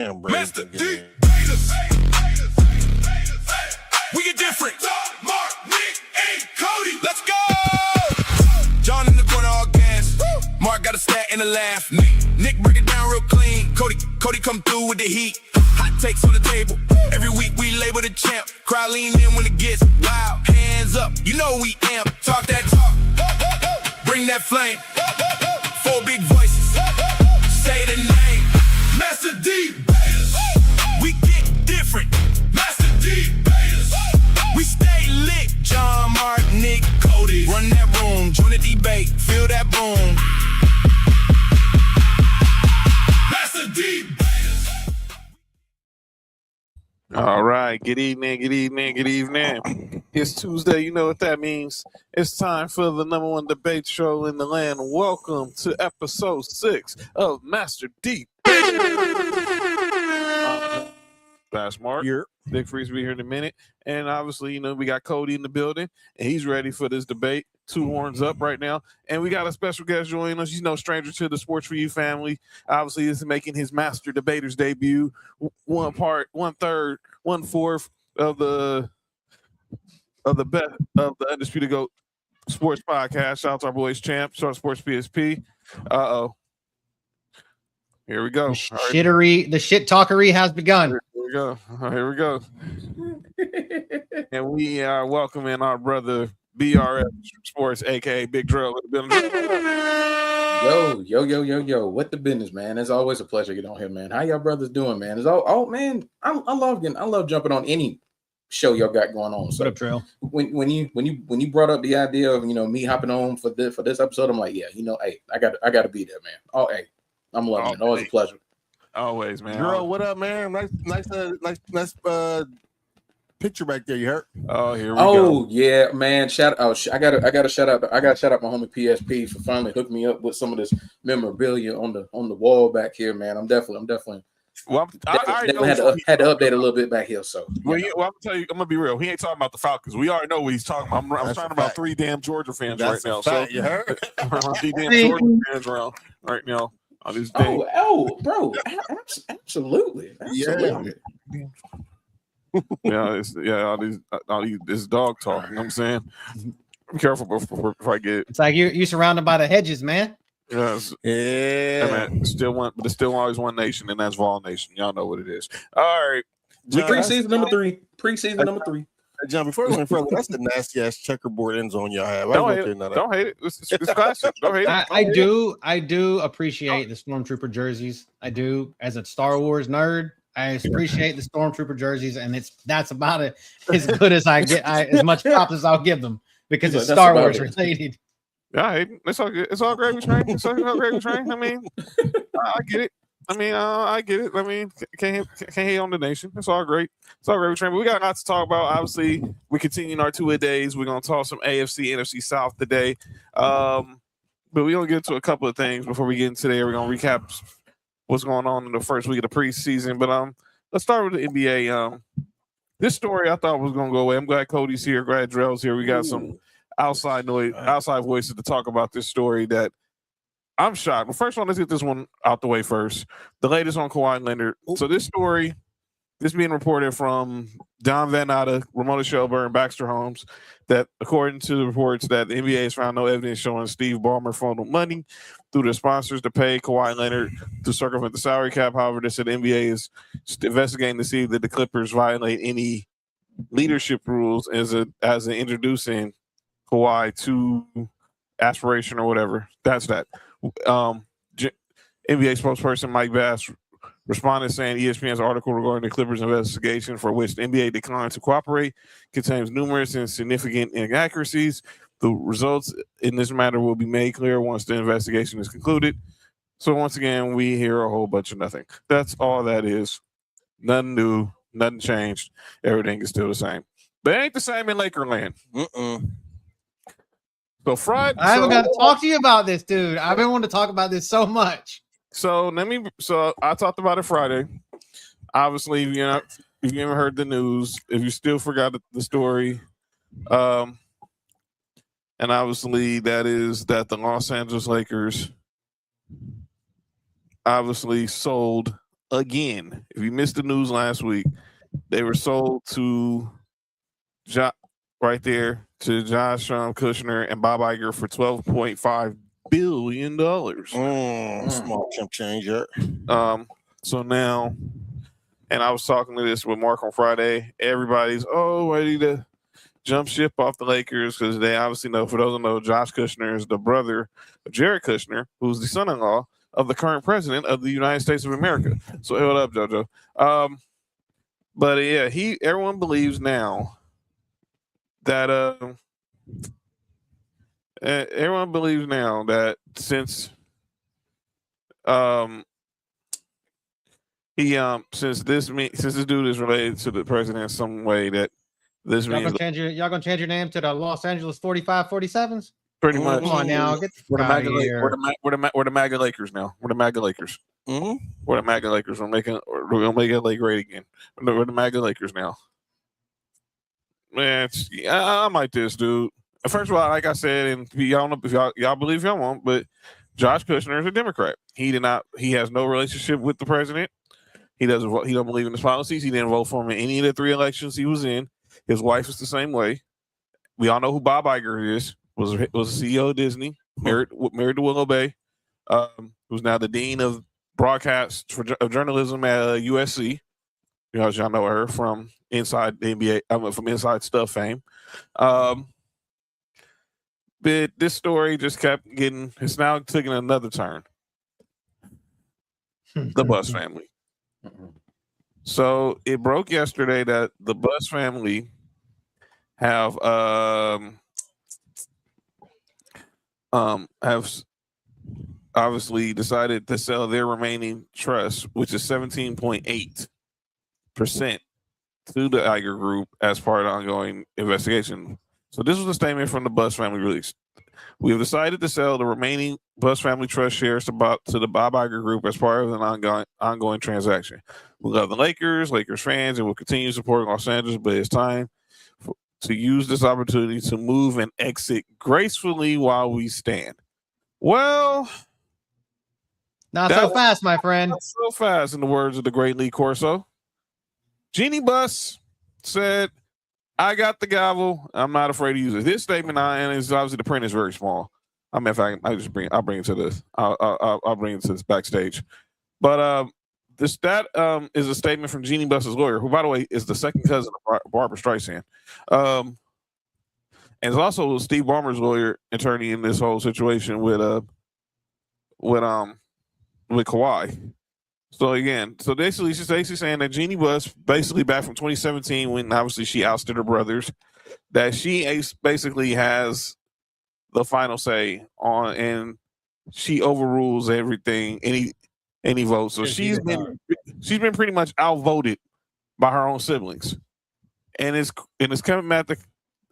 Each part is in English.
Mastah D-Baters. We get different. Mark, Nick, and Cody. Let's go. John in the corner, all gas. Mark got a stat and a laugh. Nick break it down real clean. Cody come through with the heat. Hot takes on the table. Every week we label the champ. Crowd lean in when it gets wild. Hands up, you know we amp. Talk that talk. Bring that flame. Four big voices. Say the name. Mastah D-Baters. We get different. Mastah D-Baters. We stay lit. John, Mark, Nick, Cody. Run that room. Join the debate. Feel that boom. Mastah D-Baters. All right. Good evening. It's Tuesday. You know what that means. It's time for the number one debate show in the land. Welcome to episode 6 of Mastah D-Baters. That's Mark. Big Freeze will be here in a minute. And obviously, you know, we got Cody in the building, and he's ready for this debate. 2 horns up right now. And we got a special guest joining us. He's no stranger to the Sports For You family. Obviously, this is making his Mastah Debaters debut. 1/3, 1/4 of the best of the Undisputed GOAT Sports Podcast. Shout out to our boys Champ, shout out Sports PSP. Here we go. The shit talkery has begun. Here we go. And we are welcoming our brother BRF Sports, aka Big Drill, in the building. Yo. What the business, man? It's always a pleasure to get on here, man. How y'all brothers doing, man? Man, I love jumping on any show y'all got going on. So What up, Trail? when you brought up the idea of me hopping on for this episode, I'm like, yeah, hey, I got to be there, man. Oh, hey, I'm loving it. Always a pleasure. Always, man. Girl, what up, man? Nice picture back there. You heard? Oh, here we go. Oh yeah, man! I gotta shout out my homie PSP for finally hooking me up with some of this memorabilia on the wall back here, man. I'm definitely. Well, I had to update a little bit back here. So, I'm gonna tell you, I'm gonna be real. He ain't talking about the Falcons. We already know what he's talking about. I'm talking about 3 damn Georgia fans That's right now. Fact, you heard? 3 damn Georgia fans around right now. On this day. Bro, absolutely. All these this dog talk. You know what I'm saying? Be careful before I get. It's like you're surrounded by the hedges, man. Yes. Yeah. Man, there's still always one nation, and that's Vol Nation. Y'all know what it is. All right. Preseason number three. John, before we went further, that's the nasty ass checkerboard end zone y'all have. Don't hate it. It's classic. Don't hate it. I do appreciate the Stormtrooper jerseys. I do. As a Star Wars nerd, I appreciate the Stormtrooper jerseys, and that's about it. As good as I get, as much props as I'll give them because it's Star Wars related. Yeah, I hate it. It's all good. It's all gravy train. I mean, I get it. I get it. I mean, can't hate on the nation. It's all great. It's all gravy train. But we got a lot to talk about. Obviously, we continuing our 2-a-days. We're gonna talk some AFC, NFC South today. But we're gonna get to a couple of things before we get into today. We're gonna recap what's going on in the first week of the preseason. But let's start with the NBA. This story I thought was gonna go away. I'm glad Cody's here. Glad Drell's here. We got some outside voices to talk about this story that I'm shocked. Well, first one, let's get this one out the way first. The latest on Kawhi Leonard. So this story, this being reported from Don Van Natta, Ramona Shelburne, Baxter Holmes, that according to the reports that the NBA has found no evidence showing Steve Ballmer funneled money through the sponsors to pay Kawhi Leonard to circumvent the salary cap. However, they said the NBA is investigating to see that the Clippers violate any leadership rules as in introducing Kawhi to aspiration or whatever. That's that. NBA spokesperson Mike Bass responded saying ESPN's article regarding the Clippers investigation, for which the NBA declined to cooperate, contains numerous and significant inaccuracies. The results in this matter will be made clear once the investigation is concluded. So once again, we hear a whole bunch of nothing. That's all that is. Nothing new, nothing changed. Everything is still the same. But it ain't the same in Lakerland. So Friday, I haven't got to talk to you about this, dude. I've been wanting to talk about this so much. So I talked about it Friday. Obviously, if you haven't heard the news, if you still forgot the story, and obviously that is that the Los Angeles Lakers obviously sold again. If you missed the news last week, they were sold to right there to Josh Kushner and Bob Iger for $12.5 billion. Small chump change. So now, and I was talking to this with Mark on Friday. Everybody's ready to jump ship off the Lakers because they obviously know. For those who know, Josh Kushner is the brother of Jared Kushner, who's the son-in-law of the current president of the United States of America. So hold up, JoJo. But yeah, everyone believes now that since this dude is related to the president in some way, that this Y'all means gonna change your name to the Los Angeles 45-47s? pretty much. Come on now, get We're the out of here. We're the MAGA Lakers now. We're the MAGA Lakers. We're the MAGA Lakers. We're gonna make LA great again. We're the MAGA Lakers now. Man, I'm like this, dude. First of all, like I said, and y'all know if y'all believe y'all won't, but Josh Kushner is a Democrat. He has no relationship with the president. He don't believe in his policies. He didn't vote for him in any of the 3 elections he was in. His wife is the same way. We all know who Bob Iger is. Was the CEO of Disney, married to Willow Bay, who's now the dean of broadcast of journalism at USC. Y'all know her from Inside the NBA, from Inside Stuff fame. But this story just kept it's now taking another turn. The Buss family. So it broke yesterday that the Buss family have obviously decided to sell their remaining trust, which is 17.8% to the Iger Group as part of the ongoing investigation. So this was a statement from the Buss family released. We have decided to sell the remaining Buss family trust shares to the Bob Iger Group as part of an ongoing transaction. We love the Lakers fans, and will continue supporting Los Angeles, but it's time to use this opportunity to move and exit gracefully while we stand. Well, not so fast, my friend. Not so fast, in the words of the great Lee Corso. Jeannie Buss said, "I got the gavel. I'm not afraid to use it." This statement, and it's obviously the print is very small. I mean, if I'll bring it to this. I'll bring it to this backstage. But that is a statement from Jeannie Buss's lawyer, who, by the way, is the second cousin of Barbara Streisand, and is also Steve Ballmer's lawyer, attorney in this whole situation with Kawhi. So basically, she's basically saying that Jeannie Buss, basically back from 2017, when obviously she ousted her brothers, that she basically has the final say on, and she overrules everything, any vote. So she's been pretty much outvoted by her own siblings, and it's coming back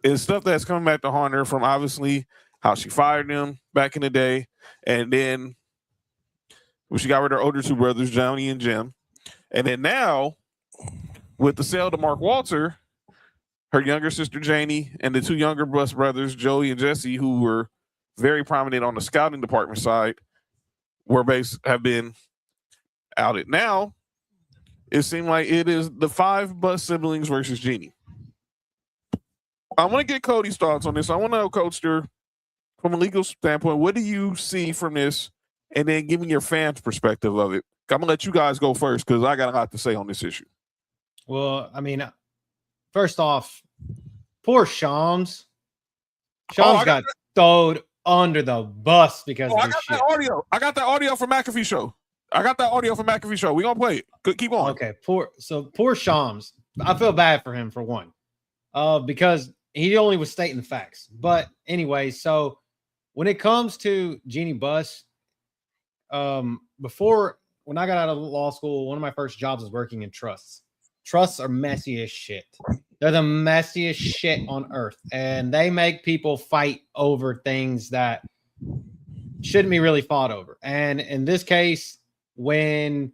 it's stuff that's coming back to haunt her from obviously how she fired them back in the day, and then when she got rid of her older 2 brothers, Johnny and Jim, and then now with the sale to Mark Walter, her younger sister Janie and the 2 younger Buss brothers, Joey and Jesse, who were very prominent on the scouting department side, have been outed. Now it seemed like it is the 5 Buss siblings versus Jeannie. I want to get Cody's thoughts on this. I want to know, Coaster, from a legal standpoint, what do you see from this? And then give me your fans' perspective of it. I'm going to let you guys go first because I got a lot to say on this issue. Well, I mean, first off, poor Shams. Shams got thrown under the bus because of this shit. I got that audio from McAfee Show. We're going to play it. Keep on. Okay, poor Shams. I feel bad for him, for one, because he only was stating the facts. But anyway, so when it comes to Jeannie Buss, before, when I got out of law school, one of my first jobs was working in trusts. Trusts are messy as shit. They're the messiest shit on earth, and they make people fight over things that shouldn't be really fought over. And in this case, when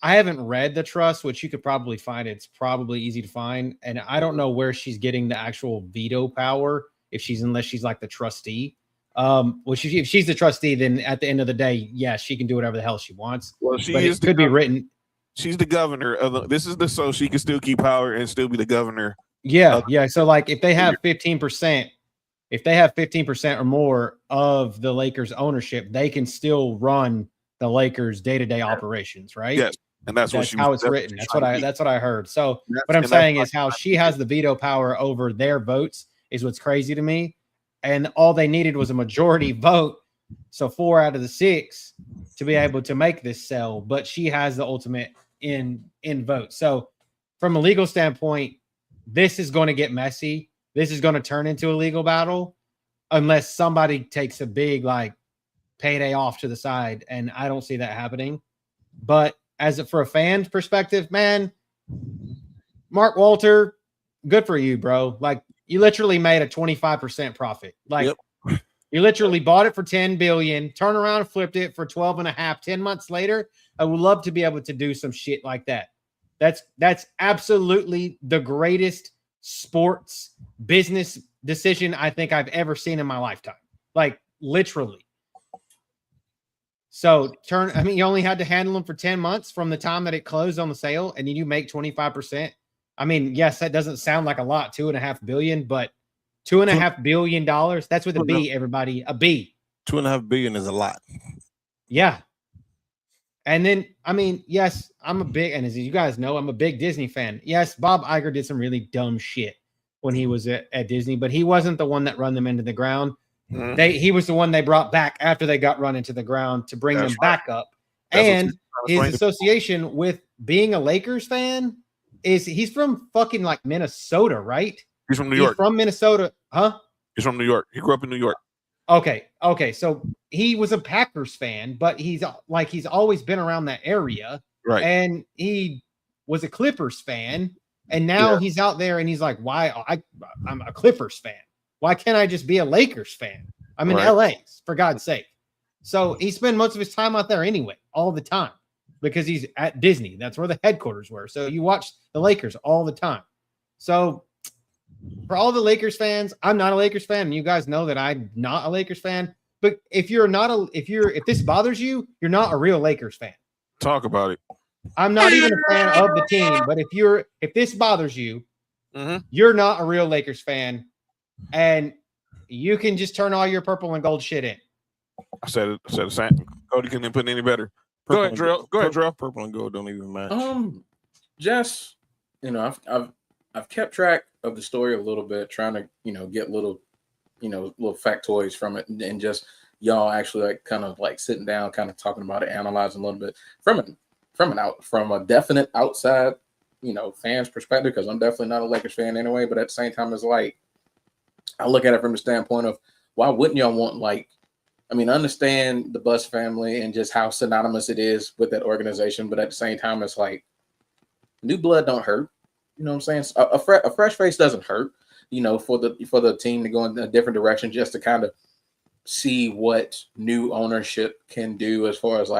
I haven't read the trust, which you could probably find. It's probably easy to find, and I don't know where she's getting the actual veto power unless she's like the trustee. Well, if she's the trustee, then at the end of the day, yeah, she can do whatever the hell she wants. Well, she But is it could be written. She's the governor of this is the so she can still keep power and still be the governor. Yeah, yeah. So like if they have 15%, if they have 15% or more of the Lakers ownership, they can still run the Lakers day-to-day operations, right? Yes. And that's how it's written. That's what I heard. So what I'm saying is how she has the veto power over their votes is what's crazy to me. And all they needed was a majority vote. So 4 out of the 6 to be able to make this sell, but she has the ultimate in vote. So from a legal standpoint, this is going to get messy. This is going to turn into a legal battle unless somebody takes a big like payday off to the side. And I don't see that happening. But for a fan's perspective, man, Mark Walter, good for you, bro. Like you literally made a 25% profit. Like you literally bought it for $10 billion, turn around and flipped it for 12.5, 10 months later. I would love to be able to do some shit like that. That's absolutely the greatest sports business decision I think I've ever seen in my lifetime. Like literally. So you only had to handle them for 10 months from the time that it closed on the sale, and then you make 25%. I mean, yes, that doesn't sound like a lot, $2.5 billion, but $2.5 billion, that's with a B, everybody, a B. $2.5 billion is a lot. Yeah. And then, I mean, yes, and as you guys know, I'm a big Disney fan. Yes, Bob Iger did some really dumb shit when he was at Disney, but he wasn't the one that run them into the ground. Mm-hmm. He was the one they brought back after they got run into the ground to bring them back up. And his association with being a Lakers fan is he's from fucking like Minnesota, right? He's from New York. From Minnesota, huh? He's from New York. He grew up in New York. Okay. So he was a Packers fan, but he's always been around that area. Right. And he was a Clippers fan. And now he's out there and he's like, why? I'm a Clippers fan. Why can't I just be a Lakers fan? I'm in LA, for God's sake. So he spent most of his time out there anyway, all the time, because he's at Disney. That's where the headquarters were. So you watch the Lakers all the time. So for all the Lakers fans, I'm not a Lakers fan, and you guys know that I'm not a Lakers fan. But if this bothers you, you're not a real Lakers fan. Talk about it. I'm not even a fan of the team, but if this bothers you, you're not a real Lakers fan, and you can just turn all your purple and gold shit in. I said the same. Cody couldn't put it any better. Go ahead, Drill. Purple and gold don't even match. Just I've kept track of the story a little bit, trying to get little factoids from it, and just y'all actually like kind of like sitting down, kind of talking about it, analyzing a little bit from a definite outside fans perspective, because I'm definitely not a Lakers fan anyway. But at the same time, it's like I look at it from the standpoint of why wouldn't y'all want I understand the Buss family and just how synonymous it is with that organization, but at the same time, it's like new blood don't hurt. You know what I'm saying? A fresh face doesn't hurt. For the team to go in a different direction, just to kind of see what new ownership can do as far as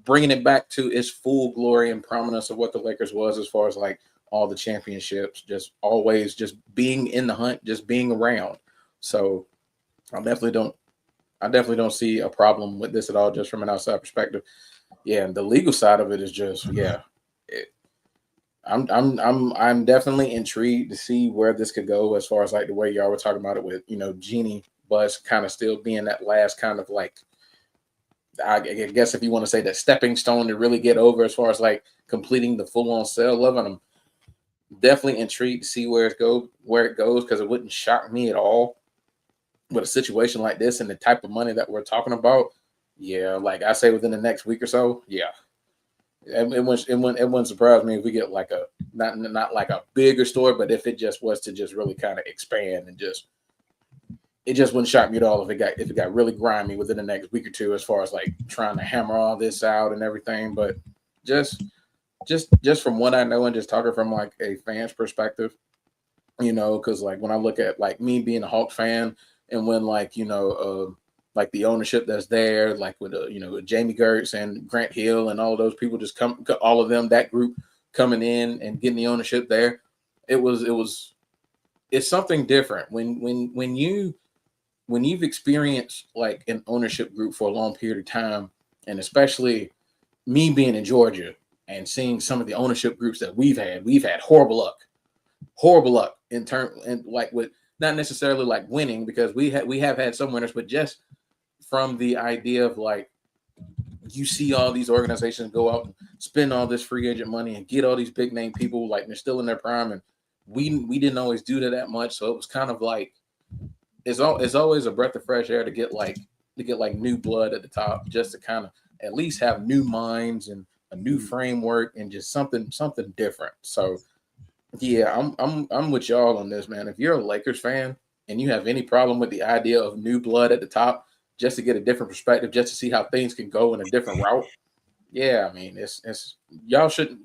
bringing it back to its full glory and prominence of what the Lakers was, as far as like all the championships, just always just being in the hunt, just being around. So I definitely don't see a problem with this at all, just from an outside perspective. Yeah, and the legal side of it is just I'm definitely intrigued to see where this could go, as far as like the way y'all were talking about it with Jeannie Buss kind of still being that last kind of like, I guess if you want to say that stepping stone to really get over, as far as like completing the full on sale of it. I'm definitely intrigued to see where it goes, because it wouldn't shock me at all with a situation like this and the type of money that we're talking about. Yeah, like I say, within the next week or so, yeah. It wouldn't surprise me if we get like a not like a bigger store, but if it just was to just really kind of expand, and it just wouldn't shock me at all if it got really grimy within the next week or two, as far as like trying to hammer all this out and everything. But just from what I know, and just talking from like a fan's perspective, because like when I look at like me being a Hawk fan, and when like like the ownership that's there, like with with Jamie Gertz and Grant Hill and all of those people just all of them, that group coming in and getting the ownership there, it's something different when you when you've experienced like an ownership group for a long period of time, and especially me being in Georgia and seeing some of the ownership groups that we've had horrible luck in turn, and like with not necessarily like winning, because we have had some winners, but just from the idea of like, you see all these organizations go out and spend all this free agent money and get all these big name people, like they're still in their prime, and we didn't always do that much. So it was kind of like, it's always a breath of fresh air to get like new blood at the top, just to kind of at least have new minds and a new framework and just something different. So yeah, I'm with y'all on this, man. If you're a Lakers fan and you have any problem with the idea of new blood at the top, just to get a different perspective, just to see how things can go in a different route, yeah, I mean, it's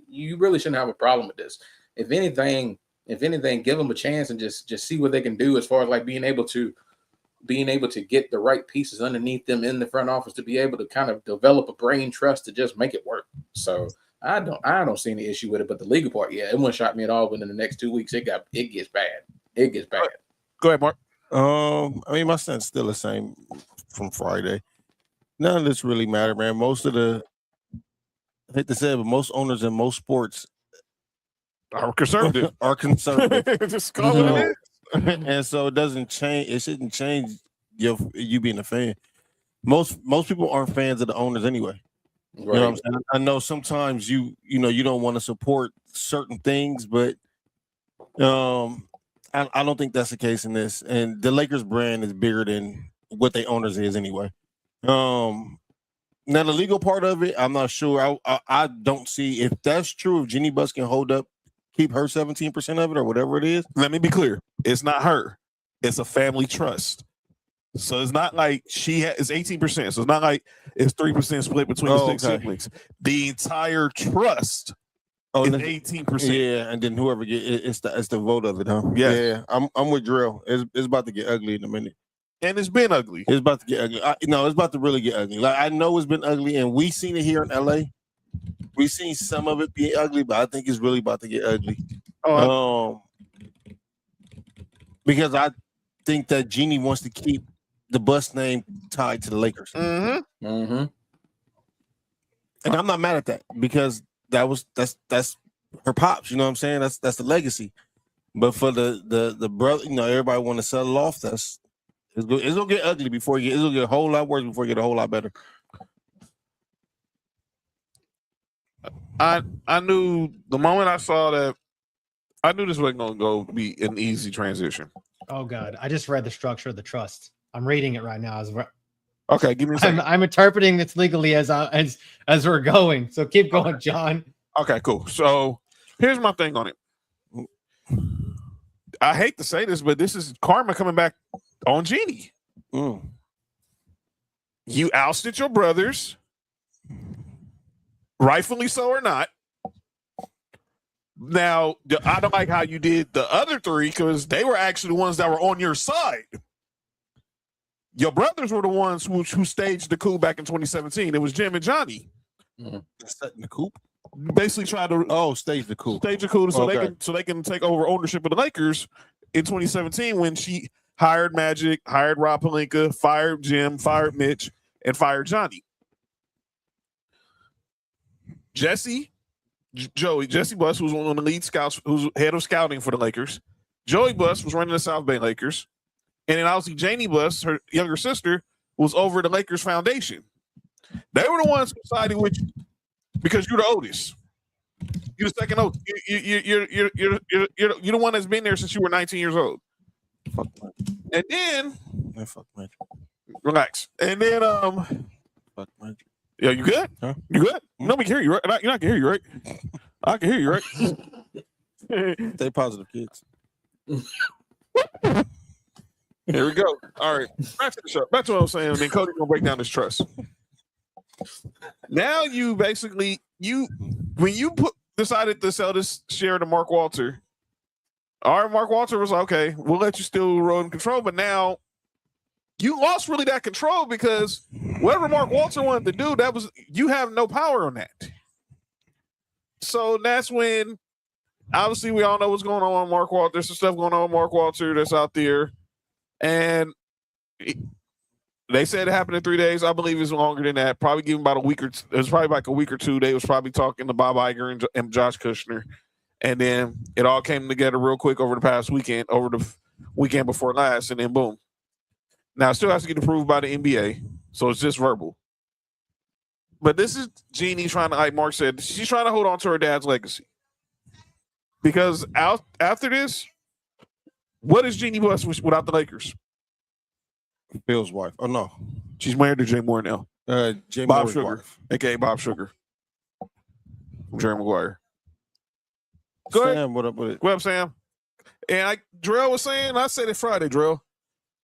you really shouldn't have a problem with this. If anything, give them a chance and just see what they can do as far as like being able to get the right pieces underneath them in the front office to be able to kind of develop a brain trust to just make it work. So I don't see any issue with it, but the legal part, yeah, it wouldn't shock me at all. But in the next 2 weeks, it gets bad. It gets bad. Go ahead, Mark. I mean, my stance still the same from Friday. None of this really matter, man. Most of the, I hate to say it, but most owners in most sports Are conservative. are conservative. Just call it what it is. And so it doesn't change. It shouldn't change you being a fan. Most people aren't fans of the owners anyway. Right. You know what I'm saying? I know sometimes you don't want to support certain things, but I don't think that's the case in this. And the Lakers brand is bigger than what their owners is anyway. Now the legal part of it, I'm not sure. I don't see if that's true. If Jeannie Buss can keep her 17% of it or whatever it is. Let me be clear. It's not her. It's a family trust. So it's not like it's 18%. So it's not like it's 3% split between the six siblings. The entire trust is 18%. Yeah, and then whoever it's the vote of it, huh? Yeah. I'm with Drill. It's about to get ugly in a minute. And it's been ugly. It's about to get ugly. It's about to really get ugly. Like, I know it's been ugly, and we seen it here in LA. We seen some of it be ugly, but I think it's really about to get ugly. Because I think that Jeannie wants to keep the Buss name tied to the Lakers. Mm-hmm. Mm-hmm. And I'm not mad at that, because that's her pops. You know what I'm saying? That's the legacy. But for the brother, everybody want to sell it off. It's gonna get ugly before it's gonna get a whole lot worse before it get a whole lot better. I knew the moment I saw that, I knew this wasn't going to be an easy transition. Oh God, I just read the structure of the trust. I'm reading it right now. Okay, give me a second. I'm interpreting this legally as we're going. So keep going, John. Okay, cool. So here's my thing on it. I hate to say this, but this is karma coming back on Jeannie. You ousted your brothers, rightfully so or not. Now, I don't like how you did the other three, because they were actually the ones that were on your side. Your brothers were the ones who staged the coup back in 2017. It was Jim and Johnny. Setting the coup? Basically trying to stage the coup. Stage the coup so they can take over ownership of the Lakers in 2017, when she hired Magic, hired Rob Pelinka, fired Jim, fired Mitch, and fired Johnny. Jesse Buss, who's one of the lead scouts, who's head of scouting for the Lakers. Joey Buss was running the South Bay Lakers. And then obviously Janie Buss, her younger sister, was over the Lakers Foundation. They were the ones who sided with you because you're the oldest. You're the second oldest. You're the one that's been there since you were 19 years old. Fuck and then fuck Magic. Relax. And then fuck Magic. Yeah, you good? Huh? You good? Nobody can hear you, right? You're not can hear you, right? I can hear you, right? Stay positive, kids. Here we go. All right. Back to the show. Back to what I was saying. And then Cody's gonna break down this trust. Now you basically when you decided to sell this share to Mark Walter. All right, Mark Walter was like, okay, we'll let you still roll in control, but now you lost really that control, because whatever Mark Walter wanted to do, you have no power on that. So that's when, obviously, we all know what's going on with Mark Walter. There's some stuff going on with Mark Walter that's out there. And They said it happened in 3 days. I believe it's longer than that. Probably give them about a week or two. It was probably like a week or two. They was probably talking to Bob Iger and Josh Kushner. And then it all came together real quick over the past weekend, over the weekend before last, and then boom. Now, it still has to get approved by the NBA, so it's just verbal. But this is Jeannie trying to, like Mark said, she's trying to hold on to her dad's legacy. Because after this, what is Jeannie Buss without the Lakers? Bill's wife. Oh no, She's married to Jay Moore now. Jay Bob Moore's Sugar, wife. a.k.a. Bob Sugar. From Jerry Maguire. Go ahead. Sam, what up with it? What up, Sam? And like Drell was saying, I said it Friday, Drell.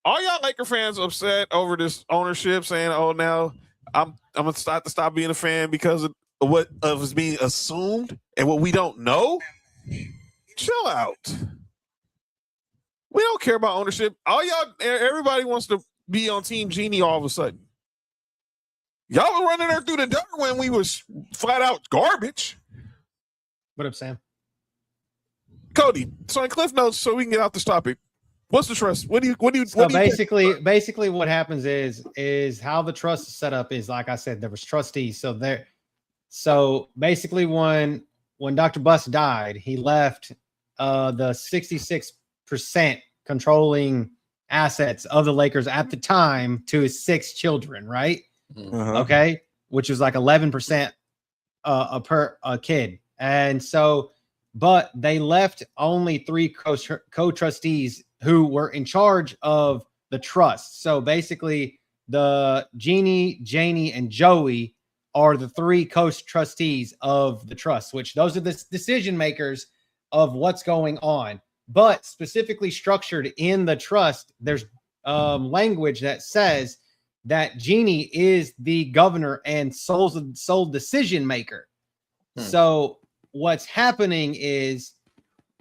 All y'all Laker fans upset over this ownership, saying, "Oh, now I'm gonna stop being a fan because of what is being assumed and what we don't know." Chill out. We don't care about ownership. Everybody wants to be on Team Jeannie all of a sudden. Y'all were running her through the dirt when we was flat out garbage. What up, Sam? Cody, so in Cliff Notes, so we can get out this topic. What's the trust? What do you basically what happens is how the trust is set up is, like I said, there was trustees. So basically when Dr. Buss died, he left the 66% controlling assets of the Lakers at the time to his 6 children, right? Uh-huh. Okay, which was like 11% per kid. And so, but they left only 3 co-trustees who were in charge of the trust. So basically, the Jeannie, Janie, and Joey are the 3 co-trustees of the trust, which those are the decision makers of what's going on. But specifically structured in the trust, there's language that says that Jeannie is the governor and sole decision maker. So what's happening is,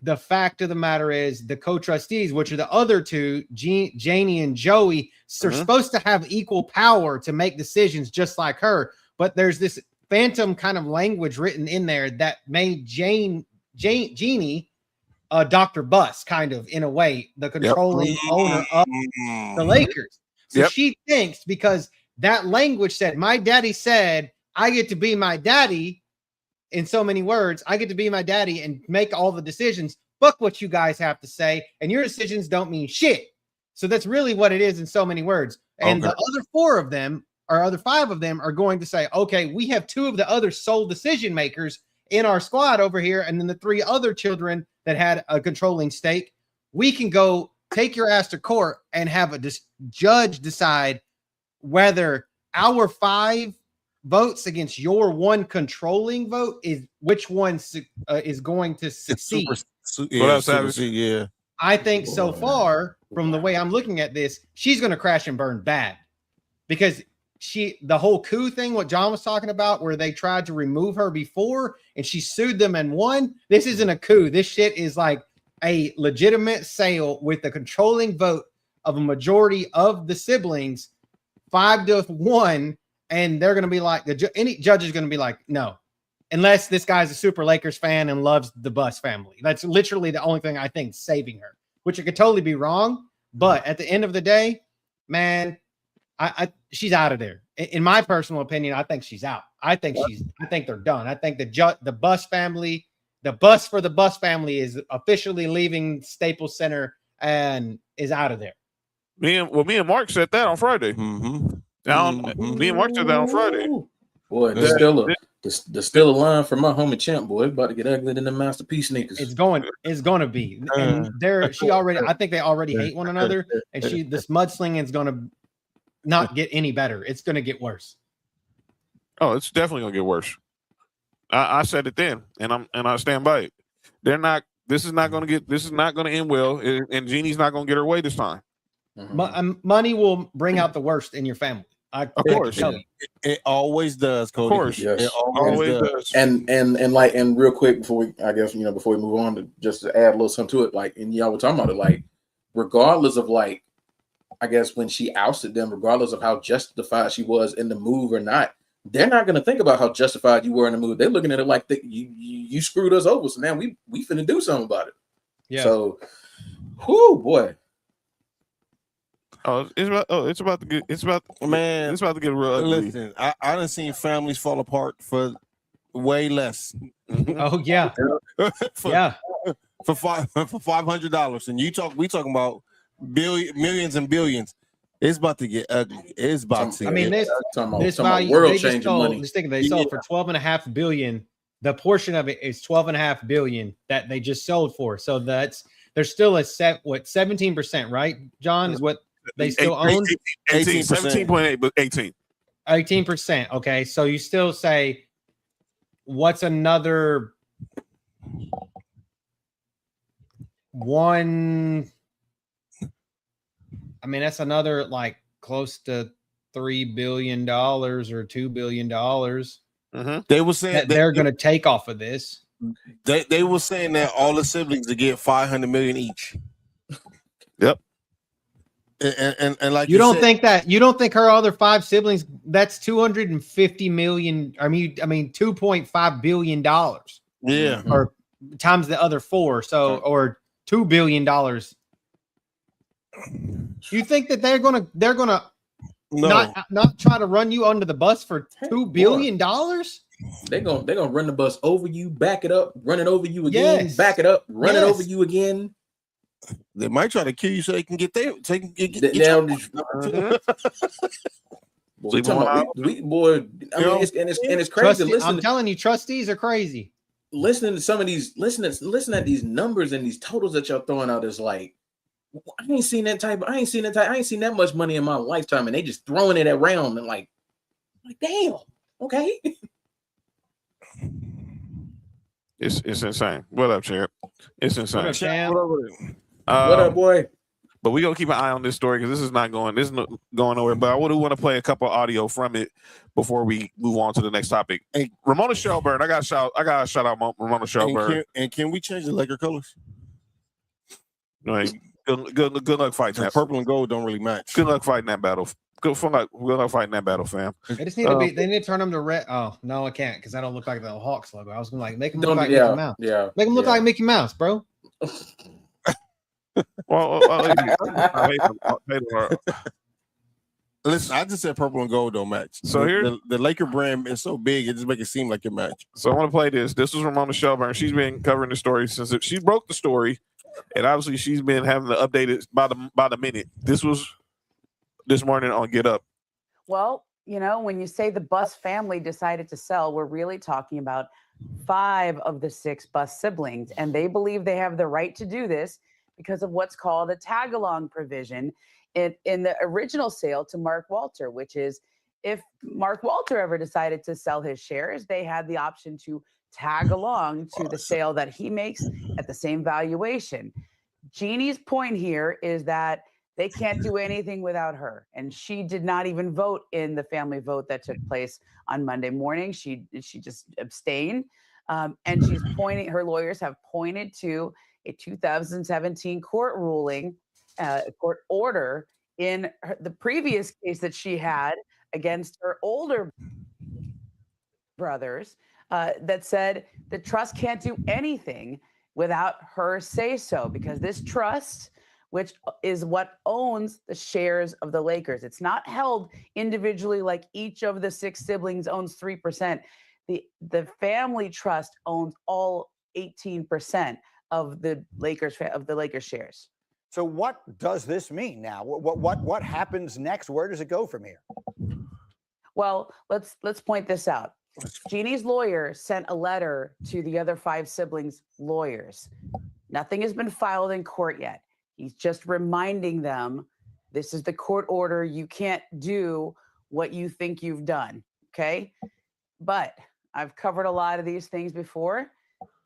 the fact of the matter is, the co-trustees, which are the other 2, Janie and Joey, are supposed to have equal power to make decisions just like her. But there's this phantom kind of language written in there that made Jeannie, Dr. Buss, kind of, in a way, the controlling owner of the Lakers. So she thinks, because that language said, my daddy said, I get to be my daddy. In so many words, I get to be my daddy and make all the decisions. Fuck what you guys have to say, and your decisions don't mean shit. So that's really what it is in so many words. And the other 4 of them, or other 5 of them, are going to say, okay, we have 2 of the other sole decision makers in our squad over here, and then the 3 other children that had a controlling stake. We can go take your ass to court and have a judge decide whether our 5 votes against your 1 controlling vote is which one is going to succeed. Yeah. I think so far, from the way I'm looking at this, she's going to crash and burn bad, because the whole coup thing, what John was talking about, where they tried to remove her before and she sued them and won. This isn't a coup. This shit is like a legitimate sale with the controlling vote of a majority of the siblings, 5-1. And they're going to be like, any judge is going to be like, no, unless this guy's a super Lakers fan and loves the Buss family. That's literally the only thing I think saving her, which it could totally be wrong. But at the end of the day, man, she's out of there. In my personal opinion, I think she's out. I think they're done. I think the Buss family, the bus for the Buss family is officially leaving Staples Center and is out of there. Me and Mark said that on Friday. Me and Mark said that on Friday. Boy, there's still a line from my homie Champ, boy. It's about to get ugly than the masterpiece sneakers. It's going to be. And I think they already hate one another. And this mudslinging is going to not get any better. It's going to get worse. Oh, it's definitely going to get worse. I said it then, and I stand by it. This is not going to end well, and Jeannie's not going to get her way this time. Money will bring out the worst in your family. Of course, it always does, Cody. Of course, yes. It always does. And real quick before we move on, to just to add a little something to it, like, and y'all were talking about it, like, regardless of, like, I guess when she ousted them, regardless of how justified she was in the move or not, they're not going to think about how justified you were in the move. They're looking at it like you screwed us over, so now we finna do something about it. Yeah. So, whoo, boy. It's about to get. It's about Man, It's about to get real ugly. listen, I done seen families fall apart for way less. Oh yeah, for, yeah. for $500, and we talking about millions and billions. It's about to get ugly. It's about to. I mean, get this value world they just changing sold. money. Just think they sold for $12.5 billion. The portion of it is $12.5 billion that they just sold for. So there's still a 17%, right? John, is what they still own. 18, 17.8, but 18. 18%. Okay, so you still say, what's another one? I mean, that's another like close to $3 billion or $2 billion They were saying that they're going to take off of this. They were saying that all the siblings to get $500 million each. Yep. And like you don't think her other 5 siblings, that's $250 million. I mean $2.5 billion. Yeah. Or times the other 4. So or $2 billion. You think that they're gonna not try to run you under the bus for $2 billion? They're gonna run the bus over you, back it up, run it over you again, back it up, run it over you again. They might try to kill you so they can get there. So they can get it's crazy. I'm telling you, trustees are crazy. Listening to some of these, listen at these numbers and these totals that y'all throwing out is like, I ain't seen that much money in my lifetime, and they just throwing it around and like damn, okay. It's insane. What up, Champ? It's insane. What up, Champ? What up, boy? But we gonna keep an eye on this story because this is not going nowhere. But I do want to play a couple of audio from it before we move on to the next topic. Hey, Ramona Shelburne, I got to shout out Ramona Shelburne. And can we change the Laker colors? Right. Good luck fighting that. Purple and gold don't really match. Good luck fighting that battle. Good luck fighting that battle, fam. They just need to they need to turn them to red. Oh no, I can't because I don't look like the Hawks logo. I was gonna make them look like Mickey Mouse. Yeah, make them look like Mickey Mouse, bro. Listen, I just said purple and gold don't match. So here, the Laker brand is so big, it just makes it seem like it match. So I want to play this. This was Ramona Shelburne. She's been covering the story since she broke the story, and obviously she's been having to update it by the minute. This was this morning on Get Up. Well, when you say the Bus family decided to sell, we're really talking about 5 of the 6 Bus siblings, and they believe they have the right to do this because of what's called a tag-along provision in the original sale to Mark Walter, which is if Mark Walter ever decided to sell his shares, they had the option to tag along to the sale that he makes at the same valuation. Jeannie's point here is that they can't do anything without her. And she did not even vote in the family vote that took place on Monday morning. She just abstained. And she's her lawyers have pointed to a 2017 court ruling, court order in the previous case that she had against her older brothers that said the trust can't do anything without her say so, because this trust, which is what owns the shares of the Lakers, it's not held individually like each of the 6 siblings owns 3%. The family trust owns all 18% of the Lakers shares. So what does this mean now? What happens next? Where does it go from here? Well, let's point this out. Jeannie's lawyer sent a letter to the other 5 siblings' lawyers. Nothing has been filed in court yet. He's just reminding them, this is the court order. You can't do what you think you've done, okay? But I've covered a lot of these things before.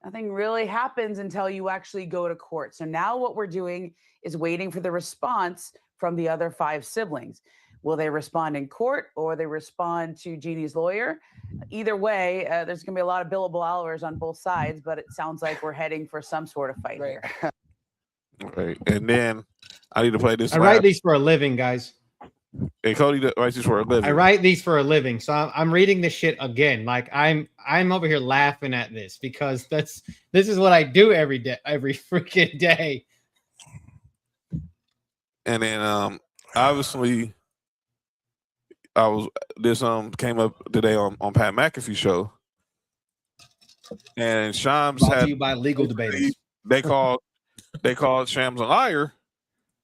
Nothing really happens until you actually go to court. So now what we're doing is waiting for the response from the other 5 siblings. Will they respond in court or they respond to Jeannie's lawyer? Either way, there's going to be a lot of billable hours on both sides, but it sounds like we're heading for some sort of fight here. Right. And then I need to play this. I write these for a living, guys. Hey, Cody writes these for a living. I write these for a living. So I'm reading this shit again. Like I'm over here laughing at this because this is what I do every day, every freaking day. And then obviously, this came up today on Pat McAfee show, and Shams Brought to had you by legal debaters. they called Shams a liar.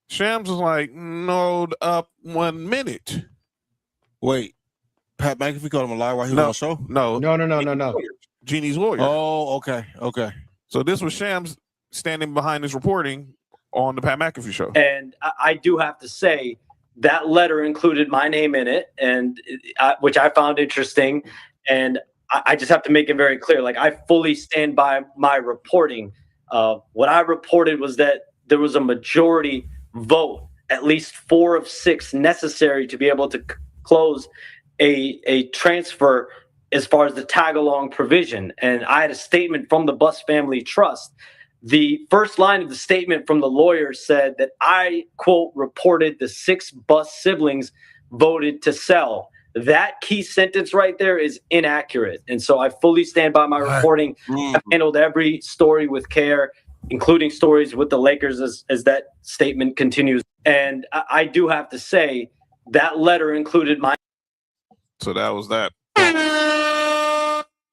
Shams was like, no, up 1 minute. Wait, Pat McAfee called him a liar while he was on the show? No. Jeannie's lawyer. Oh, okay. So this was Shams standing behind his reporting on the Pat McAfee show. And I do have to say that letter included my name in it, and which I found interesting. And I just have to make it very clear. Like, I fully stand by my reporting. What I reported was that there was a majority vote, at least 4 of 6 necessary to be able to close a transfer as far as the tag along provision. And I had a statement from the Bus Family Trust. The first line of the statement from the lawyer said that I, quote, reported the 6 Bus siblings voted to sell. That key sentence right there is inaccurate. And so I fully stand by my reporting. I've handled every story with care, including stories with the Lakers as that statement continues. And I do have to say that letter included my. So that was that.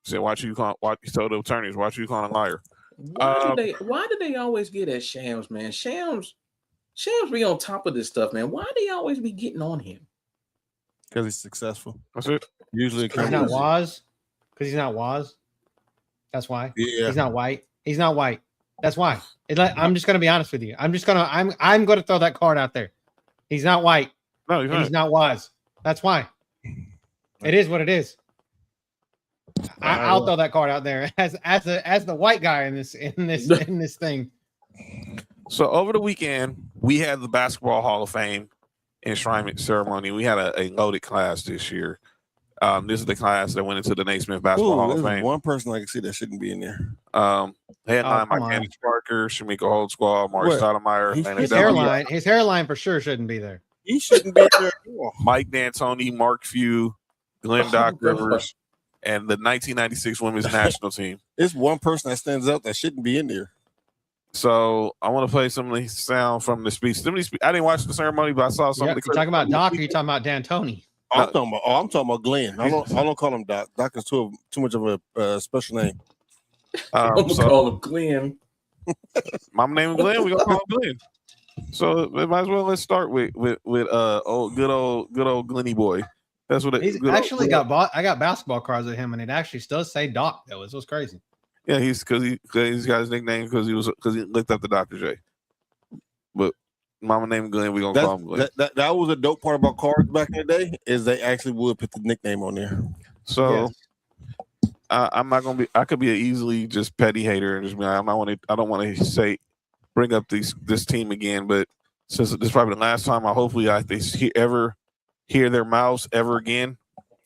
Said, he told the attorneys, watch you call a liar. Why do they always get at Shams, man? Shams be on top of this stuff, man. Why do they always be getting on him? Because he's successful. That's it. Usually it He's comes not Waz. Because he's not Waz. That's why. Yeah. He's not white. He's not white. That's why. I'm just gonna be honest with you. I'm gonna throw that card out there. He's not white. No, he's not Waz. That's why. It is what it is. I'll throw that card out there as the white guy in this thing. So over the weekend, we had the Basketball Hall of Fame enshrinement ceremony. We had a loaded class this year. This is the class that went into the Naismith Basketball Hall of Fame. One person I can see that shouldn't be in there. Headline by Candace Parker, Shamika Holdsquall, Maury Stoudemire. His hairline for sure shouldn't be there. He shouldn't be there. Mike D'Antoni, Mark Few, Glenn Doc Rivers, and the 1996 women's national team. It's one person that stands out that shouldn't be in there. So I want to play some of the sound from the speech. I didn't watch the ceremony, but I saw some of the. You talking about Doc, or you talking about D'Antoni? I'm talking about Glenn. I don't call him Doc. Doc is too much of a special name. I'm gonna call him Glenn. My name is Glenn. We gonna call him Glenn. So might as well let's start with good old Glenny boy. That's what he's actually I got basketball cards of him, and it actually does say Doc though. It was crazy. Yeah, he's got his nickname because he looked up the Dr. J. But mama named Glenn, we gonna call him Glenn. That was a dope part about cards back in the day is they actually would put the nickname on there. So yes. I'm not gonna be. I could be an easily just petty hater and just be like, I don't want to bring up this team again. But since this is probably the last time, hopefully ever hear their mouths ever again.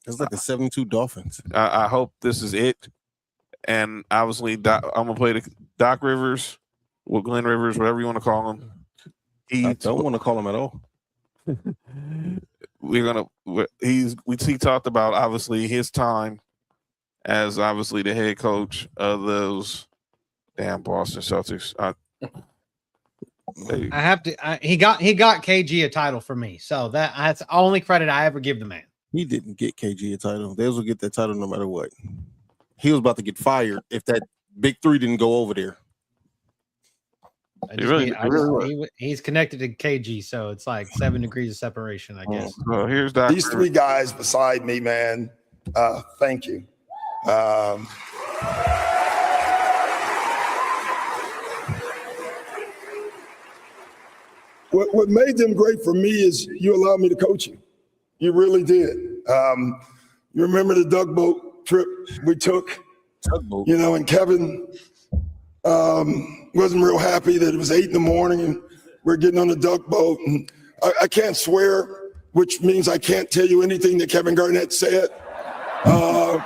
It's like the 72 Dolphins. I hope this is it. And obviously, I'm gonna play the Doc Rivers, or Glenn Rivers, whatever you want to call him. I don't want to call him at all. He talked about obviously his time as obviously the head coach of those damn Boston Celtics. He got KG a title for me, so that's the only credit I ever give the man. He didn't get KG a title. They will get that title no matter what. He was about to get fired if that big three didn't go over there. He's connected to KG, so it's like 7 degrees of separation, I guess. So here's Dr. These 3 guys beside me, man. Thank you. What made them great for me is you allowed me to coach you. You really did. You remember the tugboat trip we took? Tugboat. And Kevin wasn't real happy that it was 8 a.m. and we're getting on the tugboat. And I can't swear, which means I can't tell you anything that Kevin Garnett said. But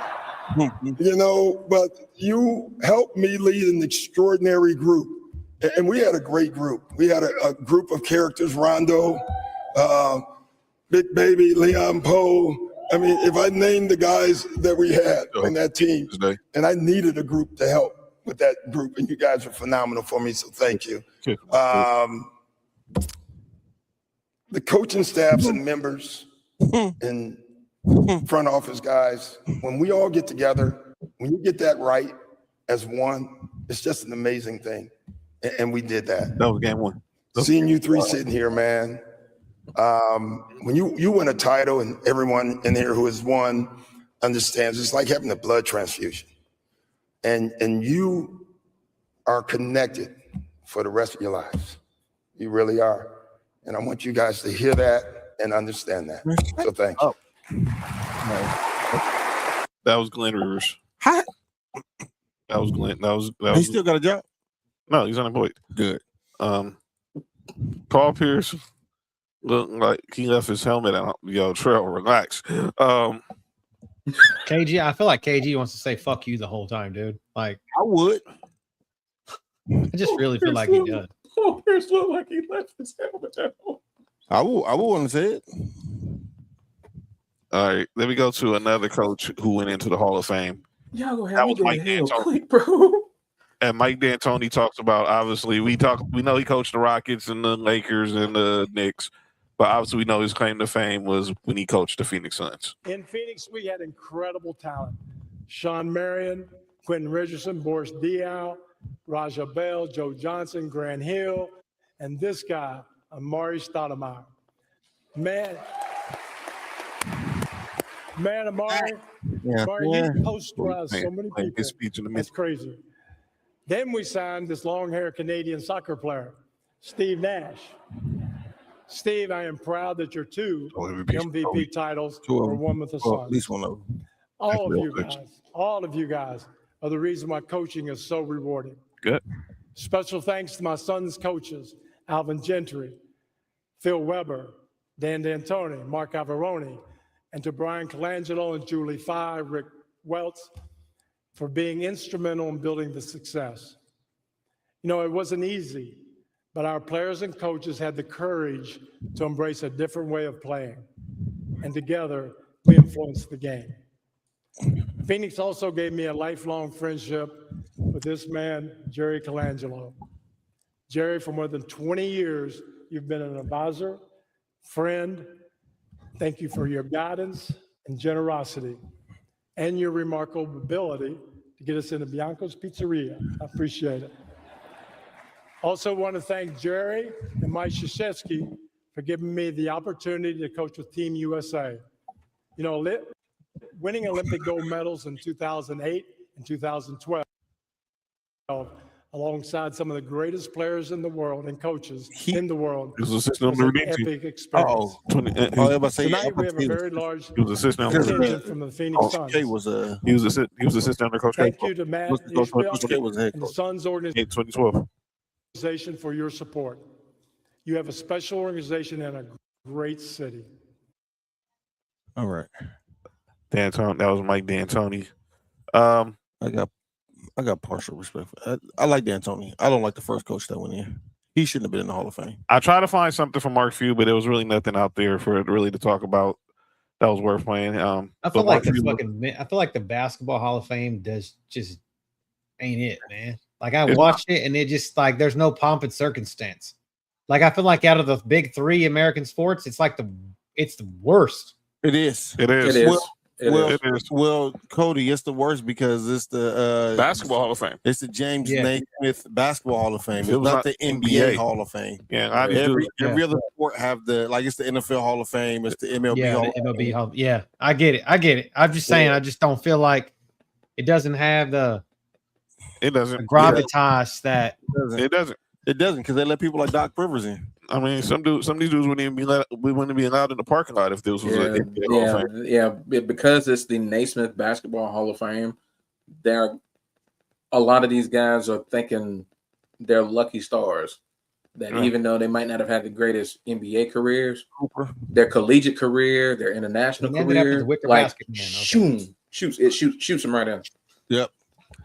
you helped me lead an extraordinary group. And we had a great group. We had a group of characters, Rondo, Big Baby, Leon Poe. I mean, if I named the guys that we had on that team, and I needed a group to help with that group, and you guys are phenomenal for me, so thank you. the coaching staffs and members and front office guys, when we all get together, when you get that right as one, it's just an amazing thing. And we did that. That was game one. Seeing you three sitting here, man. When you win a title, and everyone in here who has won understands, it's like having a blood transfusion. And you are connected for the rest of your lives. You really are. And I want you guys to hear that and understand that. So thank you. That was Glenn Rivers. Hi. That was Glenn. That was He still got a job. no, he's unemployed. Good. Paul Pierce looked like he left his helmet out. Yo, Trell, relax. KG, I feel like KG wants to say "fuck you" the whole time, dude. Like I would. I just really feel like he does. Paul Pierce looked like he left his helmet at home. I would want to say it. All right, let me go to another coach who went into the Hall of Fame. Y'all gonna That have me was go Mike to hell D'Antoni. quick, bro. And Mike D'Antoni talks about, obviously, we know he coached the Rockets and the Lakers and the Knicks, but obviously we know his claim to fame was when he coached the Phoenix Suns. In Phoenix, we had incredible talent. Sean Marion, Quentin Richardson, Boris Diaw, Raja Bell, Joe Johnson, Grant Hill, and this guy, Amari Stoudemire. Man, Amari, he posterized so many people. His speech in the That's crazy. Then we signed this long-haired Canadian soccer player, Steve Nash. Steve, I am proud that your two MVP titles were won with the Suns. At least one of them. All of you guys are the reason why coaching is so rewarding. Good. Special thanks to my son's coaches, Alvin Gentry, Phil Weber, Dan D'Antoni, Mark Averoni, and to Brian Colangelo and Julie Fye, Rick Welts, for being instrumental in building the success. You know, it wasn't easy, but our players and coaches had the courage to embrace a different way of playing. And together, we influenced the game. Phoenix also gave me a lifelong friendship with this man, Jerry Colangelo. Jerry, for more than 20 years, you've been an advisor, friend. Thank you for your guidance and generosity and your remarkable ability to get us into Bianco's Pizzeria. I appreciate it. Also want to thank Jerry and Mike Krzyzewski for giving me the opportunity to coach with Team USA. You know, winning Olympic gold medals in 2008 and 2012, alongside some of the greatest players in the world and coaches in the world, He was assistant was on an the team. epic experience. Tonight we have a very large He was assistant on the contingent from the Phoenix Suns. He was assistant under Coach Thank K. you to Matt Coach K was the head and the coach. Suns In organization 2012. for your support. You have a special organization and a great city. All right. D'Antoni, that was Mike D'Antoni. I got partial respect for I like D'Antoni. I don't like the first coach that went in. He shouldn't have been in the Hall of Fame. I tried to find something from Mark Few, but there was really nothing out there for it really to talk about that was worth playing. I feel like the Basketball Hall of Fame just ain't it, man. Like I watched it and it just like there's no pomp and circumstance. Like I feel like out of the big three American sports, it's the worst. It is. Well, Cody, it's the worst because it's the Basketball Hall of Fame. It's the James Naismith Basketball Hall of Fame. It's It was not the NBA Hall of Fame. Yeah, every other sport have it's the NFL Hall of Fame. It's the MLB Hall. The MLB Hall. Yeah, I get it. I'm just saying, I just don't feel like it doesn't have the gravitas that it doesn't because they let people like Doc Rivers in. I mean, some of these dudes wouldn't be allowed in the parking lot if this was because it's the Naismith Basketball Hall of Fame. A lot of these guys are thinking they're lucky stars. That even though they might not have had the greatest NBA careers, their collegiate career, their international career, like shoots them right in. Yep.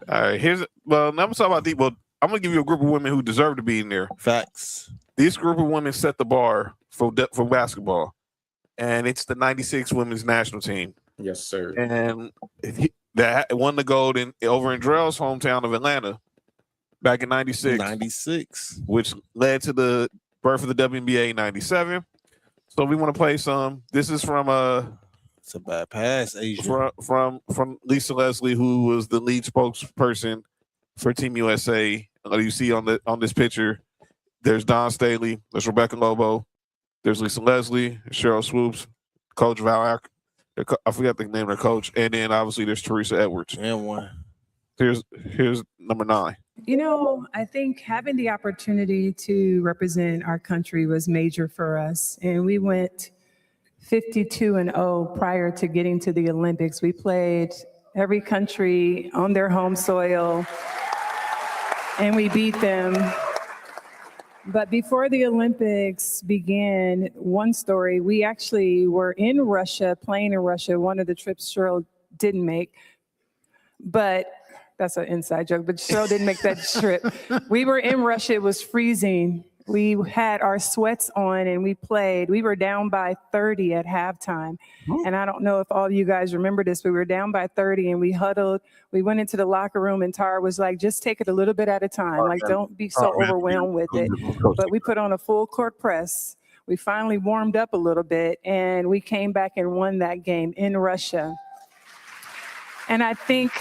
All right. Now I'm talking about deep. Well, I'm gonna give you a group of women who deserve to be in there. Facts. These group of women set the bar for basketball, and it's the '96 women's national team. Yes, sir. And that won the gold over in Drell's hometown of Atlanta back in '96. '96, which led to the birth of the WNBA in '97. So we want to play some. This is from It's a bad pass, Asia. from Lisa Leslie, who was the lead spokesperson for Team USA. You see on this picture, there's Don Staley, there's Rebecca Lobo, there's Lisa Leslie, Cheryl Swoops, Coach Val. I forgot the name of the coach, and then obviously there's Teresa Edwards. And one. Here's number 9. You know, I think having the opportunity to represent our country was major for us. And we went 52-0 prior to getting to the Olympics. We played every country on their home soil, and we beat them. But before the Olympics began, one story, we actually were in Russia, playing in Russia, one of the trips Cheryl didn't make. But that's an inside joke, but Cheryl didn't make that trip. We were in Russia, it was freezing. We had our sweats on and we played. We were down by 30 at halftime. And I don't know if all of you guys remember this, but we were down by 30 and we huddled. We went into the locker room and Tara was like, just take it a little bit at a time. Like, don't be so overwhelmed with it. But we put on a full court press. We finally warmed up a little bit and we came back and won that game in Russia. And I think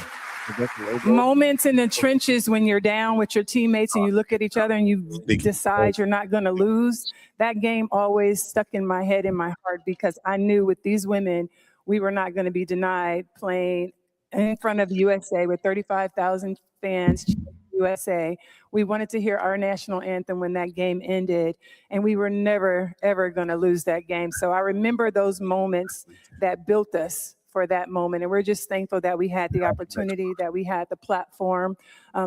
moments in the trenches when you're down with your teammates and you look at each other and you decide you're not going to lose, that game always stuck in my head, in my heart, because I knew with these women, we were not going to be denied playing in front of USA with 35,000 fans. USA. We wanted to hear our national anthem when that game ended, and we were never, ever going to lose that game. So I remember those moments that built us for that moment. And we're just thankful that we had the opportunity, that we had the platform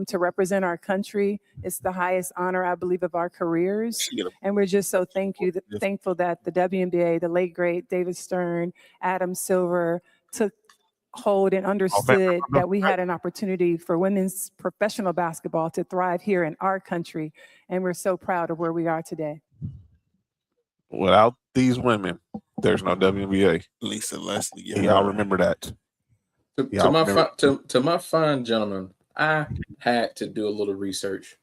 to represent our country. It's the highest honor, I believe, of our careers. And we're just so thankful that the WNBA, the late, great David Stern, Adam Silver took hold and understood that we had an opportunity for women's professional basketball to thrive here in our country. And we're so proud of where we are today. Without these women, there's no WNBA. Lisa Leslie. Y'all remember that. To my fine gentlemen, I had to do a little research,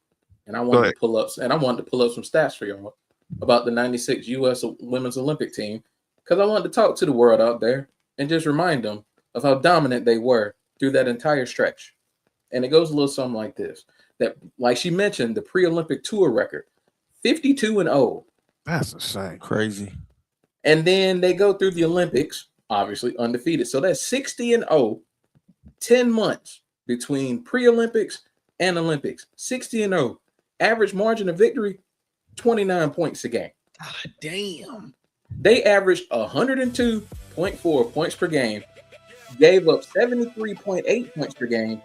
and I wanted to pull up some stats for y'all about the '96 U.S. Women's Olympic team, because I wanted to talk to the world out there and just remind them of how dominant they were through that entire stretch. And it goes a little something like this: that, like she mentioned, the pre-Olympic tour record, 52-0. That's insane. Crazy. And then they go through the Olympics, obviously undefeated. So that's 60-0, 10 months between pre-Olympics and Olympics. 60-0. Average margin of victory, 29 points a game. God damn. They averaged 102.4 points per game, gave up 73.8 points per game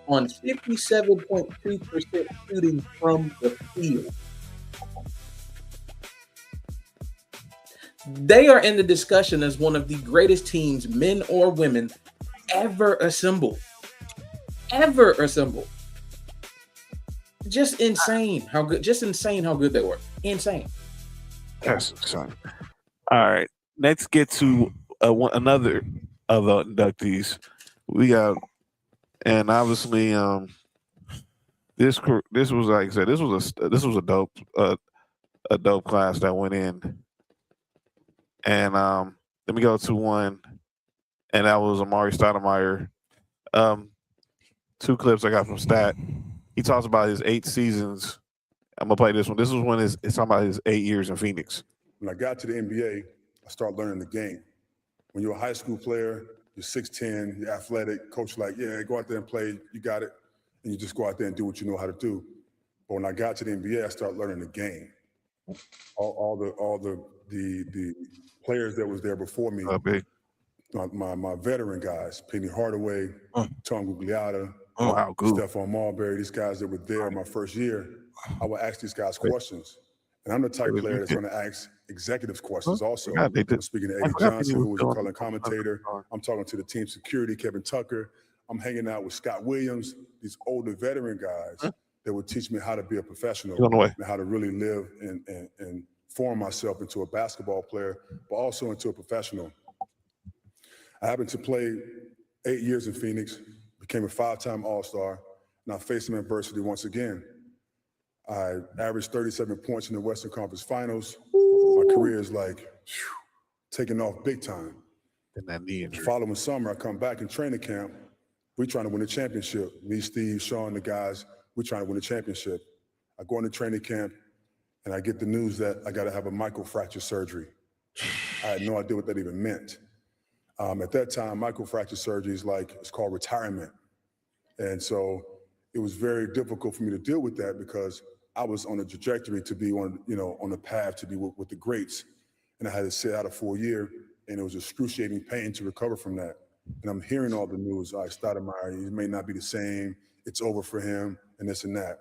on 57.2% shooting from the field. They are in the discussion as one of the greatest teams, men or women, ever assembled. Ever assembled. Just insane how good they were. Insane. That's insane. All right. Let's get to another of the inductees. We got, and obviously, this was, like I said, this was a dope class that went in. And let me go to one, and that was Amari Stoudemire. 2 clips I got from Stat. He talks about his 8 seasons. I'm gonna play this one. This was when it's talking about his 8 years in Phoenix. When I got to the NBA, I started learning the game. When you're a high school player, you're 6'10", you're athletic, coach like, yeah, go out there and play, you got it. And you just go out there and do what you know how to do. But when I got to the NBA, I started learning the game. All the players that was there before me, my veteran guys, Penny Hardaway, Tom Gugliotta, Stephon Marbury, these guys that were there my first year, I would ask these guys questions. And I'm the type of player that's going to ask executives questions also. I'm speaking to Eddie Johnson, who was a color commentator. I'm talking to the team security, Kevin Tucker. I'm hanging out with Scott Williams, these older veteran guys that would teach me how to be a professional and how to really live and form myself into a basketball player, but also into a professional. I happened to play 8 years in Phoenix, became a 5-time All-Star, and I faced some adversity once again. I averaged 37 points in the Western Conference Finals, my career is like taking off big time. And that knee The injury. following summer, I come back in training camp. We're trying to win a championship. Me, Steve, Sean, the guys, we're trying to win a championship. I go into training camp, and I get the news that I got to have a microfracture surgery. I had no idea what that even meant. At that time, microfracture surgery is it's called retirement. And so it was very difficult for me to deal with that because I was on a trajectory to be on the path to be with the greats. And I had to sit out a full year, and it was excruciating pain to recover from that. And I'm hearing all the news. Stoudemire, he may not be the same. It's over for him, and this and that.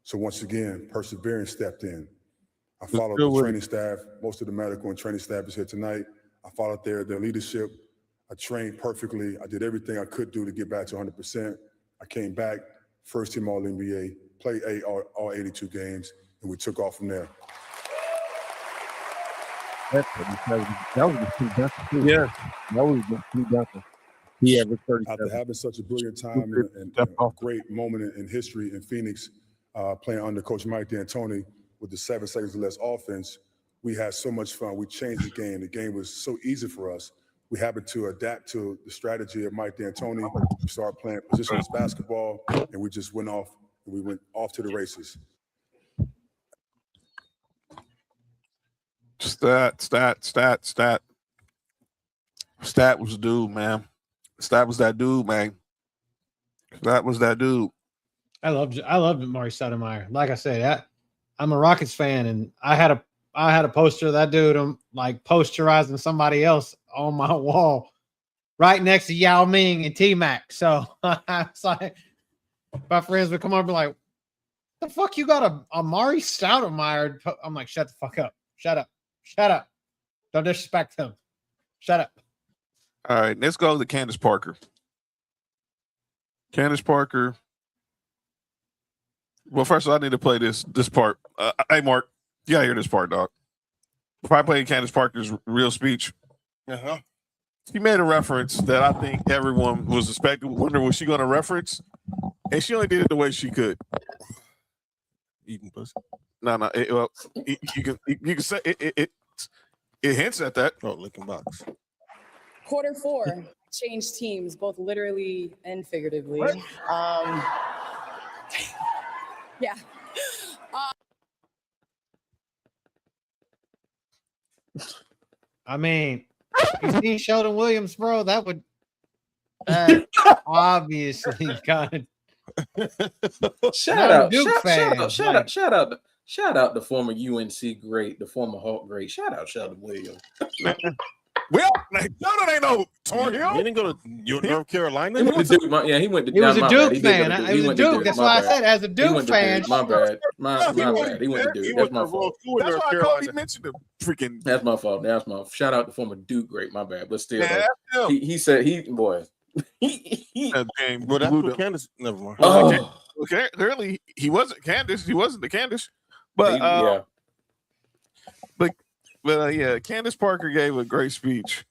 So once again, perseverance stepped in. I followed the training staff. Most of the medical and training staff is here tonight. I followed their leadership. I trained perfectly. I did everything I could do to get back to 100%. I came back, first team All-NBA, played all 82 games, and we took off from there. That was the Steve Duncan too. Yeah, that was the Steve Duncan. He averaged 37. After having such a brilliant time and a great moment in history in Phoenix, playing under Coach Mike D'Antoni with the 7 seconds or less offense, we had so much fun. We changed the game. The game was so easy for us. We happened to adapt to the strategy of Mike D'Antoni. We started playing positionless basketball, and we just went off. And we went off to the races. Stat was the dude, man. Stat was that dude, man. That was that dude. I loved Maury Stoudemire. Like I said, I'm a Rockets fan, and I had a poster of that dude. I'm like posterizing somebody else on my wall, right next to Yao Ming and T-Mac. So I was like, my friends would come over and be like, "The fuck you got a Maury Stoudemire?" I'm like, "Shut the fuck up! Shut up! Shut up! Don't disrespect him! Shut up!" All right, let's go to Candace Parker. Candace Parker. Well, first of all, I need to play this part. Hey, Mark, you gotta hear this part, dog. Before I play Candace Parker's real speech, she made a reference that I think everyone was expecting. Wondering was she going to reference, and she only did it the way she could. Eating pussy. No. You can say it hints at that. Oh, licking box. Quarter 4 changed teams, both literally and figuratively. Yeah. I mean, you see Sheldon Williams, bro, that would obviously kind of shout out the former UNC great, the former Hawk great. Shout out Sheldon Williams. Well, Sheldon ain't no Tar Heel. He didn't go to North Carolina. He went to Duke. Yeah, he went to. He was a Duke fan. He was a Duke. That's why I said, as a Duke fan. My bad. My bad. He went to Duke. That's my fault. That's why Cody mentioned him. Freaking. That's my fault. That's my shout out to former Duke great. My bad. But still, he said boy. But that's what Candace. Never mind. Oh. Okay, clearly he wasn't Candace. He wasn't the Candace. But yeah, Candace Parker gave a great speech.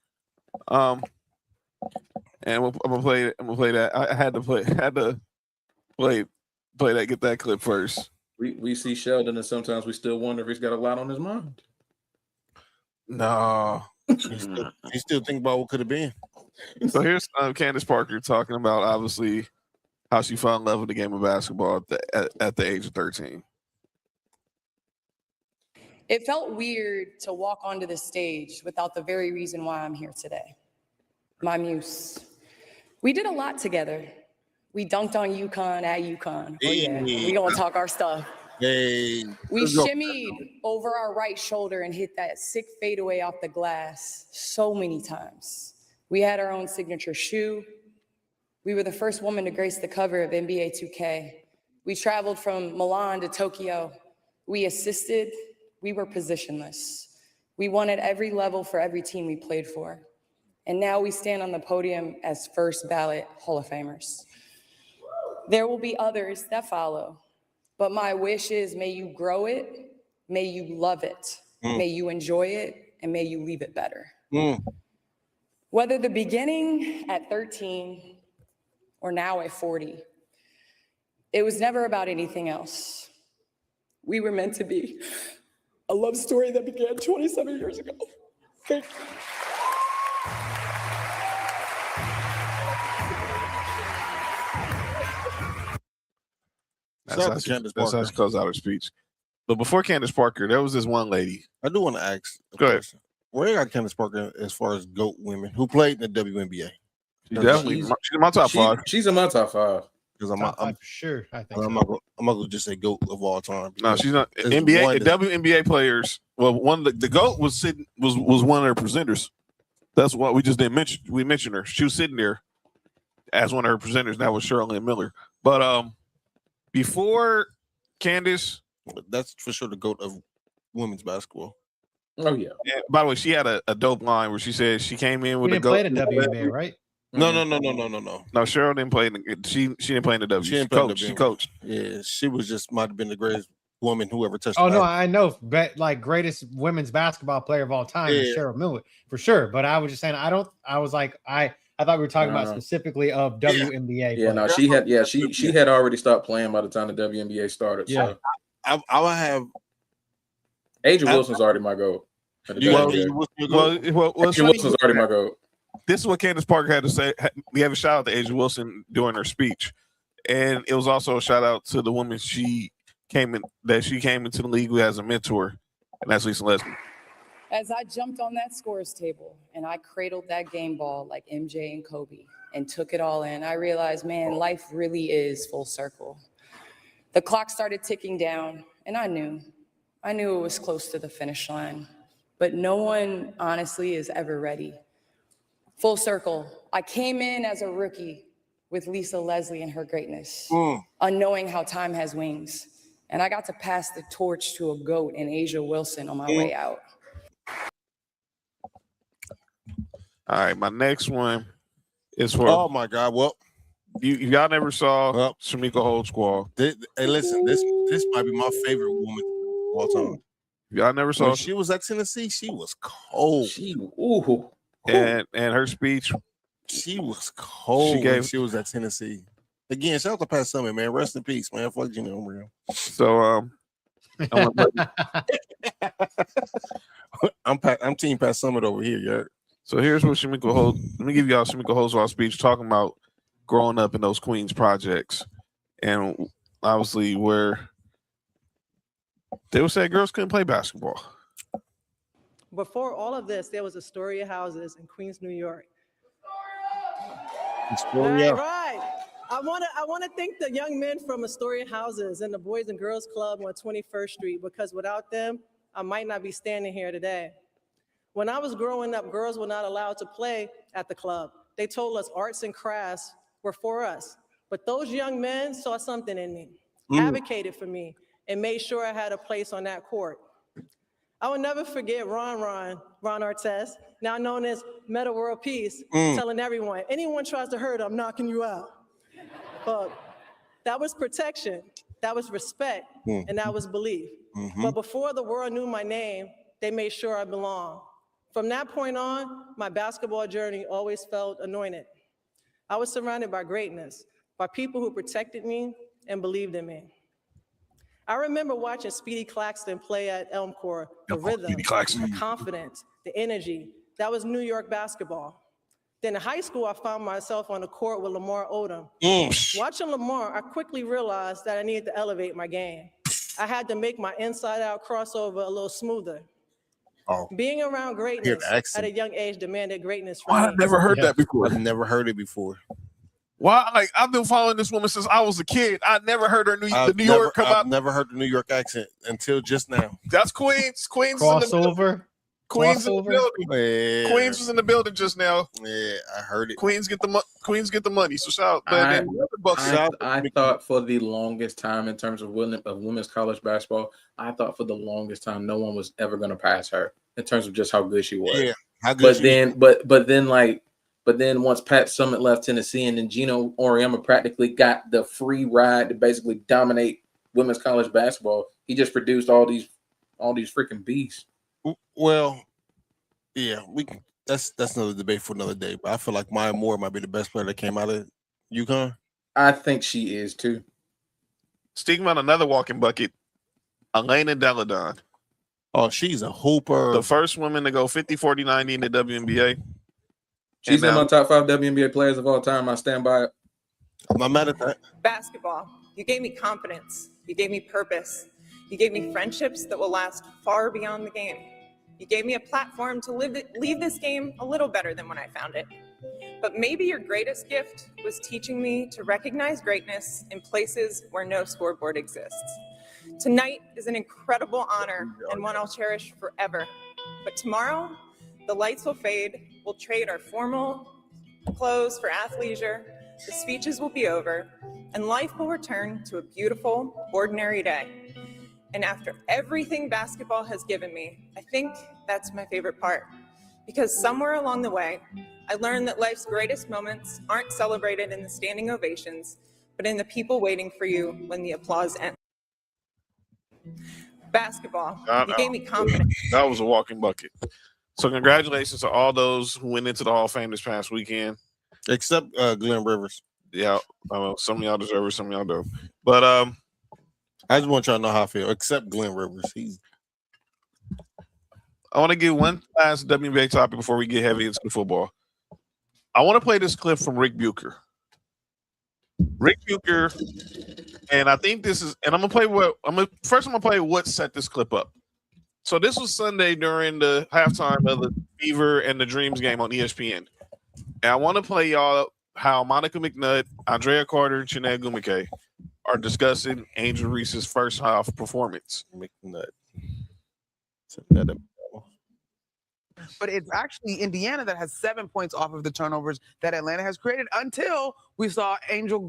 And I'm gonna play it. I'm gonna play that. I had to play that. Get that clip first. We see Sheldon, and sometimes we still wonder if he's got a lot on his mind. No, you still think about what could have been. So here's Candace Parker talking about obviously how she fell in love with the game of basketball at the age of 13. It felt weird to walk onto the stage without the very reason why I'm here today. My muse. We did a lot together. We dunked on UConn at UConn. Oh yeah, we gonna talk our stuff. Hey, we shimmied over our right shoulder and hit that sick fadeaway off the glass so many times. We had our own signature shoe. We were the first woman to grace the cover of NBA 2K. We traveled from Milan to Tokyo. We assisted. We were positionless. We won at every level for every team we played for. And now we stand on the podium as first ballot Hall of Famers. There will be others that follow, but my wish is may you grow it, may you love it, may you enjoy it, and may you leave it better. Whether the beginning at 13 or now at 40, it was never about anything else. We were meant to be A love story that began 27 years ago. Thank you. That's how she closed out her speech. But before Candace Parker, there was this one lady. I do want to ask. Go ahead. Where you got Candace Parker as far as GOAT women who played in the WNBA? She's in my top five. She's in my top five. Because Top five for sure. I think I'm not gonna just say GOAT of all time. No, she's not. NBA, WNBA players. Well, one of the GOAT was sitting was one of her presenters. That's what we just didn't mention. We mentioned her. She was sitting there as one of her presenters. That was Shirley Miller. But before Candace, that's for sure the GOAT of women's basketball. Oh yeah. And by the way, she had a dope line where she said she came in with We a didn't GOAT. play the WNBA, right? No. No, Cheryl didn't play. She didn't play in the W. She coached. She coached. Yeah, she was just might have been the greatest woman who ever touched. Oh no, I know. But like greatest women's basketball player of all time is Cheryl Miller for sure. But I was just saying, I was like, I thought we were talking about specifically of WNBA. Yeah, no, she had already stopped playing by the time the WNBA started. Yeah, so. I would have. Asia Wilson's already my goal. Asia Wilson's already my goal. This is what Candace Parker had to say. We have a shout out to Asia Wilson during her speech, and it was also a shout out to the woman she came into the league with as a mentor, and that's Lisa Leslie. As I jumped on that scores table and I cradled that game ball like MJ and Kobe and took it all in, I realized, man, life really is full circle. The clock started ticking down, and I knew it was close to the finish line, but no one honestly is ever ready. Full circle. I came in as a rookie with Lisa Leslie and her greatness, unknowing how time has wings. And I got to pass the torch to a GOAT in Asia Wilson on my way out. All right, my next one is for. Oh my God! Well, y'all never saw Shamika Holdsquall. Hey, listen, this might be my favorite woman of all time. Y'all never saw. When she was at Tennessee, she was cold. And her speech, she was cold. She was at Tennessee. Again, shout out to Pat Summitt, man. Rest in peace, man. Fuck Gino Real. So I'm team Pat Summitt over here, yeah. So here's what Shamika Holds. Let me give y'all Shamika Holdsquall's speech talking about growing up in those Queens projects, and obviously where they would say girls couldn't play basketball. Before all of this, there was Astoria Houses in Queens, New York. Astoria. Right. I want to thank the young men from Astoria Houses and the Boys and Girls Club on 21st Street, because without them, I might not be standing here today. When I was growing up, girls were not allowed to play at the club. They told us arts and crafts were for us. But those young men saw something in me, advocated for me, and made sure I had a place on that court. I will never forget Ron Artest, now known as Meta World Peace, telling everyone, anyone tries to hurt, I'm knocking you out. But that was protection, that was respect, and that was belief. But before the world knew my name, they made sure I belonged. From that point on, my basketball journey always felt anointed. I was surrounded by greatness, by people who protected me and believed in me. I remember watching Speedy Claxton play at Elmcore, the rhythm, the confidence, the energy. That was New York basketball. Then in high school, I found myself on the court with Lamar Odom. Watching Lamar, I quickly realized that I needed to elevate my game. I had to make my inside-out crossover a little smoother. Being around greatness at a young age demanded greatness from me. I've never heard that before. I've never heard it before. Why? Like, I've been following this woman since I was a kid. I never heard her the New York come out. I've never heard the New York accent until just now. That's Queens. Queens crossover. Queens in the building. Yeah. Queens was in the building just now. Yeah, I heard it. Queens get the money. So shout out. I thought for the longest time in terms of women's college basketball, I thought for the longest time no one was ever going to pass her in terms of just how good she was. Yeah, how good But then once Pat Summitt left Tennessee and then Gino Auriemma practically got the free ride to basically dominate women's college basketball, he just produced all these freaking beasts. Well, yeah, we can. That's another debate for another day. But I feel like Maya Moore might be the best player that came out of UConn. I think she is too. Speaking about another walking bucket, Elena Deladon. Oh, she's a hooper. The first woman to go 50, 40, 90 in the WNBA. She's in my top 5 WNBA players of all time. I stand by it. I'm not mad at that. Basketball, you gave me confidence. You gave me purpose. You gave me friendships that will last far beyond the game. You gave me a platform to leave this game a little better than when I found it. But maybe your greatest gift was teaching me to recognize greatness in places where no scoreboard exists. Tonight is an incredible honor and one I'll cherish forever. But tomorrow, the lights will fade. We'll trade our formal clothes for athleisure. The speeches will be over, and life will return to a beautiful, ordinary day. And after everything basketball has given me, I think that's my favorite part. Because somewhere along the way, I learned that life's greatest moments aren't celebrated in the standing ovations, but in the people waiting for you when the applause ends. Basketball, you gave me confidence. That was a walking bucket. So congratulations to all those who went into the Hall of Fame this past weekend. Except Glenn Rivers. Yeah, some of y'all deserve it, some of y'all don't. But I just want y'all to know how I feel. Except Glenn Rivers. I want to give one last WNBA topic before we get heavy into the football. I want to play this clip from Rick Bucher. Rick Bucher, and I think this is, and I'm gonna play what set this clip up. So this was Sunday during the halftime of the Fever and the Dreams game on ESPN. And I want to play y'all how Monica McNutt, Andrea Carter, and Chinette Gumike are discussing Angel Reese's first half performance. McNutt. But it's actually Indiana that has 7 points off of the turnovers that Atlanta has created until we saw Angel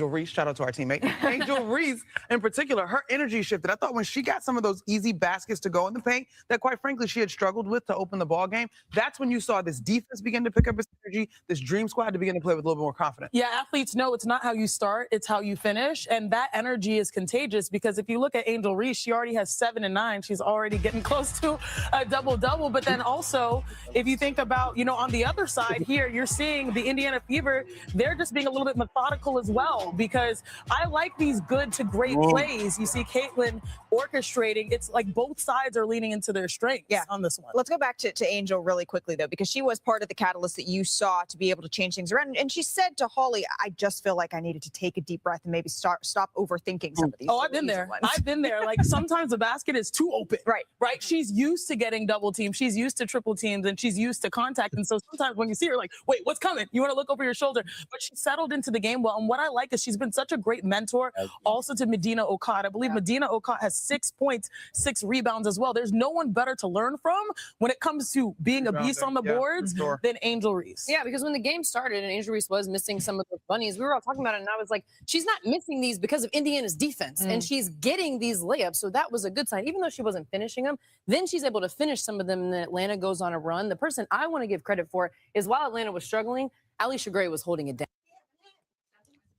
Reese, shout out to our teammate. Angel Reese, in particular, her energy shifted. I thought when she got some of those easy baskets to go in the paint that, quite frankly, she had struggled with to open the ball game, that's when you saw this defense begin to pick up its energy, this Dream Squad to begin to play with a little bit more confidence. Yeah, athletes know it's not how you start, it's how you finish. And that energy is contagious because if you look at Angel Reese, she already has 7 and 9. She's already getting close to a double-double. But then also, if you think about, on the other side here, you're seeing the Indiana Fever, they're just being a little bit methodical as well, because I like these good to great plays. You see Caitlin orchestrating. It's like both sides are leaning into their strengths on this one. Let's go back to Angel really quickly, though, because she was part of the catalyst that you saw to be able to change things around. And she said to Holly, I just feel like I needed to take a deep breath and maybe stop overthinking some of these. Oh, I've been there. I've been there. Like sometimes the basket is too open. Right. She's used to getting double teamed. She's used to triple teams, and she's used to contact. And so sometimes when you see her, like, wait, what's coming? You want to look over your shoulder. But she settled into the game well. And what I like is she's been such a great mentor also to Medina Okot. I believe Medina Okot has 6 points, 6 rebounds as well. There's no one better to learn from when it comes to being a beast on the boards than Angel Reese. Yeah, because when the game started and Angel Reese was missing some of the bunnies, we were all talking about it, and I was like, she's not missing these because of Indiana's defense, and she's getting these layups, so that was a good sign. Even though she wasn't finishing them, then she's able to finish some of them, and then Atlanta goes on a run. The person I want to give credit for is while Atlanta was struggling, Alicia Gray was holding it down.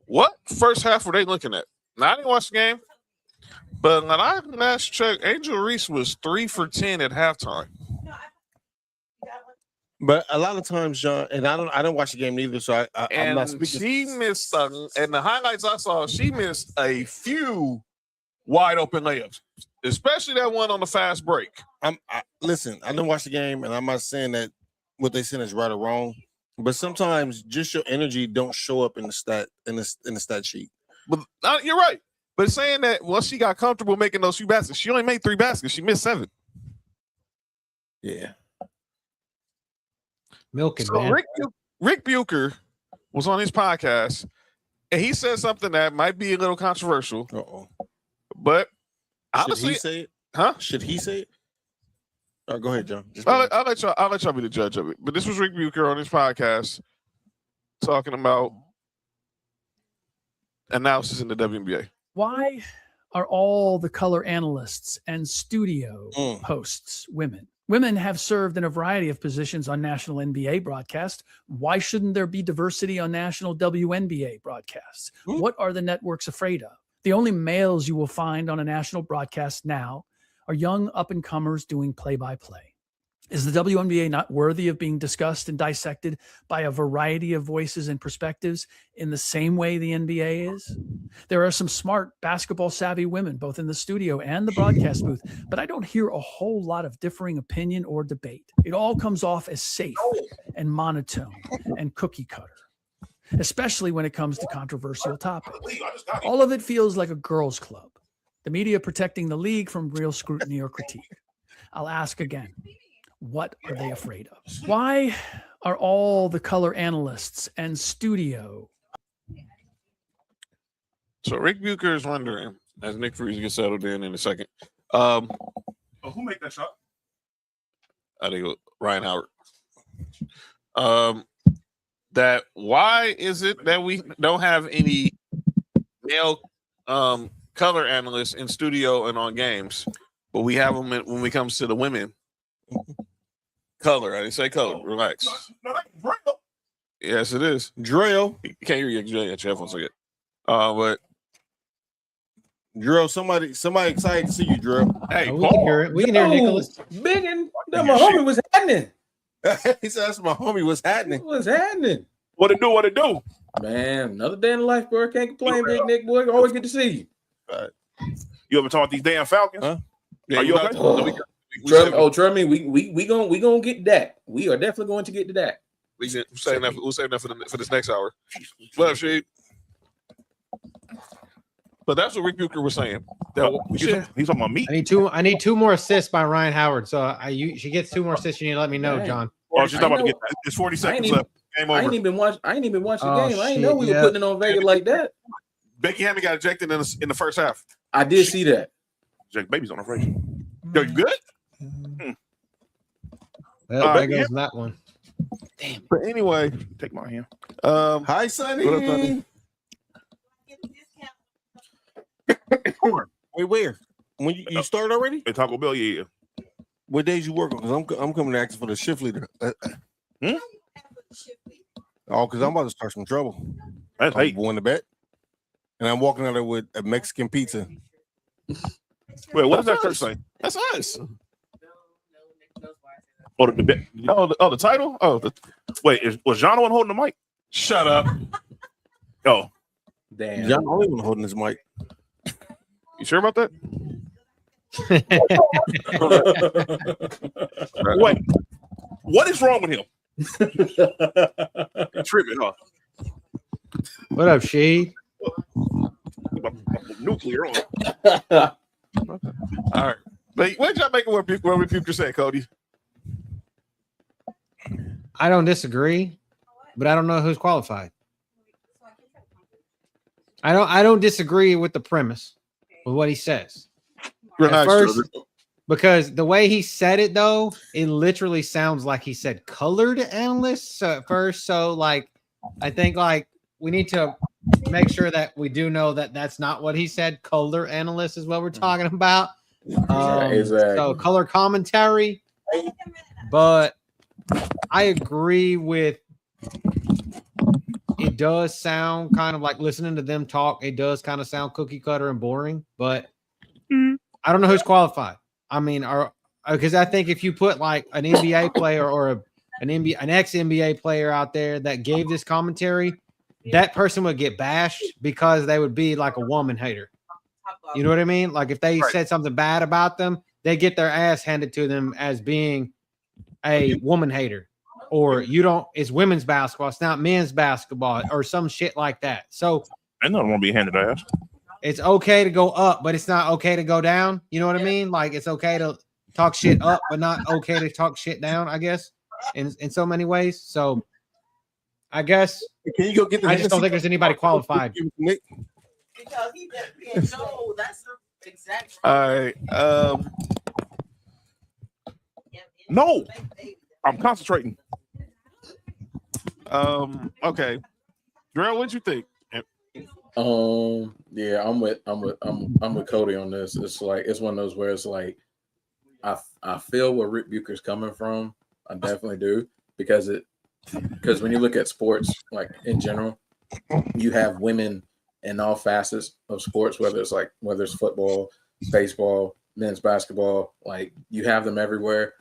What first half were they looking at? Now, I didn't watch the game, but when I last checked, Angel Reese was 3 for 10 at halftime. But a lot of times, John, and I don't watch the game either, so I'm not speaking. She missed, and the highlights I saw, she missed a few wide open layups, especially that one on the fast break. Listen, I didn't watch the game, and I'm not saying that what they saying is right or wrong. But sometimes just your energy don't show up in the stat sheet. But you're right. But saying that once she got comfortable making those few baskets, she only made 3 baskets. She missed 7. Yeah. Milk it, so man. Rick Bucher was on his podcast, and he said something that might be a little controversial. But honestly, should he say it? Huh? Should he say it? Go ahead, John. I'll let y'all be the judge of it. But this was Rick Bucher on his podcast talking about analysis in the WNBA. Why are all the color analysts and studio hosts women? Women have served in a variety of positions on national NBA broadcasts. Why shouldn't there be diversity on national WNBA broadcasts? What are the networks afraid of? The only males you will find on a national broadcast now are young up-and-comers doing play-by-play. Is the WNBA not worthy of being discussed and dissected by a variety of voices and perspectives in the same way the NBA is? There are some smart basketball savvy women, both in the studio and the broadcast booth, but I don't hear a whole lot of differing opinion or debate. It all comes off as safe and monotone and cookie cutter, especially when it comes to controversial topics. All of it feels like a girls' club, the media protecting the league from real scrutiny or critique. I'll ask again, what are they afraid of? Why are all the color analysts and studio? So Rick Bucher is wondering, as Nick Freeze gets settled in a second. Who made that shot? I think it was Ryan Howard. That why is it that we don't have any male color analysts in studio and on games, but we have them when it comes to the women? Color, I didn't say color. Relax. Yes, it is. Drill. You can't hear your headphones again. But Drill, somebody excited to see you, Drill. Hey, we can hear it. We can hear Nicholas. Biggin, that my homie was happening. He said, "That's my homie. What's happening? What's happening? What it do? What it do? Man, another day in life, bro. Can't complain, Big Nick boy. Always good to see you. You ever talk about these damn Falcons? Huh? Are you okay? Trust me, we gonna get that. We are definitely going to get to that. We'll save that for this next hour. Love, Shade. But that's what Rick Bucher was saying. He's talking about me. I need two more assists by Ryan Howard. So she gets 2 more assists. You need to let me know, John. Oh, she's not about to get that. It's 40 seconds left. Game over. I ain't even watch the game. I ain't know we were putting it on Vegas like that. Becky Hammond got ejected in the first half. I did see that. Jake Baby's on the race. Yo, you good? Well, there goes that one. Damn. But anyway, take my hand. Hi, Sonny. What up, Sonny? Wait, where? When you started already? At Taco Bell, yeah. What days you work on? Because I'm coming to ask for the shift leader. Oh, because I'm about to start some trouble. That's hate. Going to bed, and I'm walking out there with a Mexican pizza. Wait, what does that shirt say? That's us. Oh, the title? Oh, wait, was John the one holding the mic? Shut up. Oh, damn. John the only one holding this mic. You sure about that? Wait, what is wrong with him? He's tripping, huh? What up, Shade? Nuclear on. All right. But what did y'all make of what Rick Bucher said, Cody? I don't disagree, but I don't know who's qualified. I don't disagree with the premise with what he says. At first, because the way he said it, though, it literally sounds like he said colored analysts at first. So, like, I think we need to make sure that we do know that that's not what he said. Color analyst is what we're talking about. Exactly. So color commentary, but I agree with. It does sound kind of like listening to them talk. It does kind of sound cookie cutter and boring, but I don't know who's qualified. I mean, because I think if you put like an NBA player or an ex-NBA player out there that gave this commentary, that person would get bashed because they would be like a woman hater. You know what I mean? Like if they said something bad about them, they get their ass handed to them as being a woman hater. Or it's women's basketball, it's not men's basketball, or some shit like that. So I don't want to be handed ass. It's okay to go up, but it's not okay to go down. You know what I mean? Like it's okay to talk shit up, but not okay to talk shit down, I guess, in so many ways. So I guess can you go get I just don't think there's anybody qualified. Because he didn't know that's the exact. All right. No, I'm concentrating. Okay. Darrell, what'd you think? Yeah, I'm with Cody on this. It's like it's one of those where it's like I feel where Rick Bucher's coming from. I definitely do because when you look at sports like in general, you have women in all facets of sports, whether it's football, baseball, men's basketball, like you have them everywhere.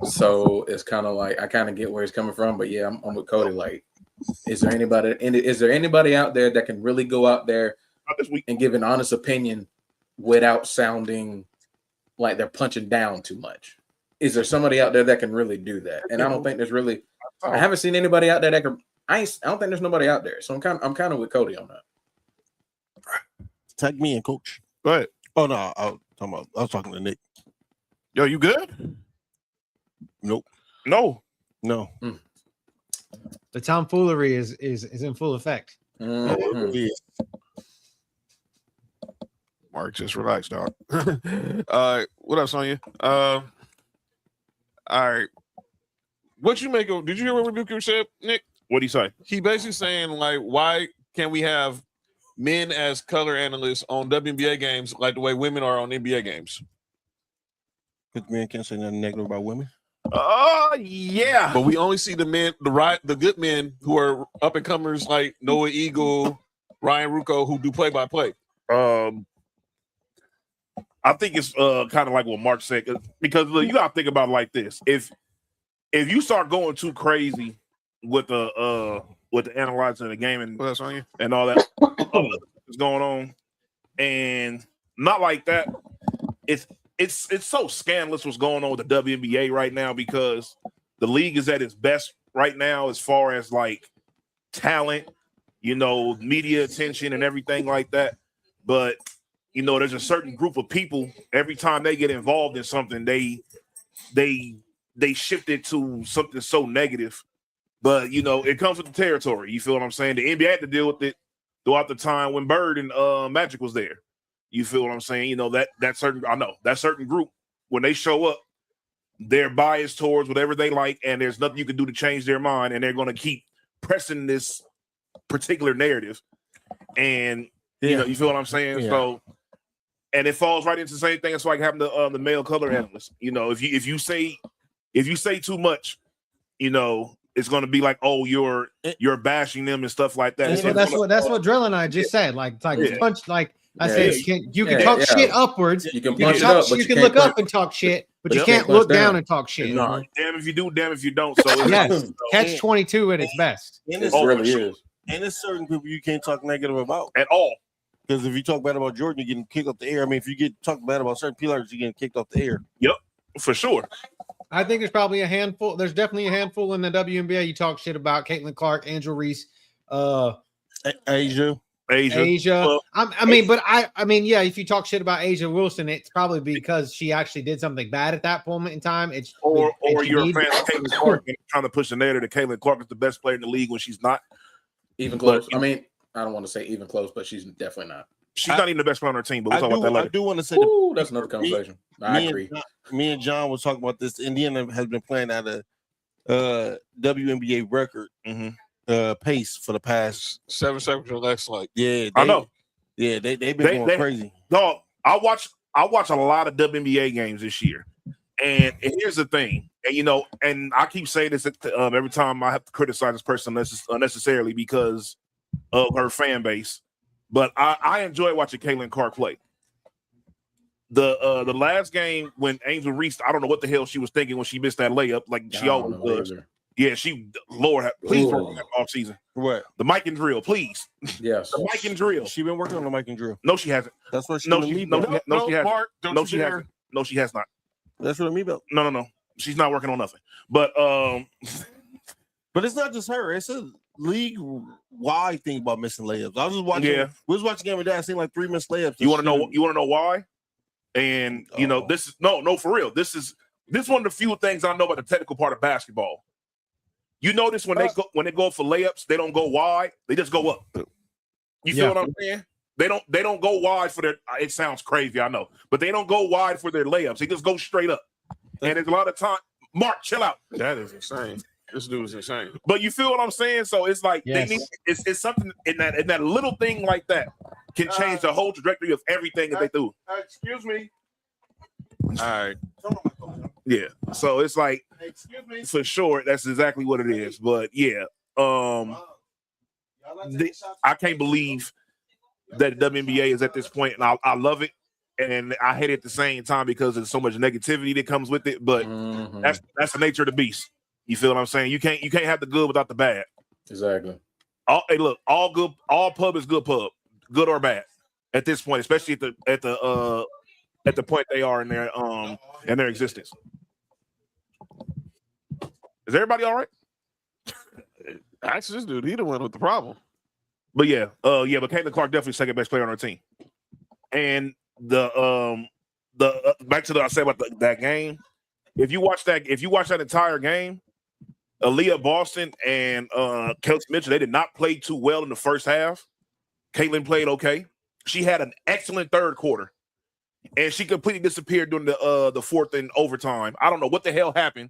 So it's kind of like I kind of get where he's coming from, but yeah, I'm with Cody. Like, is there anybody out there that can really go out there and give an honest opinion without sounding like they're punching down too much. Is there somebody out there that can really do that? And I don't think there's really. I haven't seen anybody out there that can. I don't think there's nobody out there. So I'm kind of with Cody on that. Tag me in, coach. Go ahead. Oh no, I was talking to Nick. Yo, you good? Nope. No. The tomfoolery is in full effect. Mark, just relax, dog. What up, Sonya? All right. What you make of? Did you hear what Rebuker said, Nick? What did he say? He basically saying like, why can't we have men as color analysts on WNBA games like the way women are on NBA games? Because men can't say nothing negative about women. Yeah. But we only see the men, the good men who are up and comers like Noah Eagle, Ryan Rucco, who do play by play. I think it's kind of like what Mark said, because look, you gotta think about it like this. If you start going too crazy with the analyzing of the game and all that is going on, and not like that, it's so scandalous what's going on with the WNBA right now, because the league is at its best right now as far as like talent, media attention and everything like that. But there's a certain group of people, every time they get involved in something, they shift it to something so negative. But it comes with the territory. You feel what I'm saying? The NBA had to deal with it throughout the time when Bird and Magic was there. You feel what I'm saying? That certain group, when they show up, they're biased towards whatever they like, and there's nothing you can do to change their mind, and they're going to keep pressing this particular narrative. And you feel what I'm saying? Yeah. So, and it falls right into the same thing. It's like having the male color analyst. If you say too much, it's going to be like, oh, you're bashing them and stuff like that. So that's what Drill and I just said. Like punch, like I said, you can talk shit upwards. You can punch it up, but you can look up and talk shit, but you can't look down and talk shit. No, damn if you do, damn if you don't. So yes, catch-22 at its best. And it's And there's certain people you can't talk negative about at all. Because if you talk bad about Jordan, you're getting kicked off the air. I mean, if you get talk bad about certain players, you're getting kicked off the air. Yep, for sure. I think there's probably a handful. There's definitely a handful in the WNBA. You talk shit about Caitlin Clark, Angel Reese, Asia. Well, I mean, yeah. If you talk shit about Asia Wilson, it's probably because she actually did something bad at that moment in time. Or you're a fan of Caitlin Clark and trying to push the narrative that Caitlin Clark is the best player in the league when she's not. Even close. I mean, I don't want to say even close, but she's definitely not. She's not even the best player on her team. But we'll talk about that later. I do want to say that's another conversation. I agree. Me and John was talking about this. Indiana has been playing at a WNBA record pace for the past 7 seconds or less. Like, I know. Yeah, they've been going crazy. Dog, I watch a lot of WNBA games this year, and here's the thing, and I keep saying this every time I have to criticize this person unnecessarily because of her fan base, but I enjoy watching Caitlin Clark play. The last game when Angel Reese, I don't know what the hell she was thinking when she missed that layup, like she always does. Yeah, Lord, please work that off season. What? The mic and drill, please. Yes. The mic and drill. She been working on the mic and drill. No, she hasn't. That's what she no, me no, no, she hasn't. Mark, No, she hasn't. No, she has not. That's what I mean about. No. She's not working on nothing. But but it's not just her. It's a league-wide thing about missing layups. I was just watching. Yeah. We was watching game today. I seen like 3 missed layups. You want to know? You want to know why? And this is no for real. This is one of the few things I know about the technical part of basketball. You notice when they go for layups, they don't go wide. They just go up. You feel what I'm saying? They don't go wide for their. It sounds crazy, I know, but they don't go wide for their layups. They just go straight up. And there's a lot of time. Mark, chill out. That is insane. This dude is insane. But you feel what I'm saying? So it's like it's something in that little thing like that can change the whole trajectory of everything that they do. Excuse me. All right. Yeah. So it's like, for sure, that's exactly what it is. But yeah, I can't believe that the WNBA is at this point, and I love it, and I hate it at the same time because there's so much negativity that comes with it. But that's the nature of the beast. You feel what I'm saying? You can't have the good without the bad. Exactly. Hey, look, all pub is good pub, good or bad. at this point, especially at the point they are in their existence. Is everybody all right? Actually, this dude, he the one with the problem. But but Caitlin Clark definitely second best player on our team. And the back to what I said about that game. If you watch that entire game, Aaliyah Boston and Kelsey Mitchell, they did not play too well in the first half. Caitlin played okay. She had an excellent third quarter, and she completely disappeared during the fourth and overtime. I don't know what the hell happened,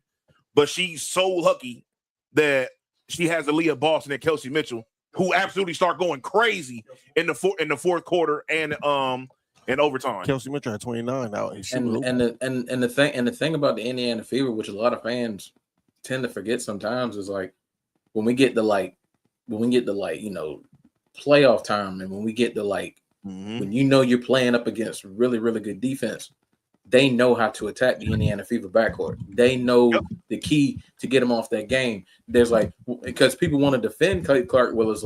but she's so lucky that she has Aaliyah Boston and Kelsey Mitchell, who absolutely start going crazy in the fourth quarter and overtime. Kelsey Mitchell had 29 out. And the thing about the Indiana Fever, which a lot of fans tend to forget sometimes, is like when we get the playoff time, and when we get the when you're playing up against really, really good defense, they know how to attack the Indiana Fever backcourt. They know the key to get them off that game. There's because people want to defend Clark. Well, it's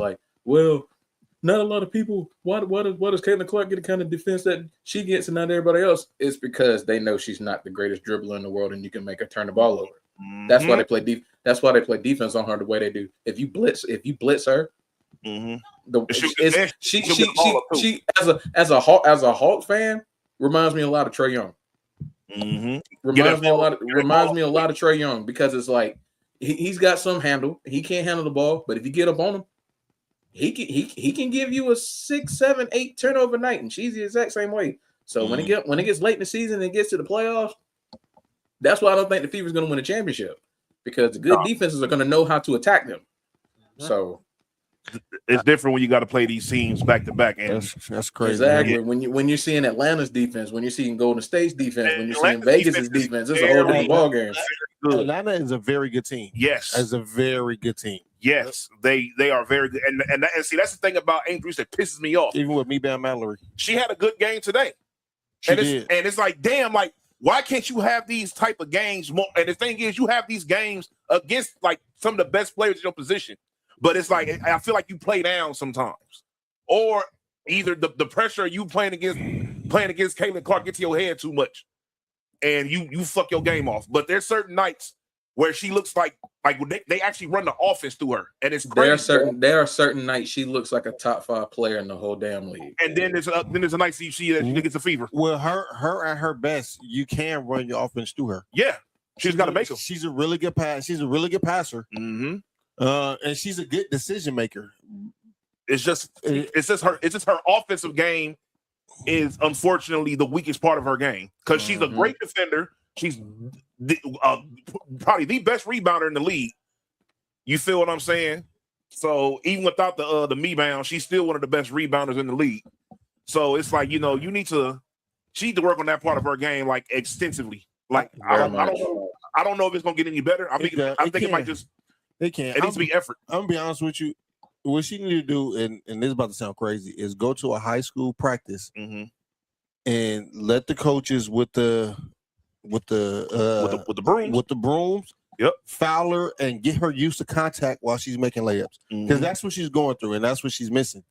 not a lot of people. Why does Caitlin Clark get the kind of defense that she gets and not everybody else? It's because they know she's not the greatest dribbler in the world, and you can make her turn the ball over. That's why they play That's why they play defense on her the way they do. If you blitz her, she as a Hawk fan reminds me a lot of Trae Young. Reminds me a lot of Trae Young, because it's like he's got some handle. He can't handle the ball, but if you get up on him, he can give you a 6, 7, 8 turnover night, and she's the exact same way. So when it gets late in the season and it gets to the playoffs, that's why I don't think the Fever's going to win a championship, because the good defenses are going to know how to attack them. So it's different when you got to play these teams back to back, and that's crazy. Exactly. When you're seeing Atlanta's defense, when you're seeing Golden State's defense, when you're seeing Vegas's defense, it's a whole different ball game. Atlanta is a very good team. Yes, as a very good team. Yes, they are very good, and see, that's the thing about Angel Reese that pisses me off. Even with Bam Mallory, she had a good game today, and it's like, damn, like, why can't you have these type of games more? And the thing is, you have these games against like some of the best players in your position, but it's like I feel like you play down sometimes, or either the pressure you playing against Caitlin Clark gets to your head too much, and you fuck your game off. But there's certain nights where she looks like they actually run the offense through her, and it's crazy. There are certain nights she looks like a top 5 player in the whole damn league. And then there's a night you see that she gets a fever. Well, her at her best, you can run your offense through her. Yeah, she's got to make them. She's a really good She's a really good passer. And she's a good decision maker. It's just her offensive game is unfortunately the weakest part of her game, because she's a great defender. She's probably the best rebounder in the league. You feel what I'm saying? So even without the me-bound, she's still one of the best rebounders in the league. So it's like, she needs to work on that part of her game like extensively. Like I don't know if it's gonna get any better. I think it might just it needs to be effort. I'm gonna be honest with you. What she need to do, and this is about to sound crazy, is go to a high school practice and let the coaches with the brooms, foul her and get her used to contact while she's making layups, because that's what she's going through, and that's what she's missing.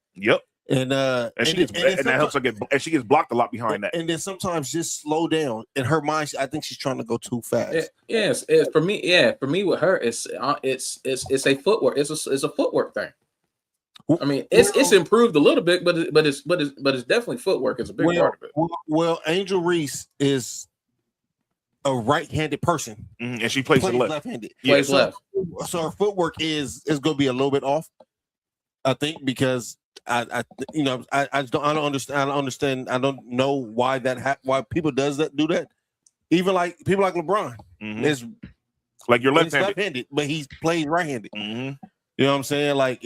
And that helps her and she gets blocked a lot behind that. And then sometimes just slow down. In her mind, I think she's trying to go too fast. Yes, for me with her, it's a footwork. It's a footwork thing. I mean, it's improved a little bit, but it's definitely footwork. It's a big part of it. Well, Angel Reese is a right-handed person, and she plays left-handed. Plays left. So her footwork is going to be a little bit off, I think, because I don't understand. I don't know why why people do that. Even like people like LeBron, is like you're left-handed, but he plays right-handed. You know what I'm saying? Like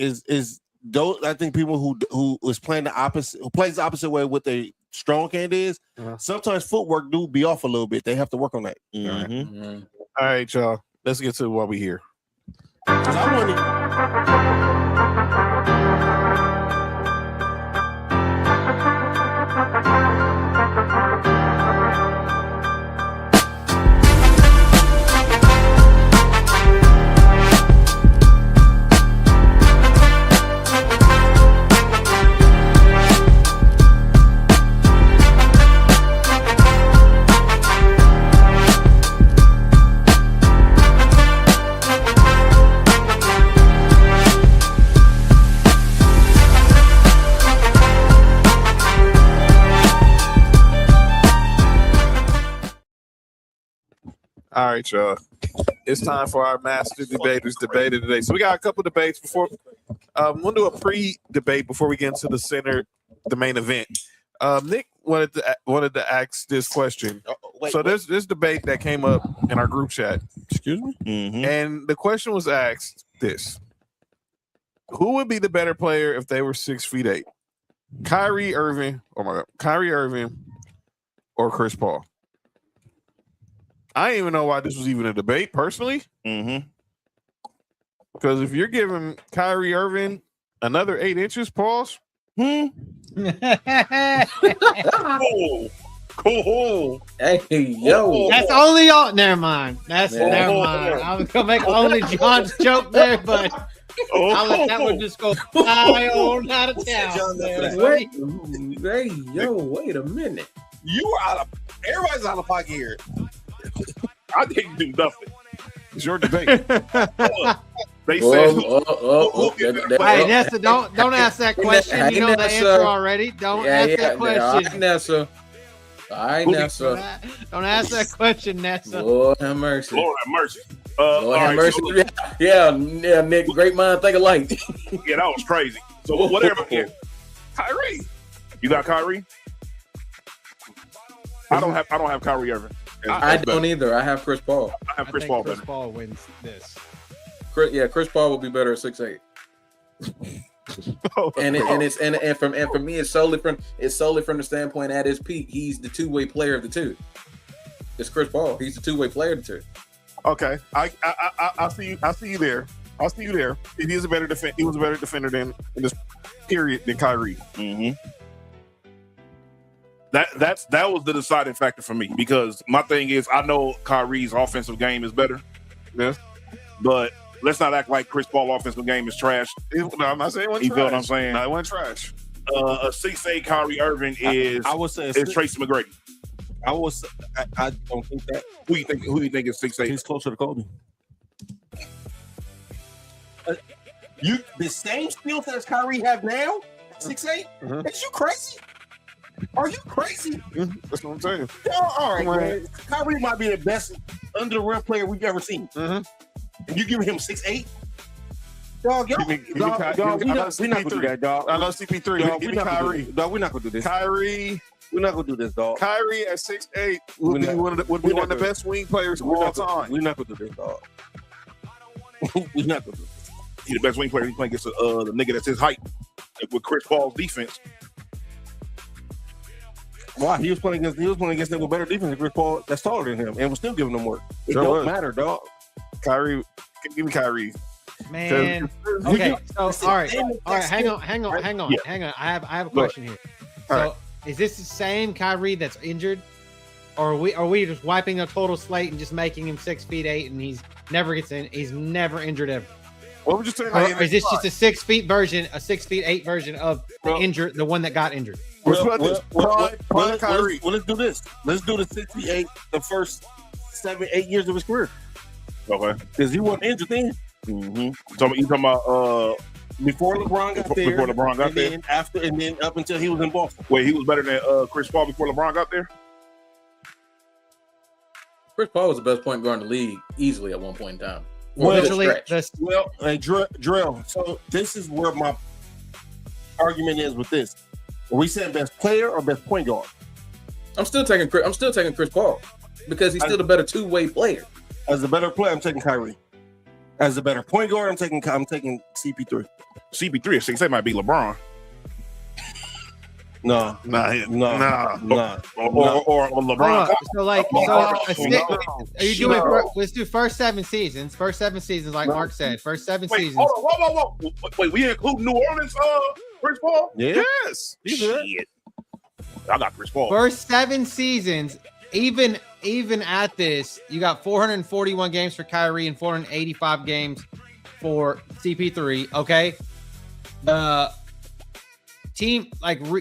those, I think people who is playing the opposite, who plays the opposite way with a strong hand is, sometimes footwork do be off a little bit. They have to work on that. All right, y'all. Let's get to what we hear. All right, y'all. It's time for our Mastah Debaters debate of the day. So we got a couple debates before. We'll do a pre-debate before we get into the main event. Nick wanted to ask this question. So there's this debate that came up in our group chat. Excuse me. Mm-hmm. And the question was asked this: who would be the better player if they were 6'8"? Kyrie Irving, or Chris Paul? I didn't even know why this was even a debate, personally. Mm-hmm. Because if you're giving Kyrie Irving another 8 inches, pause. Cool. Hey, yo. That's only all. Never mind. Never mind. I was gonna make only John's joke there, but I'll let that one just go fly on out of town. Wait a minute. You are out of. Everybody's out of pocket here. I didn't do nothing. It's your debate. They said, Hey, Nessa, don't ask that question. You know the answer already. Don't ask that question. All right, Nessa. Don't ask that question, Nessa. Lord have mercy. Lord have mercy. Lord have mercy. Yeah, Nick. Great mind think alike. Yeah, that was crazy. So whatever. Yeah. Kyrie. You got Kyrie? I don't have Kyrie Irving. I don't either. I have Chris Paul. I have Chris Paul. Chris Paul wins this. Chris Paul will be better at 6'8". and for me, it's solely from the standpoint at his peak. He's the two-way player of the two. It's Chris Paul. He's the two-way player of the two. Okay, I see you. I see you there. I see you there. He was a better defender in this period than Kyrie. Mm-hmm. That was the deciding factor for me, because my thing is, I know Kyrie's offensive game is better. Yes. But let's not act like Chris Paul's offensive game is trash. No, I'm not saying it wasn't you trash. feel what I'm saying? No, it wasn't trash. A 6'8" Kyrie Irving is Tracy McGrady. I don't think that. Who do you think is 6'8"? He's closer to Kobe. The same skill set as Kyrie have now, 6'8"? Mm-hmm. Is you crazy? Are you crazy? That's what I'm saying. All right, man. Kyrie might be the best under the rim player we've ever seen. Mm-hmm. And you give him 6'8"? Dog, we're not gonna do that, dog. I love CP3. Give me Kyrie. Dog, we're not gonna do this. Kyrie. We're not gonna do this, dog. Kyrie at 6'8" would be one of the best wing players of all time. We're not gonna do this, dog. We're not gonna do this. He's the best wing player. He's playing against the nigga that's his height with Chris Paul's defense. Why? He was playing against them with better defense than Chris Paul that's taller than him and was still giving them work. It don't matter, dog. Kyrie, give me Kyrie. Man. Okay. So all right. Hang on. I have a question here. So is this the same Kyrie that's injured? Or are we just wiping a total slate and just making him 6'8" and he's never injured ever? What would you say? Or is this just a 6'8" version of the one that got injured? Prime Kyrie. Well, let's do this. Let's do the 68 the first 7-8 years of his career. Okay. Because he wasn't injured then. Mm-hmm. You talking about before LeBron got there. Before LeBron got there. Then after, and then up until he was in Boston. Wait, he was better than Chris Paul before LeBron got there? Chris Paul was the best point guard in the league easily at one point in time. Drill. So this is where my argument is with this. Are we saying best player or best point guard? I'm still taking Chris Paul because he's still the better two-way player. As a better player, I'm taking Kyrie. As a better point guard, I'm taking CP3. CP3 at 6'8" might be LeBron. No. Or LeBron. Let's do first 7 seasons. First 7 seasons, like Mark said. First 7 seasons. Hold on. Wait, we include New Orleans Chris Paul? Yeah. Yes. Shit. I got Chris Paul. First 7 seasons, even at this, you got 441 games for Kyrie and 485 games for CP3. Okay. Team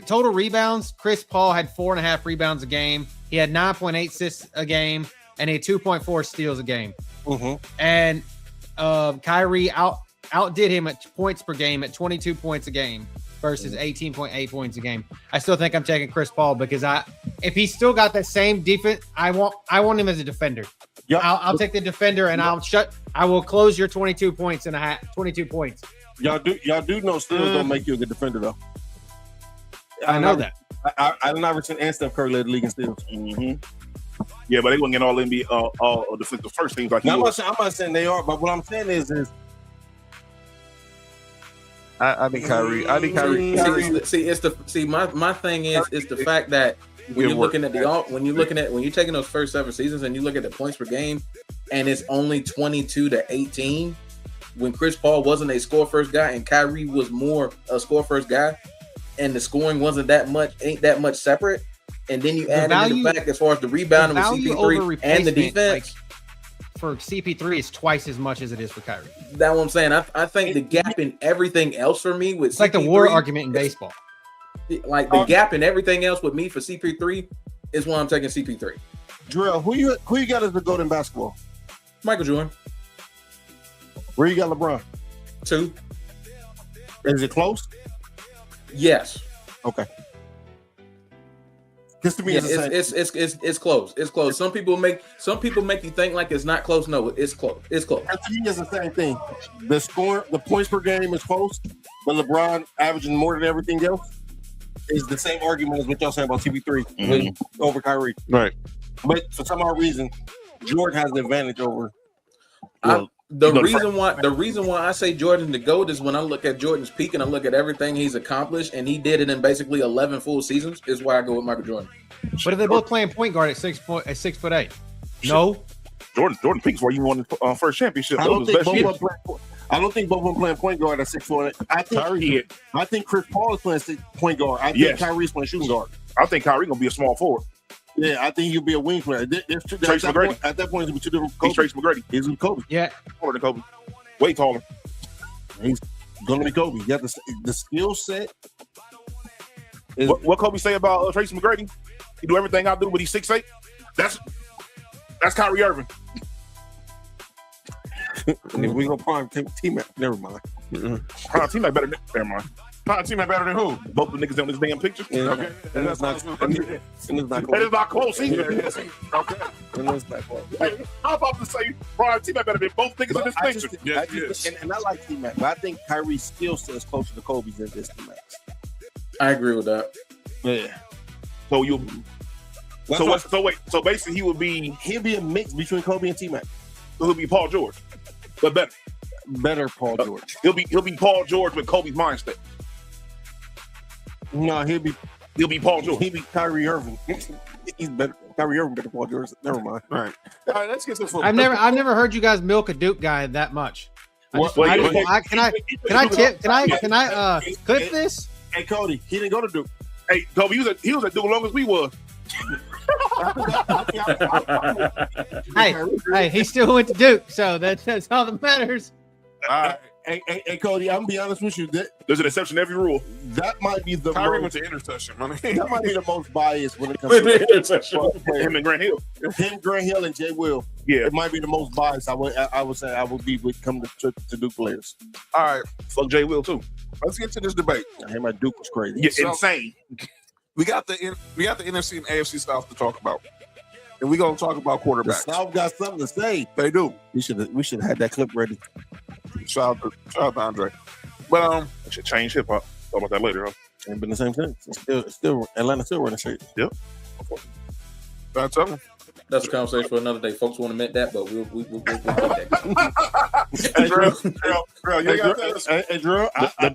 total rebounds, Chris Paul had 4.5 rebounds a game. He had 9.8 assists a game, and he had 2.4 steals a game. Mm-hmm. And Kyrie outdid him at points per game at 22 points a game versus 18.8 points a game. I still think I'm taking Chris Paul because if he's still got that same defense, I want him as a defender. I'll take the defender, and I will close your 22 points and a half. 22 points. Y'all do know steals don't make you a good defender, though. I know that. Allen Iverson and Steph Curry led the league in steals. Yeah, but they wouldn't get all NBA, all defensive first teams like he I'm was. not saying they are, but what I'm saying is I think Kyrie. I think Kyrie. My thing is the fact that when you're looking at when you're taking those first 7 seasons and you look at the points per game, and it's only 22-18, when Chris Paul wasn't a score first guy and Kyrie was more a score first guy, and the scoring wasn't that much separate, and then you add in the fact as far as the rebounding with CP3 and the defense. For CP3, it's twice as much as it is for Kyrie. That's what I'm saying. I think the gap in everything else for me with it's like the war argument in baseball. Like the gap in everything else with me for CP3 is why I'm taking CP3. Drill, who you got as the GOAT in basketball? Michael Jordan. Where you got LeBron? 2. Is it close? Yes. Okay. Because to me, it's close. It's close. Some people make you think like it's not close. No, it's close. It's close. And to me, it's the same thing. The points per game is close, but LeBron averaging more than everything else is the same argument as what y'all saying about CP3 over Kyrie. Right. But for some odd reason, Jordan has the advantage over. The reason why I say Jordan the GOAT is when I look at Jordan's peak and I look at everything he's accomplished, and he did it in basically 11 full seasons, is why I go with Michael Jordan. But if they both playing point guard at 6'8"? No. Jordan peaks where you won the first championship. I don't think both of them playing point guard at 6'4". I think Chris Paul is playing point guard. I think Kyrie's playing shooting guard. I think Kyrie gonna be a small forward. Yeah, I think he'll be a wing player. Trace McGrady. At that point, he's two different. He's Trace McGrady. He's Kobe. Yeah, taller than Kobe. Way taller. He's gonna be Kobe. You got the skill set. What Kobe say about Trace McGrady? He do everything I do, but he's 6'8". That's Kyrie Irving. We gonna prime T-Mac. Never mind. Prime T-Mac better than. Never mind. Prime T-Mac better than who? Both the niggas on this damn picture. Yeah, okay. And that's not. That is not close either. Okay. And that's not close. Hey, I'm about to say Prime T-Mac better than both niggas in this picture. And I like T-Mac, but I think Kyrie's skill set is closer to Kobe's than this T-Mac. I agree with that. Yeah. So So basically he'll be a mix between Kobe and T-Mac. So he'll be Paul George, but better Paul George. He'll be Paul George with Kobe's mindset. No, he'll be Paul George. He'll be Kyrie Irving. He's better. Kyrie Irving better Paul George. Never mind. All right, let's get to football. I've never heard you guys milk a Duke guy that much. Can I clip this? Hey Cody, he didn't go to Duke. Hey Kobe, he was at Duke as long as we was. hey, he still went to Duke, so that's all that matters. Hey, Cody, I'm gonna be honest with you. There's an exception to every rule. That might be the Kyrie went to intercession. That might be the most biased when it comes to intercession. Him and Grant Hill. Grant Hill, and Jay Will. Yeah, it might be the most biased. I would say I would be with come to Duke players. All right, fuck Jay Will too. Let's get to this debate. I hear my Duke was crazy. Yeah, insane. We got the NFC and AFC South to talk about, and we're gonna talk about quarterbacks. The South got something to say. They do. We should have had that clip ready. Shout out to Andre. But I should change hip hop. Talk about that later, huh? Ain't been the same thing. Still Atlanta still running straight. Yep. That's something. That's a conversation for another day. Folks want to admit that, but we'll get that. Hey, Drew,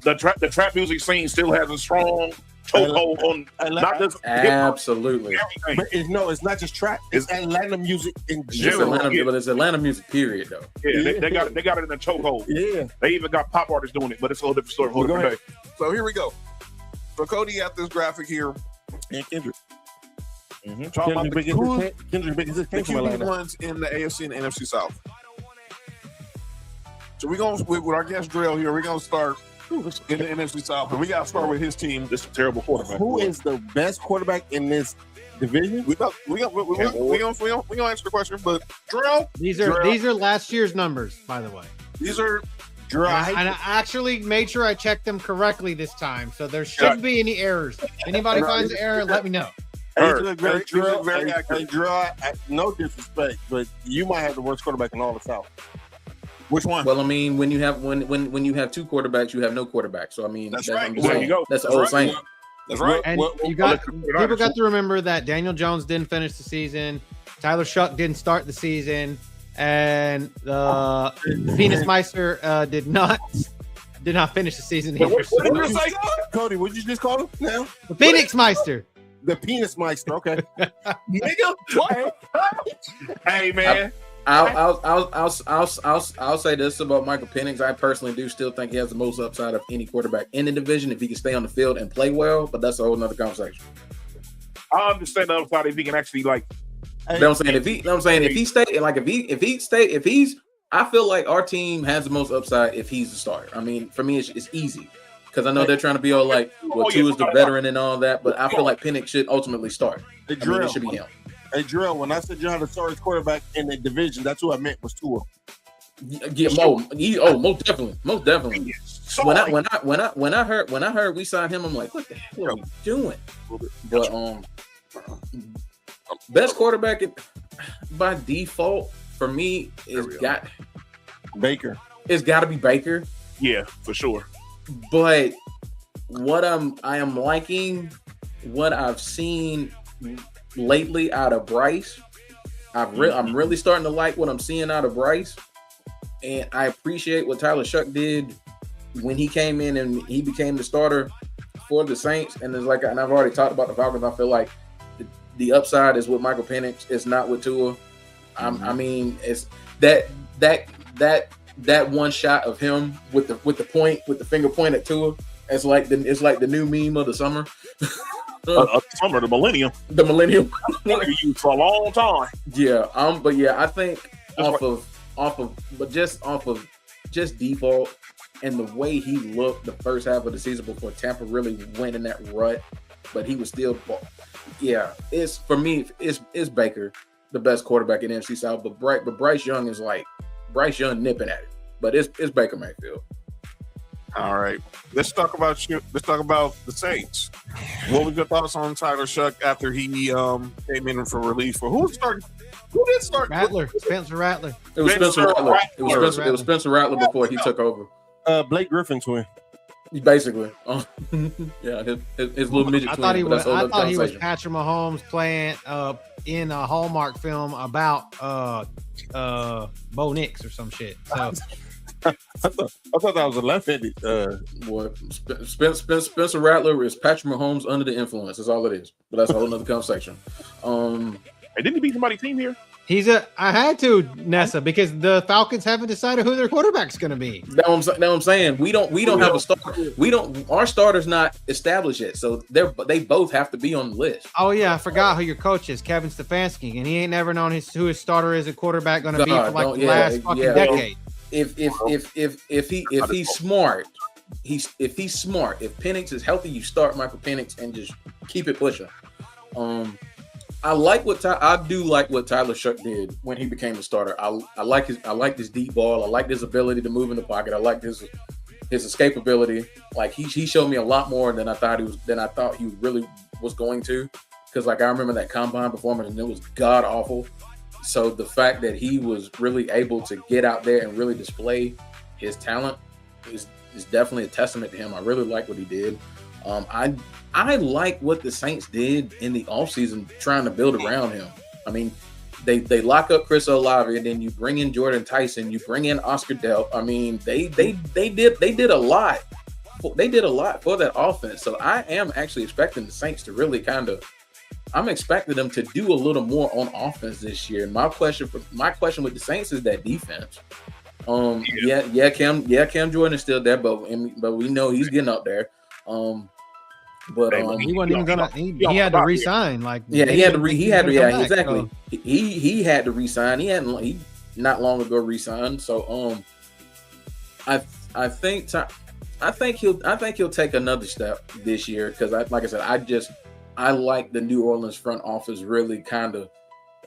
the trap music scene still has a strong chokehold on not just absolutely. But it's not just trap. It's Atlanta music in general. But it's Atlanta music, period, though. Yeah, they got it in a chokehold. Yeah, they even got pop artists doing it, but it's a whole different story. Whole different day. So here we go. So Cody got this graphic here, and Kendrick. Talking about the QB ones in the AFC and NFC South. So we're going with our guest Drill here. We're gonna start in the NFC South, and we got to start with his team. This is a terrible quarterback. Who is the best quarterback in this division? We gonna answer the question, but Drill. These are last year's numbers, by the way. These are. And I actually made sure I checked them correctly this time, so there shouldn't be any errors. Anybody finds an error, let me know. No disrespect, but you might have the worst quarterback in all the South. Which one? Well, I mean, when you have when you have two quarterbacks, you have no quarterback. So I mean, That's right. I'm just There saying, you go. That's the That's old right. saying. That's right. And people got to remember that Daniel Jones didn't finish the season. Tyler Shuck didn't start the season, and Penis Meister did not finish the season. What did you say, Cody? What did you just call him now? The Phoenix Meister. The Penis Meister. Okay. Nigga, what? Hey man. I'll say this about Michael Penix. I personally do still think he has the most upside of any quarterback in the division if he can stay on the field and play well. But that's a whole nother conversation. I understand the upside if he can actually like. You know what I'm saying? If he's, I feel like our team has the most upside if he's the starter. I mean, for me, it's easy because I know they're trying to be all like, well, Tua is the veteran and all that, but I feel like Penix should ultimately start. I mean, it should be him. Hey, Drill, when I said you had the starting quarterback in the division, that's who I meant was Tua. Yeah, most definitely. When I heard we signed him, I'm like, what the hell are we doing? But best quarterback by default for me is Baker. It's got to be Baker. Yeah, for sure. But I am liking what I've seen lately out of Bryce. I'm really starting to like what I'm seeing out of Bryce, and I appreciate what Tyler Shuck did when he came in and he became the starter for the Saints. And it's like, and I've already talked about the Falcons. I feel like the upside is with Michael Penix. It's not with Tua. I mean, it's that one shot of him with the finger point at Tua. It's like the new meme of the summer. Summer, the millennium. You for a long time. Yeah, but yeah, I think off of default and the way he looked the first half of the season before Tampa really went in that rut, but he was still, yeah. It's for me, it's Baker, the best quarterback in NFC South, but Bryce Young is like Bryce Young nipping at it, but it's Baker Mayfield. All right, let's talk about the Saints. What was your thoughts on Tyler Shuck after he came in for relief? For who did start? Spencer Rattler. It was Spencer Rattler. It was Spencer Rattler before he took over. Blake Griffin twin. Basically, yeah, his little midget twin. I thought he was Patrick Mahomes playing in a Hallmark film about Bo Nix or some shit. So. I thought that was a left-handed. Spencer Rattler is Patrick Mahomes under the influence. That's all it is. But that's a whole nother conversation. Hey, didn't he beat somebody's team here? I had to, Nessa, because the Falcons haven't decided who their quarterback's going to be. That's what I'm saying. We don't have a starter. Our starter's not established yet, so they both have to be on the list. Oh yeah, I forgot who your coach is, Kevin Stefanski, and he ain't never known who his starter is at quarterback going to be for like the last fucking decade. If he's smart, if Penix is healthy, you start Michael Penix and just keep it pushing. I do like what Tyler Shuck did when he became the starter. I like his deep ball. I like his ability to move in the pocket. I like his escapability. Like he showed me a lot more than I thought he really was going to. Because like I remember that combine performance and it was god awful. So the fact that he was really able to get out there and really display his talent is definitely a testament to him. I really like what he did. I like what the Saints did in the offseason trying to build around him. I mean, they lock up Chris Olave and then you bring in Jordan Tyson, you bring in Oscar Delp. I mean, they did a lot. They did a lot for that offense. So I am actually expecting the Saints to really I'm expecting them to do a little more on offense this year. And my question with the Saints is that defense. Cam Jordan is still there, but we know he's getting up there. But he wasn't even gonna. He had to resign. Like he had to exactly. He had to resign. He not long ago resigned. So I think he'll take another step this year because like I said, I like the New Orleans front office really kind of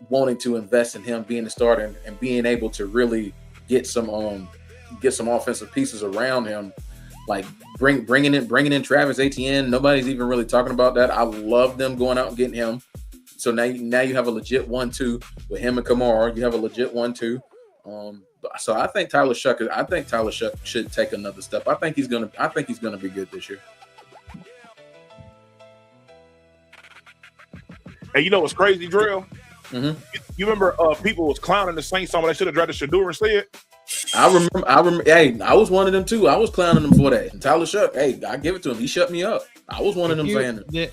wanting to invest in him being the starter and being able to really get some offensive pieces around him, like bringing in Travis Etienne. Nobody's even really talking about that. I love them going out and getting him. So now you have a legit 1-2 with him and Kamara. You have a legit 1-2. So I think Tyler Shuck should take another step. I think he's gonna be good this year. And you know what's crazy, Drill? Mm-hmm. You remember people was clowning the Saints talking they should have drafted Shador instead? I remember. Hey, I was one of them too. I was clowning him for that. And Tyler Shuck, hey, I give it to him. He shut me up. I was one of them saying that.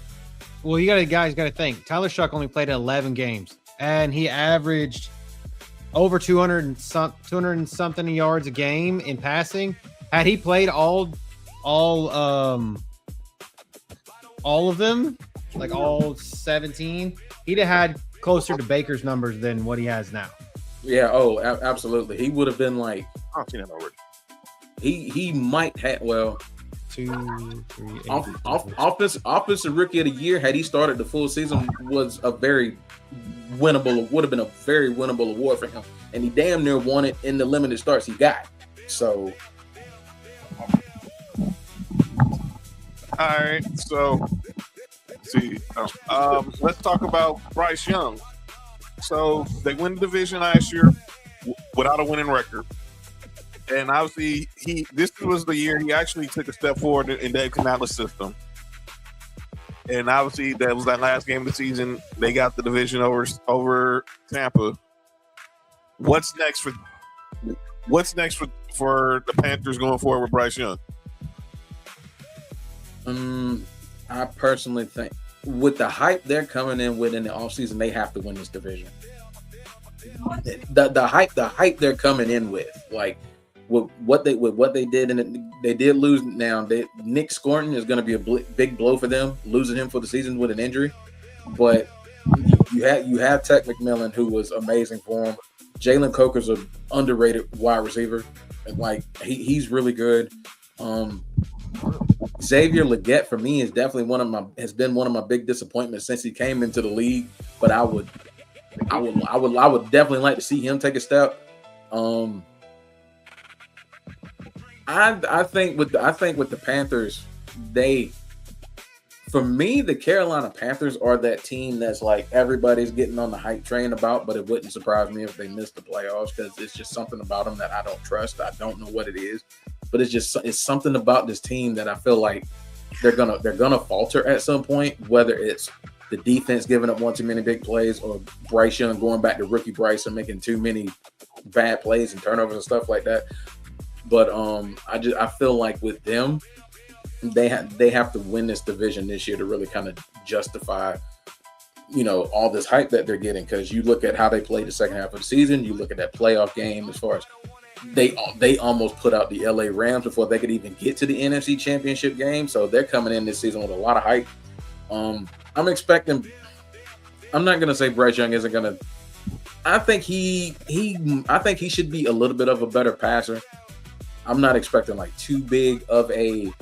Well, you got to think. Tyler Shuck only played 11 games, and he averaged over 200 and something yards a game in passing. Had he played all of them, like all 17, he'd have had closer to Baker's numbers than what he has now. Yeah. Oh, absolutely. He would have been like. I've seen that already. He might have. Well, 2, 3, 8. Offensive Rookie of the Year, had he started the full season, was a very winnable. Would have been a very winnable award for him, and he damn near won it in the limited starts he got. So. All right. So. See, let's talk about Bryce Young. So they win the division last year without a winning record, and obviously this was the year he actually took a step forward in Dave Canales' system. And obviously that was that last game of the season. They got the division over Tampa. What's next for the Panthers going forward with Bryce Young? I personally think with the hype they're coming in with in the offseason, they have to win this division. The hype they're coming in with, like with what they did, and they did lose. Now Nick Scorton is going to be a big blow for them, losing him for the season with an injury. But you have Tech McMillan, who was amazing for him. Jalen Coker's an underrated wide receiver, and like he's really good. Xavier Legette for me is definitely has been one of my big disappointments since he came into the league. But I would definitely like to see him take a step. I think with the Panthers, for me, the Carolina Panthers are that team that's like everybody's getting on the hype train about, but it wouldn't surprise me if they missed the playoffs because it's just something about them that I don't trust. I don't know what it is, but it's something about this team that I feel like they're gonna falter at some point, whether it's the defense giving up one too many big plays or Bryce Young going back to rookie Bryce and making too many bad plays and turnovers and stuff like that. But I feel like with them, they have to win this division this year to really kind of justify, all this hype that they're getting. Because you look at how they played the second half of the season, you look at that playoff game as far as they almost put out the LA Rams before they could even get to the NFC Championship game. So they're coming in this season with a lot of hype. I'm expecting. I'm not gonna say Bryce Young isn't gonna. I think he should be a little bit of a better passer. I'm not expecting too big of a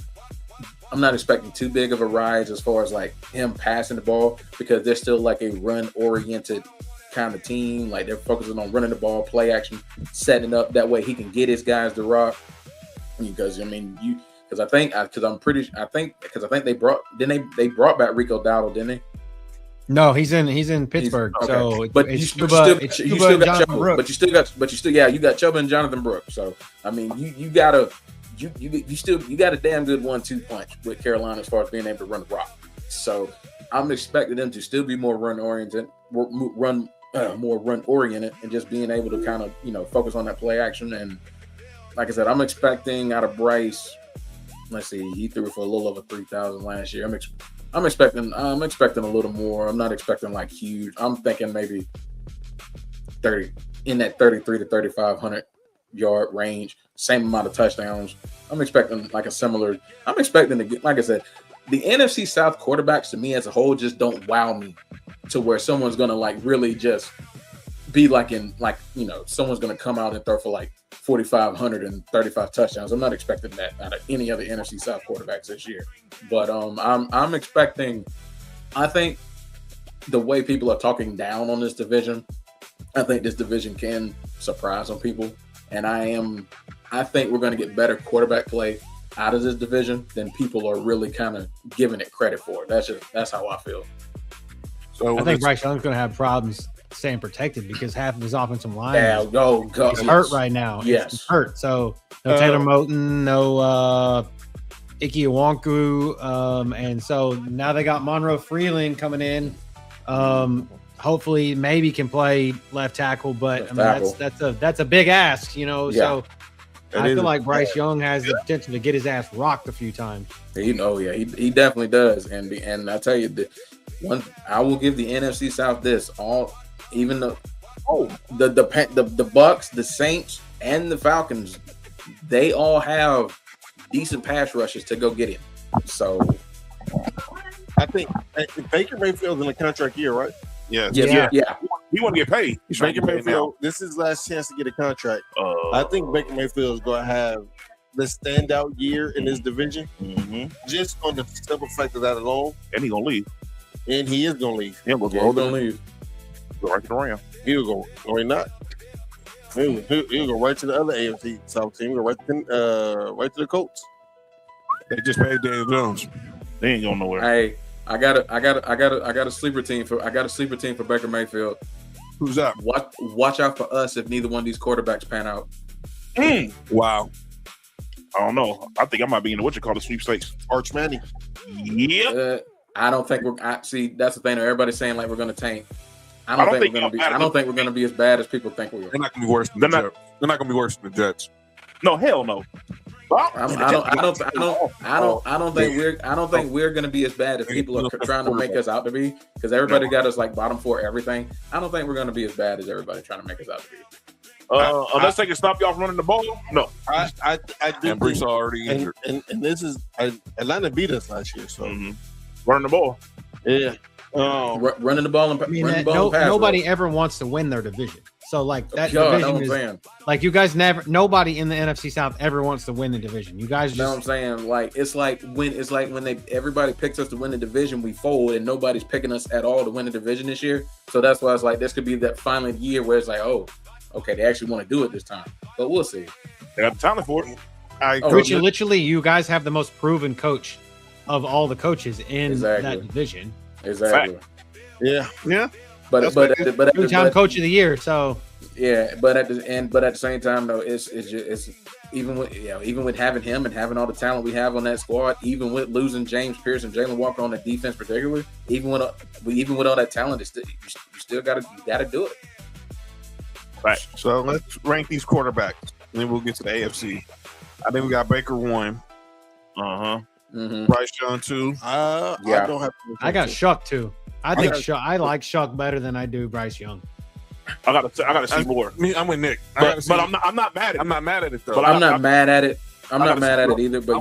rise as far as like him passing the ball, because they're still like a run oriented kind of team. Like they're focusing on running the ball, play action, setting up that way he can get his guys to rock. Because I think they brought back Rico Dowdle, didn't they? No, he's in Pittsburgh. Okay. So you still got Chuba and Jonathan Brooks. So I mean, you got a damn good 1-2 punch with Carolina as far as being able to run the rock. So I'm expecting them to still be more run oriented, and just being able to kind of focus on that play action. And like I said, I'm expecting out of Bryce. Let's see, he threw for a little over 3,000 last year. I'm expecting a little more. I'm not expecting huge. I'm thinking maybe 30 in that 3,300 to 3,500 yard range. Same amount of touchdowns. I'm expecting I'm expecting to get, like I said, the NFC South quarterbacks to me as a whole just don't wow me to where someone's gonna really just be someone's gonna come out and throw for 4,500 and 35 touchdowns. I'm not expecting that out of any other NFC South quarterbacks this year. But I'm expecting. I think the way people are talking down on this division, I think this division can surprise some people, and I think we're going to get better quarterback play out of this division than people are really kind of giving it credit for. That's how I feel. So I think Bryce Young's going to have problems staying protected because half of his offensive line is hurt right now. Yes. It's hurt. So no Taylor Moton, no Ike Iwonku, and so now they got Monroe Freeland coming in. Hopefully, maybe can play left tackle, but that's a big ask, you know. Yeah. So I feel like Bryce Young has the potential to get his ass rocked a few times. He definitely does. And I tell you, I will give the NFC South this even the Bucks, the Saints, and the Falcons, they all have decent pass rushes to go get him. So I think Baker Mayfield's in a contract year, right? Yeah. He want to get paid. Baker Mayfield, this is his last chance to get a contract. I think Baker Mayfield is going to have the standout year in his division, just on the simple fact of that alone. And he's going to leave. And he is going to leave. He's going to leave. Go right to the Rams. He'll go, or not. He'll go right to the other AFC South team. He'll go right to the Colts. They just paid Daniel Jones. They ain't going nowhere. Hey, I got a sleeper team for Baker Mayfield. Who's that? Watch out for us if neither one of these quarterbacks pan out. Wow. I don't know. I think I might be in the sweepstakes. Arch Manning. Yep. I don't think see. That's the thing. Everybody's saying like we're going to tank. I don't think we're going to be as bad as people think we are. They're not going to be worse than the Jets. They're not going to be worse than the Jets. No, hell no. I don't think we're going to be as bad as people are trying to make us out to be, because everybody got us like bottom 4 everything. I don't think we're going to be as bad as everybody trying to make us out to be. Unless they can stop y'all from running the ball. No. I do. And Brees already injured. And this is Atlanta beat us last year, so running the ball. Yeah. Running the ball and nobody ever wants to win their division. So like that division is like you guys nobody in the NFC South ever wants to win the division. You guys just know what I'm saying? Like it's like when everybody picks us to win the division, we fold, and nobody's picking us at all to win the division this year. So that's why it's like this could be that final year where it's like, oh, okay, they actually want to do it this time. But we'll see. They got the talent for it. Literally, you guys have the most proven coach of all the coaches in that division. Exactly. Fact. Yeah. But two-time coach of the year. So yeah, but at the same time though, it's even with having him and having all the talent we have on that squad, even with losing James Pierce and Jalen Walker on the defense particularly, even with all that talent, you still gotta do it. Right. So let's rank these quarterbacks, and then we'll get to the AFC. I think we got Baker 1. Bryce Young 2. I got Shuck 2. I like Shuck better than I do Bryce Young. I gotta see more. I'm with Nick. But I'm not mad at it. I'm not mad at it though. But I'm not mad at it. I'm not mad at it either. But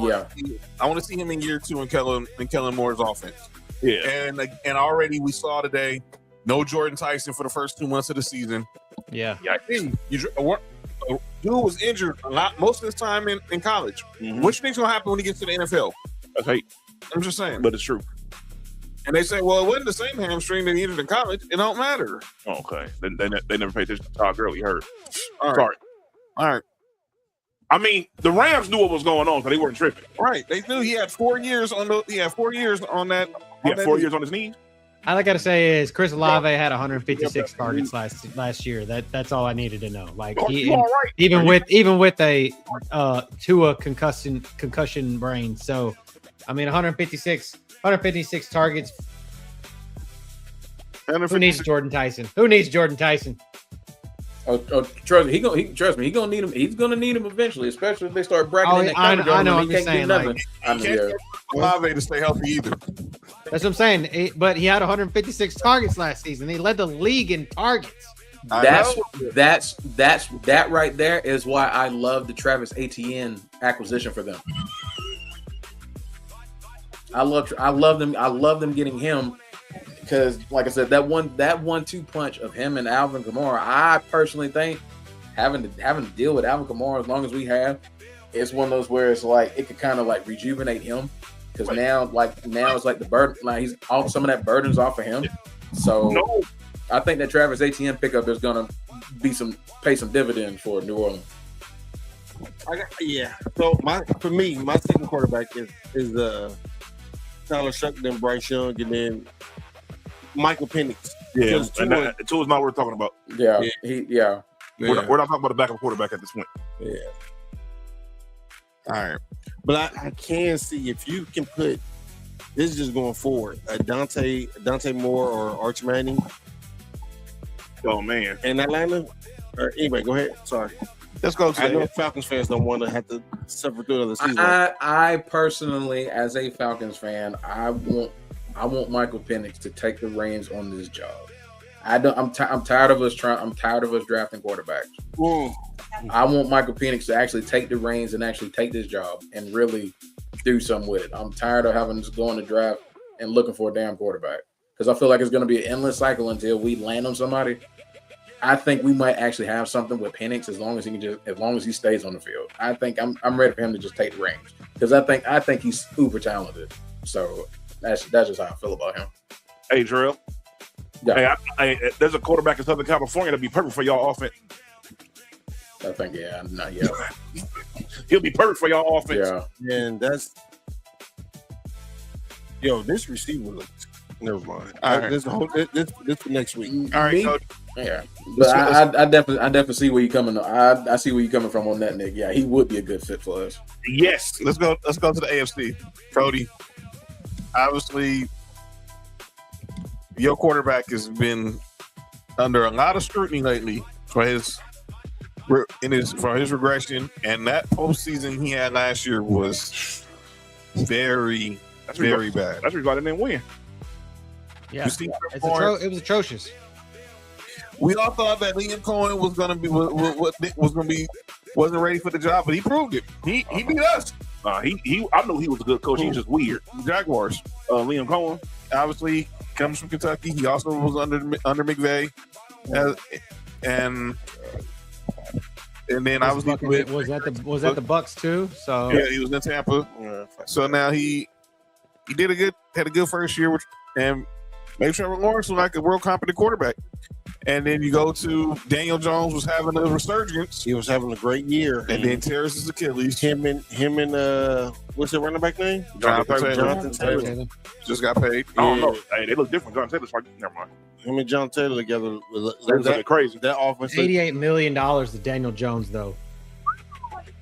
I want to see him in year 2 in Kellen Moore's offense. Yeah. And already we saw today, no Jordan Tyson for the first 2 months of the season. Yeah. Dude was injured a lot most of his time in college. What you think's gonna happen when he gets to the NFL? That's hate. I'm just saying. But it's true. And they say, well, it wasn't the same hamstring that he injured in college. It don't matter. Okay. They never paid attention to Todd Gurley hurt. All right. Sorry. All right. I mean, the Rams knew what was going on, so they weren't tripping. Right. They knew he had 4 years on that. He had 4 years on his knees. All I gotta say is Chris Olave had 156 targets last year. That's all I needed to know. Like even with a Tua concussion brain. So I mean 156 targets. Who needs Jordan Tyson? Oh, trust me, he's gonna need him. He's gonna need him eventually, especially if they start bracketing that coverage. I know. I'm just saying, like, he can't Olave to stay healthy either. That's what I'm saying. But he had 156 targets last season. He led the league in targets. That right there is why I love the Travis Etienne acquisition for them. I love them getting him. Because, like I said, that 1-2 punch of him and Alvin Kamara, I personally think having to deal with Alvin Kamara as long as we have, it's one of those where it's like it could kind of like rejuvenate him. Because now it's like the burden, like he's all some of that burden's off of him. So I think that Travis Etienne pickup is gonna pay some dividends for New Orleans. So my second quarterback is Tyler Shuck, then Bryce Young, and then Michael Penix. Yeah, Because and Tua is not what we're talking about. Yeah, Yeah. We're not talking about a backup quarterback at this point. Yeah. All right. But I can see if you can put this is just going forward. Dante Moore or Arch Manning. Oh man. In Atlanta. Or anyway, go ahead. Sorry. Let's go to I know Falcons fans don't want to have to suffer through another season. I personally, as a Falcons fan, I want Michael Penix to take the reins on this job. I'm tired of us drafting quarterbacks. I want Michael Penix to actually take the reins and actually take this job and really do something with it. I'm tired of having to go in the draft and looking for a damn quarterback because I feel like it's going to be an endless cycle until we land on somebody. I think we might actually have something with Penix as long as he stays on the field. I think I'm ready for him to just take the reins because I think he's uber talented. So that's just how I feel about him. Hey, Drill. Yeah. Hey, there's a quarterback in Southern California that'd be perfect for y'all offense. I think He'll be perfect for y'all offense. Yeah. And that's this receiver looks. Never mind. All right. This for next week. All right, Coach. Yeah, but I definitely see where you're coming. I see where you're coming from on that, Nick. Yeah, he would be a good fit for us. Yes. Let's go to the AFC. Cody, obviously, your quarterback has been under a lot of scrutiny lately for his regression, and that postseason he had last year was very bad. That's why they didn't win. Yeah, it was atrocious. We all thought that Liam Cohen was going to be wasn't ready for the job, but he proved it. He beat us. I knew he was a good coach. He's just weird. Jaguars. Liam Cohen Obviously comes from Kentucky. He also was under McVay, and then was that the Bucks too? So yeah, he was in Tampa. So now he had a good first year, and made Trevor Lawrence look like a world competent quarterback. And then you go to Daniel Jones was having a resurgence. He was having a great year. And then tears his Achilles. Him and what's the running back name? Jonathan Taylor. Just got paid. I don't know. Hey, they look different. Jonathan Taylor's like, never mind. Him and John Taylor together. That's crazy. That offense. $88 million to Daniel Jones, though.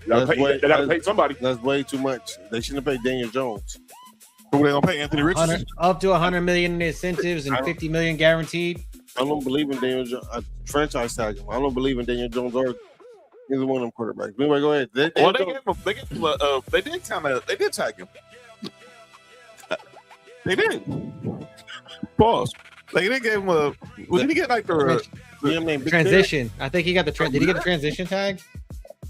They got to pay somebody. That's way too much. They shouldn't have paid Daniel Jones. Who they gonna pay? Anthony Richardson? Up to $100 million in incentives and $50 million guaranteed. I don't believe in Daniel Jones. Franchise tag him. I don't believe in Daniel Jones or either one of them quarterbacks. Anyway, go ahead. They did tag him. They did. Pause. Like they gave him a. Did he get like the transition? I think he got the. Did he get the transition tag?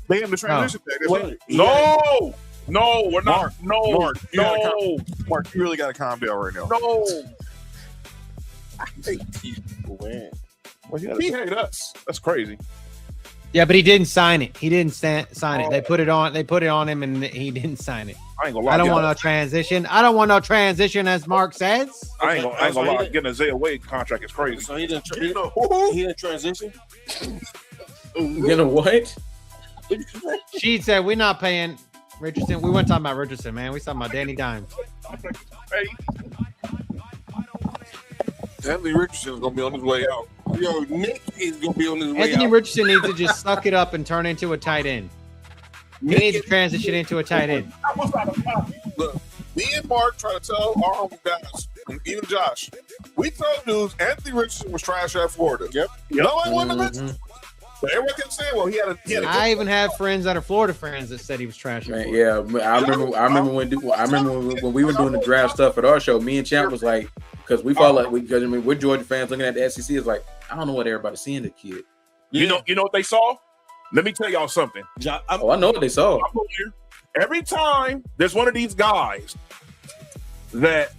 They gave him the transition tag. That's right. No, we're not. Mark, Mark, you really got to calm down right now. No. I hate people, man. He hate us. That's crazy. Yeah, but he didn't sign it. He didn't sign it. They put it on him, and he didn't sign it. I ain't gonna lie. I don't want no transition. I don't want no transition, as Mark says. I ain't gonna lie. Getting a Isaiah Wade contract is crazy. So he didn't transition. You know what? She said we're not paying Richardson. We weren't talking about Richardson, man. We talking about Danny Dimes. Anthony Richardson is gonna be on his way out. Yo, Nick is gonna be on his way out. Anthony Richardson needs to just suck it up and turn into a tight end. He needs to transition into a tight end. Look, me and Mark try to tell our home guys, and even Josh, we told dudes Anthony Richardson was trash at Florida. Yep. No one wanted to mention. But everyone kept saying, well, he had a I even have friends that are Florida friends that said he was trash. Man, yeah, I remember when we were doing the draft stuff at our show. Me and Champ was like, because we follow we're Georgia fans looking at the SEC. It's like I don't know what everybody's seeing the kid. You know what they saw? Let me tell y'all something. I know what they saw. Every time there's one of these guys that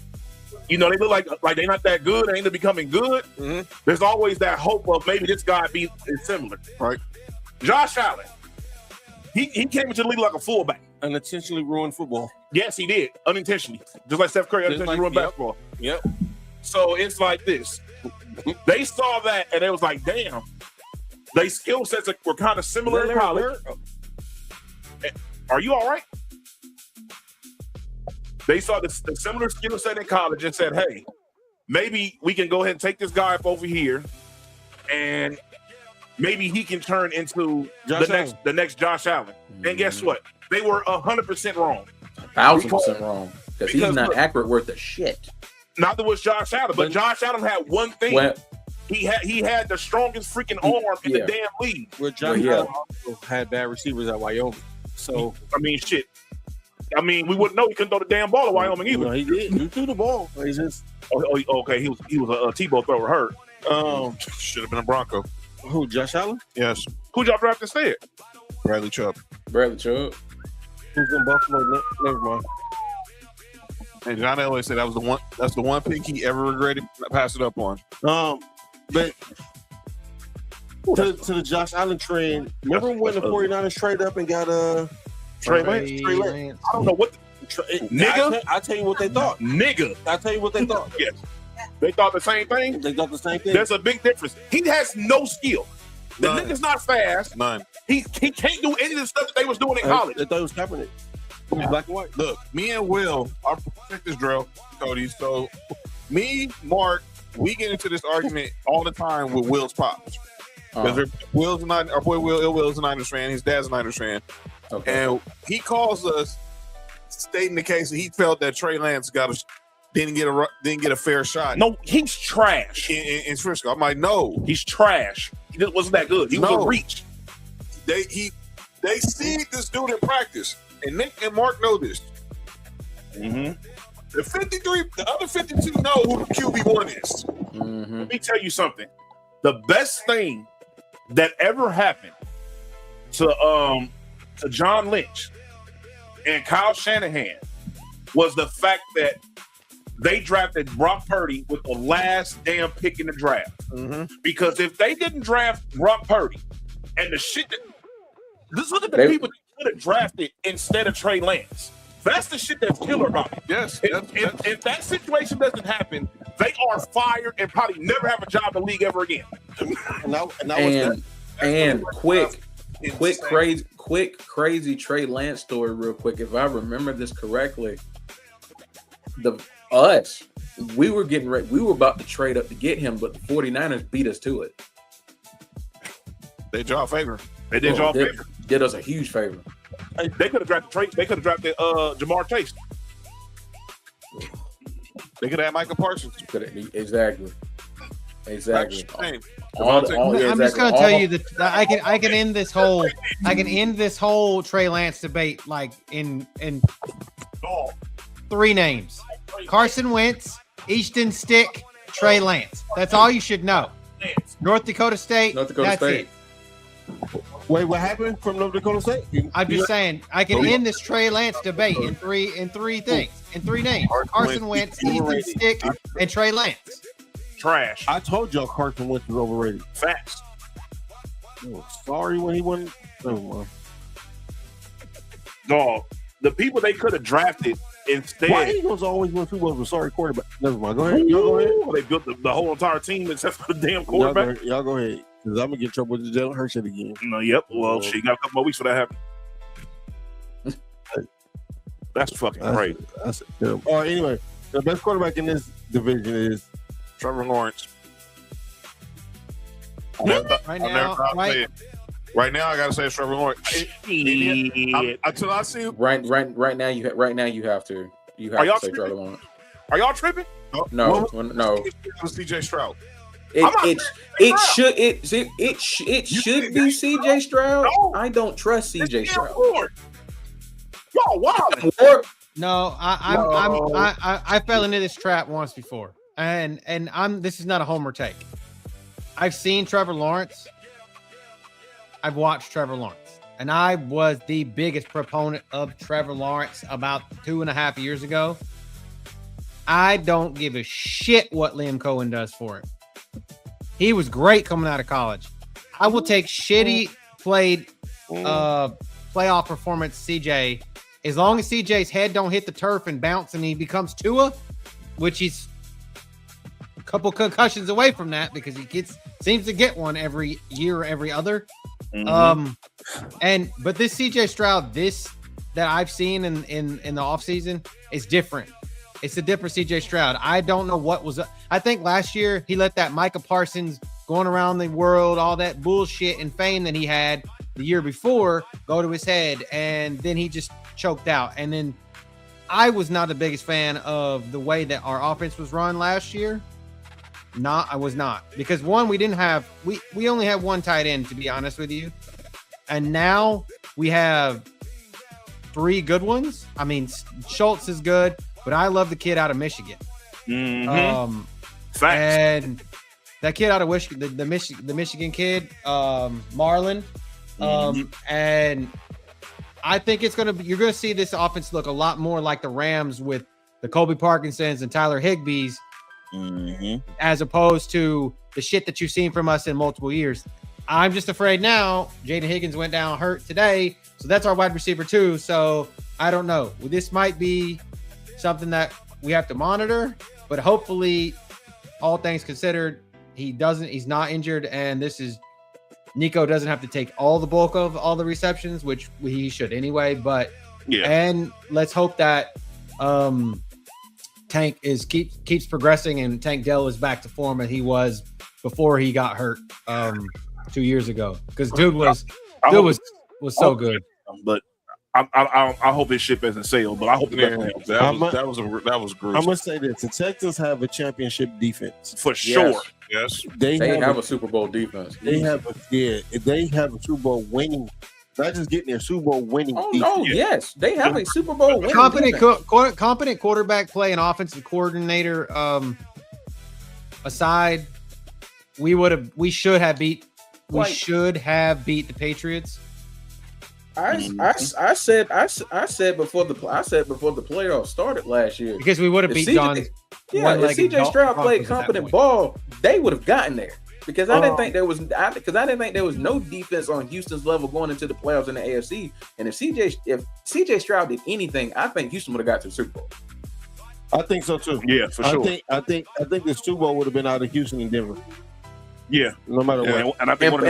they look like they're not that good, they end up becoming good. Mm-hmm. There's always that hope of maybe this guy is similar. Right. Josh Allen, he came into the league like a fullback. Unintentionally ruined football. Yes, he did. Unintentionally. Just like Steph Curry unintentionally ruined basketball. Yep. So it's like this. They saw that and it was like, damn, they skill sets were kind of similar in college. Are you all right? They saw the similar skill set in college and said, hey, maybe we can go ahead and take this guy up over here, and maybe he can turn into the next Josh Allen. And guess what? They were 100% wrong. 1,000% wrong. Because he's not accurate worth a shit. Neither was Josh Allen, but Josh Allen had one thing. Well, he had the strongest freaking arm in the damn league. Where Josh Allen also had bad receivers at Wyoming. So I mean, shit. I mean, we wouldn't know he couldn't throw the damn ball at Wyoming either. No, he did. He threw the ball. He's just okay. He was a Tebow thrower hurt. Should have been a Bronco. Who? Josh Allen? Yes. Who y'all drafted instead? Bradley Chubb. Bradley Chubb. Who's in Buffalo? Never mind. And John Elway said that was the one. That's the one pick he ever regretted passing up on. But to the Josh Allen trend, remember when the 49ers traded up and got Trey Lance? I don't know what nigga. I tell you what they thought. Nigga. I tell you what they thought. Yes. They thought the same thing. They thought the same thing. There's a big difference. He has no skill. The nigga's not fast. None. He can't do any of the stuff that they was doing in college. They thought it was Kaepernick. Black and white. Look, me and Will, I'll check this drill, Cody. So, me, Mark, we get into this argument all the time with Will's pops. Because Will's not our boy Will's a Niners fan. His dad's a Niners fan. Okay. And he calls us stating the case that he felt that Trey Lance didn't get a fair shot. No, he's trash in Frisco. I'm like, no, he's trash. He wasn't that good. He was a reach. They see this dude in practice, and Nick and Mark know this. Mm-hmm. The other 52 know who the QB1 is. Mm-hmm. Let me tell you something. The best thing that ever happened to John Lynch and Kyle Shanahan was the fact that they drafted Brock Purdy with the last damn pick in the draft. Mm-hmm. Because if they didn't draft Brock Purdy and the shit that look at the people that could have drafted instead of Trey Lance. That's the shit that's killer about it. Yes. If that situation doesn't happen, they are fired and probably never have a job in the league ever again. Quick, crazy Trey Lance story real quick. If I remember this correctly, we were getting ready. We were about to trade up to get him, but the 49ers beat us to it. They did y'all a favor. They did y'all a favor. Did us a huge favor. They could have drafted Trey. They could have drafted Jamar Chase. They could have had Michael Parsons. Exactly. I'm just gonna tell you that I can end this whole Trey Lance debate like in 3 names: Carson Wentz, Easton Stick, Trey Lance. That's all you should know. North Dakota State. That's it. Wait, what happened from North Dakota State? I'm just saying I can end this Trey Lance debate in three things, in 3 names: Carson Wentz, Easton Stick, and Trey Lance. Trash. I told y'all Carson Wentz was overrated. Facts. Sorry when he won. Oh, Dog, the people they could have drafted instead. Why Eagles always win Super Bowls with sorry quarterback? Never mind. Go ahead. Y'all go ahead. They built the whole entire team except for the damn quarterback. Y'all go ahead. Because I'm going to get in trouble with the Jalen Hurts shit again. No, yep. Well, she got a couple more weeks for that happen. That's fucking crazy. That's terrible. All right, anyway, the best quarterback in this division is Trevor Lawrence. Right now, I gotta say it's Trevor Lawrence. Until I see right now you have to say Trevor Lawrence. Are y'all tripping? No. CJ Stroud. It should be CJ Stroud. No. I don't trust CJ Stroud. Y'all wild. No, I fell into this trap once before, and this is not a homer take. I've seen Trevor Lawrence. I've watched Trevor Lawrence, and I was the biggest proponent of Trevor Lawrence about 2.5 years ago. I don't give a shit what Liam Cohen does for him. He was great coming out of college. I will take shitty playoff performance CJ as long as CJ's head don't hit the turf and bounce and he becomes Tua, which he's a couple concussions away from that because he seems to get one every year or every other. Mm-hmm. But this CJ Stroud, that I've seen in the offseason is different. It's a different CJ Stroud. I don't know what was. I think last year he let that Micah Parsons going around the world, all that bullshit and fame that he had the year before go to his head, and then he just choked out. And then I was not the biggest fan of the way that our offense was run last year. I was not, because one, we only had one tight end, to be honest with you, and now we have 3 good ones. I mean, Schultz is good, but I love the kid out of Michigan. Facts. And that kid out of the Michigan kid, Marlon, and I think you're gonna see this offense look a lot more like the Rams with the Colby Parkinsons and Tyler Higbees, as opposed to the shit that you've seen from us in multiple years. I'm just afraid now. Jaden Higgins went down hurt today, so that's our wide receiver too. So I don't know. This might be something that we have to monitor, but hopefully, all things considered, he's not injured, and Nico doesn't have to take all the bulk of all the receptions, which he should anyway. But and let's hope that Tank keeps progressing, and Tank Dell is back to form as he was before he got hurt 2 years ago, because dude was so good. But I hope his ship hasn't sailed, but I hope that was gruesome. I'm gonna say this: the Texans have a championship defense for sure. Yes, they have a Super Bowl defense. They have a Super Bowl winning, not just getting their Super Bowl winning. Oh no, yes, they have a Super Bowl winning. Competent quarterback play and offensive coordinator aside, we should have beat the Patriots. I said before the playoffs started last year, because we would have beat John's. If CJ Stroud played competent ball, they would have gotten there. Because I didn't think there was no defense on Houston's level going into the playoffs in the AFC. And if CJ Stroud did anything, I think Houston would have got to the Super Bowl. I think so too. Yeah, for sure. I think the Super Bowl would have been out of Houston and Denver. Yeah, no matter what. And I think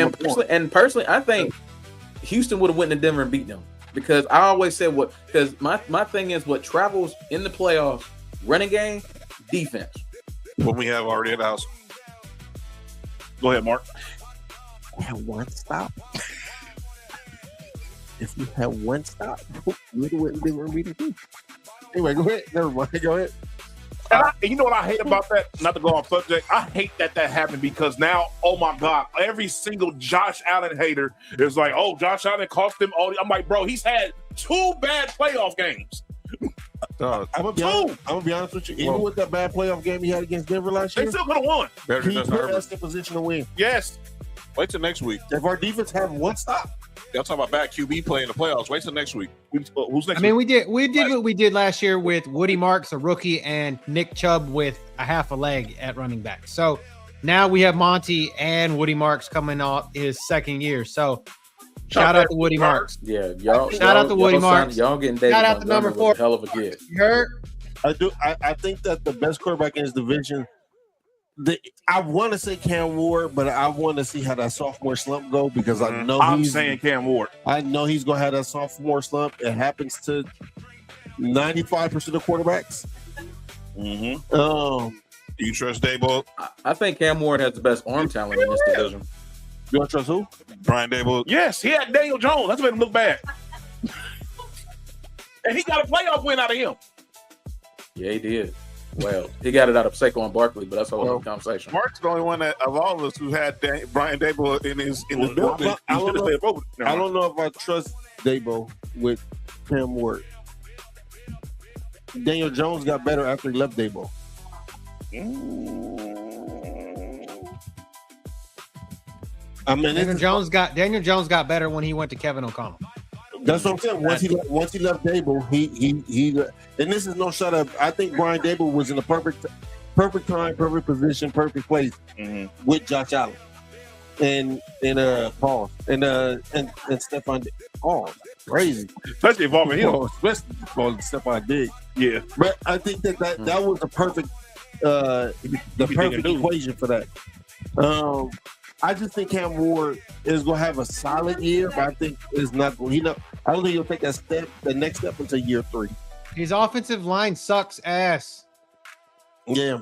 personally, I think Houston would have went to Denver and beat them, because I always said because my thing is what travels in the playoffs: running game, defense. What we have already at the house. Go ahead, Mark. We have one stop. If we had one stop, we wouldn't be able to beat it. Anyway, go ahead. Never mind. Go ahead. And you know what I hate about that? Not to go off subject, I hate that happened, because now, oh my God, every single Josh Allen hater is like, oh, Josh Allen cost him all. I'm like, bro, he's had 2 bad playoff games. I'm gonna be honest with you. Even with that bad playoff game he had against Denver last year, they still could have won. He put us in position to win. Yes. Wait till next week. If our defense have one stop, y'all talking about bad QB play in the playoffs. Wait till next week. Who's next? I mean, we did what we did last year with Woody Marks, a rookie, and Nick Chubb with a half a leg at running back. So now we have Monty and Woody Marks coming off his second year. So shout out to Woody Marks. Yeah, y'all. Shout out to Woody Marks. Y'all getting David shout out to number 4. Hell of a kid. You heard? I do. I think that the best quarterback in his division. I want to say Cam Ward, but I want to see how that sophomore slump go, because I know I'm saying Cam Ward. I know he's gonna have that sophomore slump. It happens to 95% of quarterbacks. Do you trust Daboll? I think Cam Ward has the best arm talent in this division. You want to trust who? Brian Daboll. Yes, he had Daniel Jones. That's made him look bad. And he got a playoff win out of him. Yeah, he did. Well, he got it out of Saquon Barkley, but that's a whole other conversation. Mark's the only one of all of us who had Brian Daboll in his building. I don't know if I trust Daboll with Cam Ward. Daniel Jones got better after he left Daboll. I mean, Daniel Jones got better when he went to Kevin O'Connell. That's what I'm saying. Once he left Daboll, he and this is no shot up. I think Brian Daboll was in the perfect time, perfect position, perfect place with Josh Allen and Paul and Stephon. Oh, crazy! Especially involving him. Especially Stephon Diggs. Yeah, but I think that was the perfect equation for that. I just think Cam Ward is going to have a solid year, but I think it's not. I don't think he'll take the next step until year 3. His offensive line sucks ass. Yeah.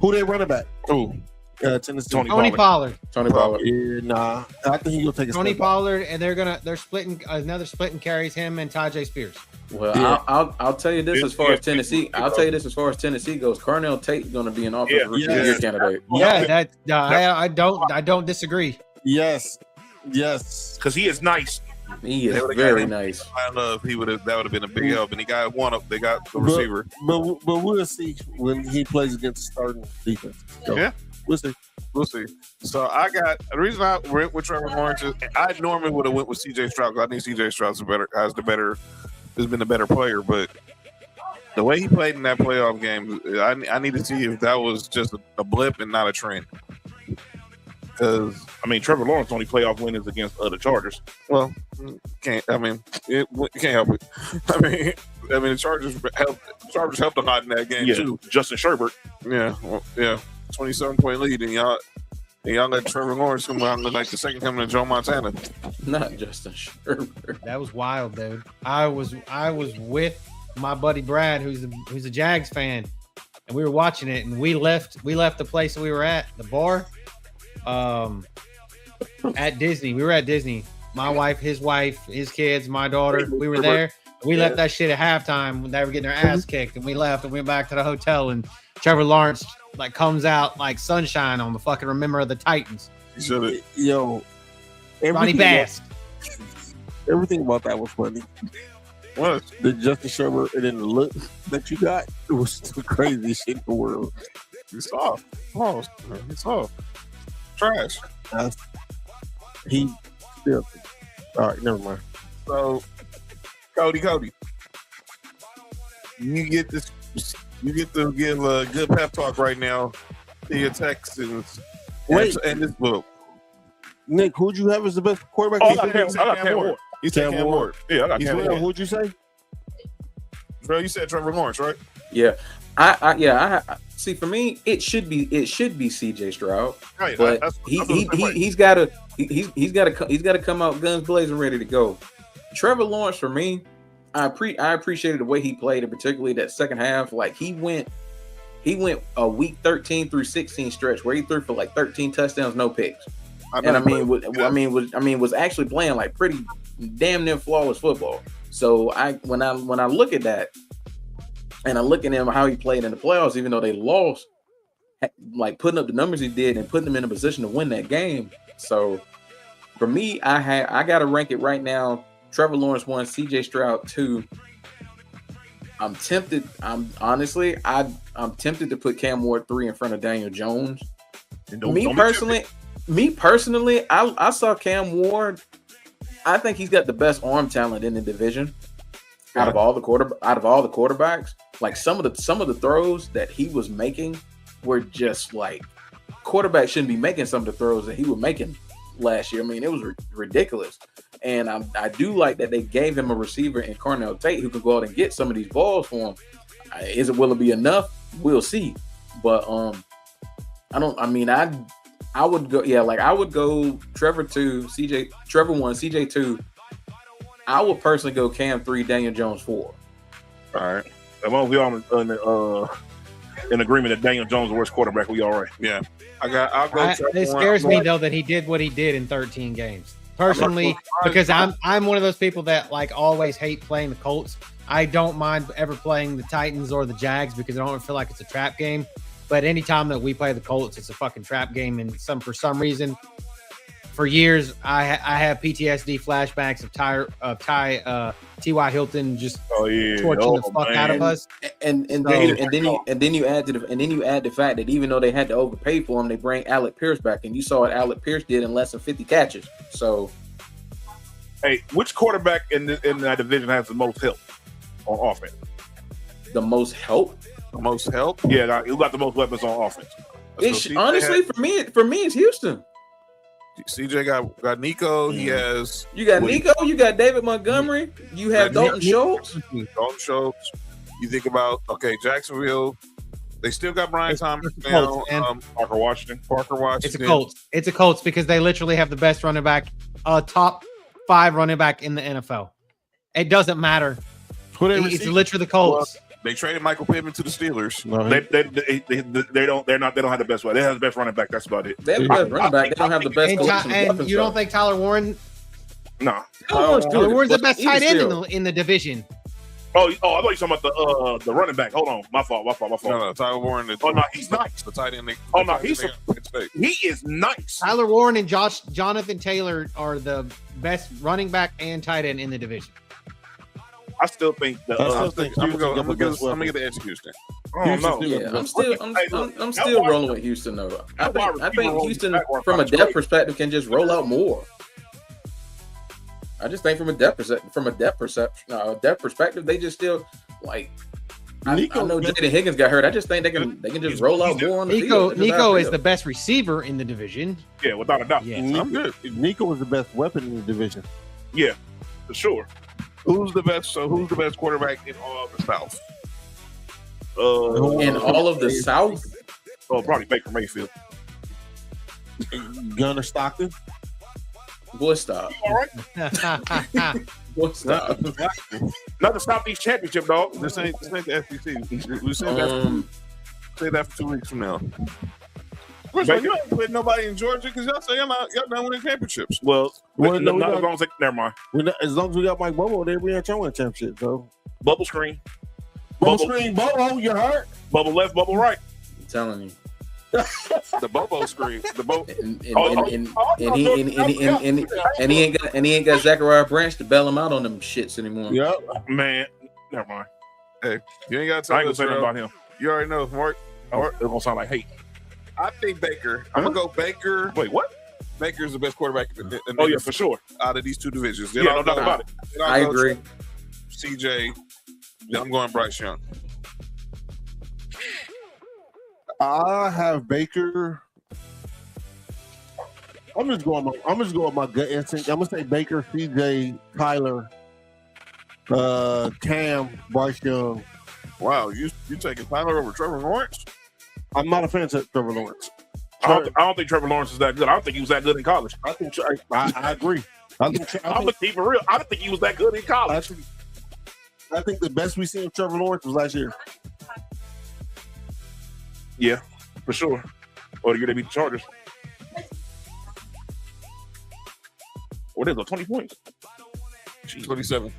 Who they running back? Oh, Tennessee. Tony Pollard. Tony Pollard. Yeah, nah. I think he'll take a Tony step back. Pollard, and they're splitting carries him and Tajay Spears. Well, Yeah. I'll tell you this as far as Tennessee. I'll tell you this as far as Tennessee goes. Carnell Tate's going to be an offensive rookie of the year candidate. Yeah, I don't disagree. Yes, because he is nice. He is They would've very got him. nice. I love that would have been a big help, and he got one up. They got the receiver. But we'll see when he plays against starting defense. So, Yeah. we'll see. We'll see. So I got the reason I went with Trevor Lawrence is I normally would have went with CJ Stroud because I think CJ Stroud has been the better player, but the way he played in that playoff game, I need to see if that was just a blip and not a trend. Because Trevor Lawrence only playoff win is against the Chargers. Well, you can't help it. The Chargers helped a lot in that game too. Justin Sherbert. Yeah, 27-point lead, and y'all let Trevor Lawrence come out like the second coming of Joe Montana. Not Justin Sherbert. That was wild, dude. I was with my buddy Brad, who's a Jags fan, and we were watching it, and we left the place that we were at, the bar, at Disney. We were at Disney. My wife, his kids, my daughter. We were there. We left that shit at halftime when they were getting their ass kicked, and we left and went back to the hotel. And Trevor Lawrence comes out like sunshine on the fucking Remember of the Titans. Yo, Ronnie Bass. Everything about that was funny. What? The Justin Sherbert and then the look that you got, it was the craziest shit in the world. It's off. It's off. Trash. He still. All right, never mind. So, Cody, you get to give a good pep talk right now to your Texans. Wait, and this book. Nick, who'd you have as the best quarterback? Oh, I got Cam Ward. You said Cam Ward. Yeah, I got Cam Ward. Who'd you say? Bro, you said Trevor Lawrence, right? Yeah, I see. For me, it should be CJ Stroud, Right, but that's he's got to come out guns blazing, ready to go. Trevor Lawrence, for me, I appreciated the way he played, and particularly that second half. Like he went a week 13 through 16 stretch where he threw for like 13 touchdowns, no picks, was actually playing like pretty damn near flawless football. So when I look at that, and I look at him how he played in the playoffs, even though they lost, like putting up the numbers he did and putting them in a position to win that game. So for me, I got to rank it right now. Trevor Lawrence 1, CJ Stroud 2. I'm tempted. I'm tempted to put Cam Ward 3 in front of Daniel Jones. Me personally, I saw Cam Ward. I think he's got the best arm talent in the division out of all the quarterbacks. Like some of the throws that he was making were just like quarterbacks shouldn't be making some of the throws that he was making last year. I mean, it was ridiculous. And I do like that they gave him a receiver in Carnell Tate who could go out and get some of these balls for him. Will it be enough? We'll see. But I would go, I would go Trevor 2, Trevor 1, CJ 2. I would personally go Cam 3, Daniel Jones 4. All right. As long as we all in agreement that Daniel Jones is the worst quarterback, we all right. Yeah. I'll go. It scares me though that he did what he did in 13 games. Personally, because I'm one of those people that like always hate playing the Colts. I don't mind ever playing the Titans or the Jags because I don't feel like it's a trap game. But anytime that we play the Colts, it's a fucking trap game. And for some reason, for years, I have PTSD flashbacks of T.Y. Hilton just torching the fuck out of us. And then you add the fact that even though they had to overpay for him, they bring Alec Pierce back, and you saw what Alec Pierce did in less than 50 catches. So, hey, which quarterback in that division has the most help on offense? The most help? The most help? Yeah, you got the most weapons on offense. Honestly, for me, it's Houston. CJ got Nico. He has. You got Nico. You got David Montgomery. You have Dalton Schultz. Dalton Schultz. You think about Jacksonville. They still got Brian Thomas now. Parker Washington. It's a Colts because they literally have the best running back, top 5 running back in the NFL. It doesn't matter It's literally the Colts. They traded Michael Pittman to the Steelers. They don't have the best one. They have the best running back. That's about it. They have the best running back. They don't have the best collection of And weapons, you don't though. think Tyler Warren? No. Tyler Warren's the best tight end in the division. I thought you were talking about the running back. Hold on, my fault. No, Tyler Warren. He's nice. The tight end. He is nice. Tyler Warren and Jonathan Taylor are the best running back and tight end in the division. I still think that. I'm gonna get the edge to Houston. Yeah, I'm still rolling with Houston though. I think Houston, from a depth perspective, can just roll out more. I just think from a depth perspective, they just still like. I know Jaden Higgins got hurt. I just think they can just roll out more on the field. Nico is the best receiver in the division. Yeah, without a doubt. Yeah, I'm good. Nico is the best weapon in the division. Yeah, for sure. Who's the best quarterback in all of the South? In all of the South? Oh, probably Baker Mayfield. Gunnar Stockton. Boy, stop. All right. Boy, stop. Not the Southeast Championship, dog. This ain't the SEC. We say that for 2 weeks from now. First of all, you ain't putting nobody in Georgia because y'all say y'all done winning championships. Well, as long as never mind. As long as we got Mike Bobo there, we ain't trying to win a championship, so. Bubble screen. Bobo, you hurt? Bubble left, bubble right. I'm telling you. The Bobo screen. The Bobo. And he ain't got Zachariah Branch to bail him out on them shits anymore. Yep, man. Never mind. Hey, you ain't got to. I ain't gonna say nothing about him. You already know, Mark. It's gonna sound like hate. I think Baker. I'm gonna go Baker. Wait, what? Baker is the best quarterback. Yeah, for sure. Out of these two divisions, Yeah, no doubt about it. I agree. CJ. I'm going Bryce Young. I have Baker. I'm just going with my gut instinct. I'm gonna say Baker, CJ, Tyler, Cam, Bryce Young. Wow, you taking Tyler over Trevor Lawrence? I'm not a fan of Trevor Lawrence. I don't think Trevor Lawrence is that good. I don't think he was that good in college. I agree. I'm gonna keep it real. I don't think he was that good in college. I think the best we seen of Trevor Lawrence was last year. Yeah, for sure. Or the year they beat the Chargers. What is it? 20 points? 27.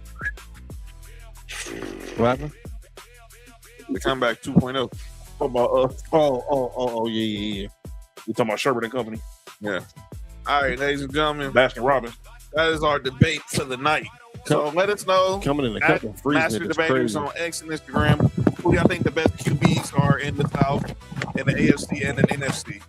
What happened? The comeback 2.0. Yeah. You talking about Sherbert and Company? Yeah. All right, ladies and gentlemen. Baskin Robbins. That is our debate for the night. So let us know. Coming in a couple of Master Debaters on X and Instagram. Who y'all think the best QBs are in the South, in the AFC, and in the NFC?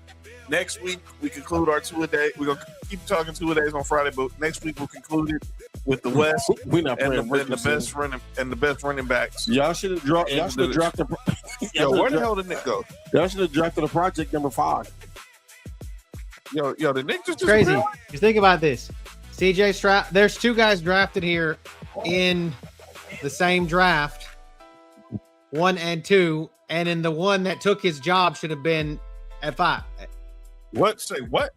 Next week we conclude our 2-a-day. We're gonna keep talking 2-a-days on Friday, but next week we'll conclude it with the West We're not and playing the best running backs. Y'all should have dropped. Y'all should have dropped the. Yo, where the hell did Nick go? Y'all should have drafted a project number 5. Yo, the Nick just Crazy. Just think about this. CJ Stroud. There's 2 guys drafted here in the same draft, 1 and 2, and in the one that took his job should have been at 5. What? Say what?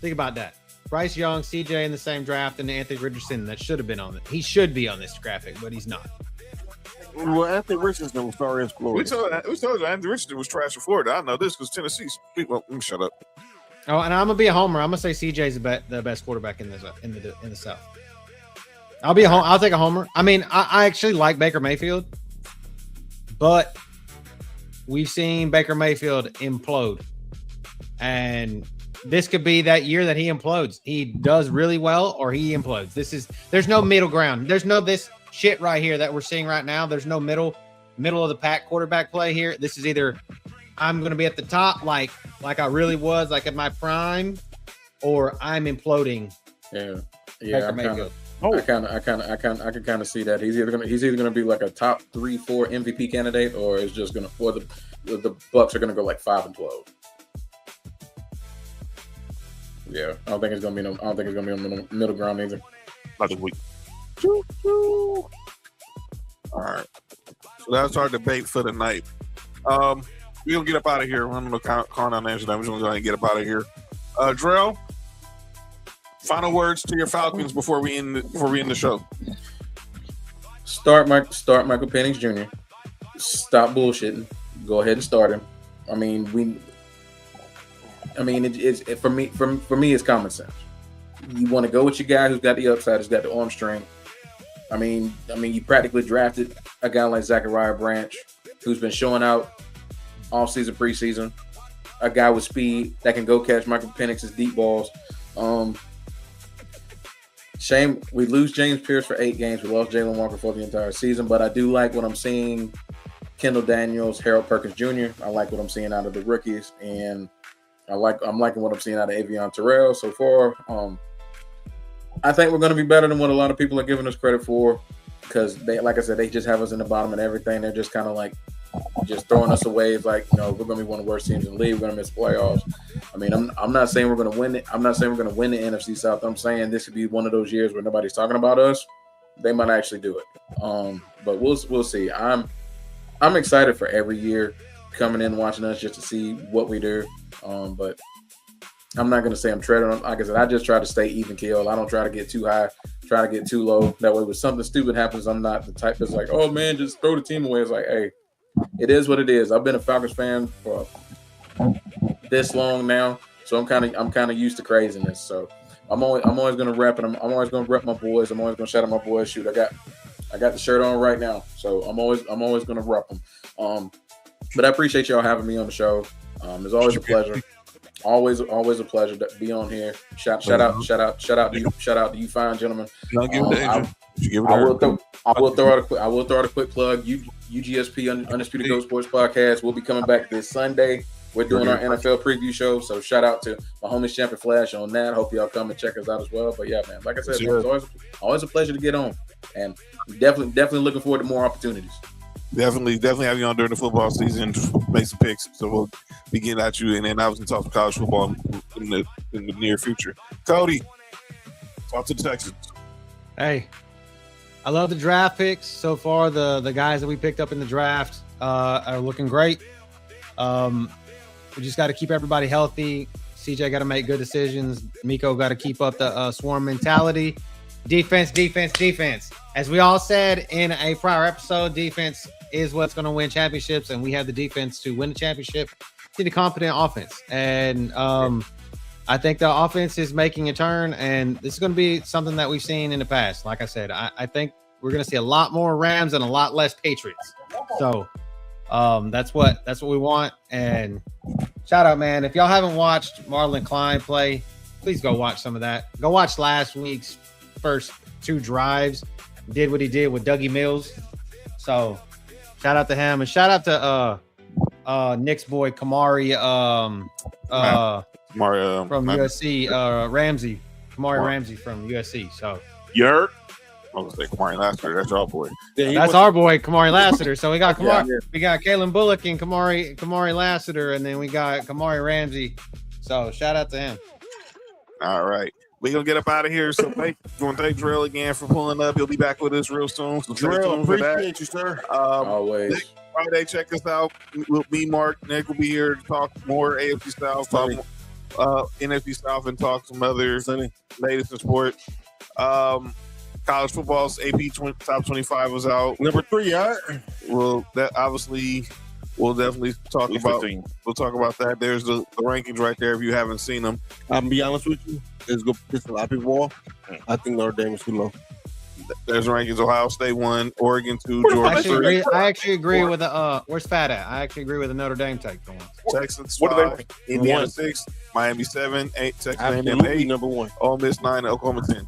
Think about that. Bryce Young, CJ in the same draft, and Anthony Richardson that should have been on it. He should be on this graphic, but he's not. Well, Anthony Richardson was sorry as Florida. We told you Anthony Richardson was trash for Florida. I know this because Tennessee. Well, let me shut up. Oh, and I'm gonna be a homer. I'm gonna say CJ's the best quarterback in the South. I'll take a homer. I mean, I actually like Baker Mayfield, but we've seen Baker Mayfield implode, and this could be that year that he implodes. He does really well, or he implodes. There's no middle ground. There's no this shit right here that we're seeing right now. There's no middle of the pack quarterback play here. This is either I'm going to be at the top like I really was, like at my prime, or I'm imploding. Yeah. Baker Mayfield. I can kind of see that he's either gonna be like a top 3-4 MVP candidate, or it's just gonna, or the Bucks are gonna go like 5-12. Yeah, I don't think it's gonna be on the middle ground either. Not this week. All right, so that's our debate for the night. We're gonna get up out of here. I'm gonna call on answer that. We're just gonna go ahead and get up out of here. Drell, Final words to your Falcons before we end the show. Start Michael Penix Jr. Stop bullshitting. Go ahead and start him. I mean, it's for me, it's common sense. You want to go with your guy who's got the upside, who's got the arm strength. I mean, you practically drafted a guy like Zachariah Branch, who's been showing out all season, preseason. A guy with speed that can go catch Michael Penix's deep balls. Shame we lose James Pierce for 8 games. We lost Jalen Walker for the entire season, but I do like what I'm seeing. Kendall Daniels, Harold Perkins Jr. I like what I'm seeing out of the rookies, and I'm liking what I'm seeing out of Avion Terrell so far. I think we're going to be better than what a lot of people are giving us credit for, because they, like I said, they just have us in the bottom of everything. They're just kind of like just throwing us away. It's like, we're going to be one of the worst teams in the league. We're going to miss playoffs. I mean, I'm not saying we're going to win it. I'm not saying we're going to win the NFC South. I'm saying this could be one of those years where nobody's talking about us. They might actually do it. But we'll see. I'm excited for every year coming in, watching us just to see what we do. But I'm not going to say I'm treading on. Like I said, I just try to stay even keel. I don't try to get too high, try to get too low. That way, when something stupid happens, I'm not the type that's like, oh man, just throw the team away. It's like, hey, it is what it is. I've been a Falcons fan for this long now, so I'm kind of used to craziness. So I'm always going to rep, and I'm always going to rep my boys. I'm always going to shout out my boys. Shoot, I got the shirt on right now, so I'm always going to rep them. But I appreciate y'all having me on the show. It's always a pleasure. Always a pleasure to be on here. Shout out to you fine gentlemen. Don't give it to Angel. I will throw out a quick plug. UGSP Undisputed Goat Sports Podcast will be coming back this Sunday. We're doing our NFL preview show, so shout out to my homies Champion Flash on that. Hope y'all come and check us out as well. But yeah, man, like I said, man, it's always a pleasure to get on, and definitely looking forward to more opportunities. Definitely have you on during the football season. Make some picks, so we'll be getting at you, and then obviously talk some college football in the near future. Cody, talk to the Texans. Hey, I love the draft picks so far. The guys that we picked up in the draft are looking great. We just got to keep everybody healthy. CJ got to make good decisions. Miko got to keep up the swarm mentality. Defense. As we all said in a prior episode, defense is what's going to win championships, and we have the defense to win the championship. Need a competent offense, and I think the offense is making a turn, and this is going to be something that we've seen in the past. Like I said, I think we're going to see a lot more Rams and a lot less Patriots. So that's what we want. And shout out, man! If y'all haven't watched Marlon Klein play, please go watch some of that. Go watch last week's first 2 drives. Did what he did with Dougie Mills. So shout out to him, and shout out to Nick's boy Kamari from USC, Ramsey. Ramsey from USC. So I was gonna say Kamari Lassiter. That's our boy. Yeah, that's our boy Kamari Lassiter. So we got Kamari, we got Kalen Bullock and Kamari Lassiter, and then we got Kamari Ramsey. So shout out to him. All right. We're going to get up out of here. So I want to thank Drell again for pulling up. He'll be back with us real soon. So Drell, appreciate you, sir. Always. Next Friday, check us out. Me, Mark, Nick will be here to talk more AFC South, talk NFC South, and talk some other latest in sports. College football's AP Top 25 was out. Number 3, all right? Well, that obviously we'll definitely talk about. We'll talk about that. There's the rankings right there if you haven't seen them. I'll be honest with you. It's a lot of people off. I think Notre Dame is too low. There's rankings. Ohio State 1, Oregon 2, Georgia 3. I actually agree with where's Fat at? I actually agree with the Notre Dame take. Texans 5, Indiana 6, Miami 7, 8, Texas A&M 8, number 1, Ole Miss 9, Oklahoma 10.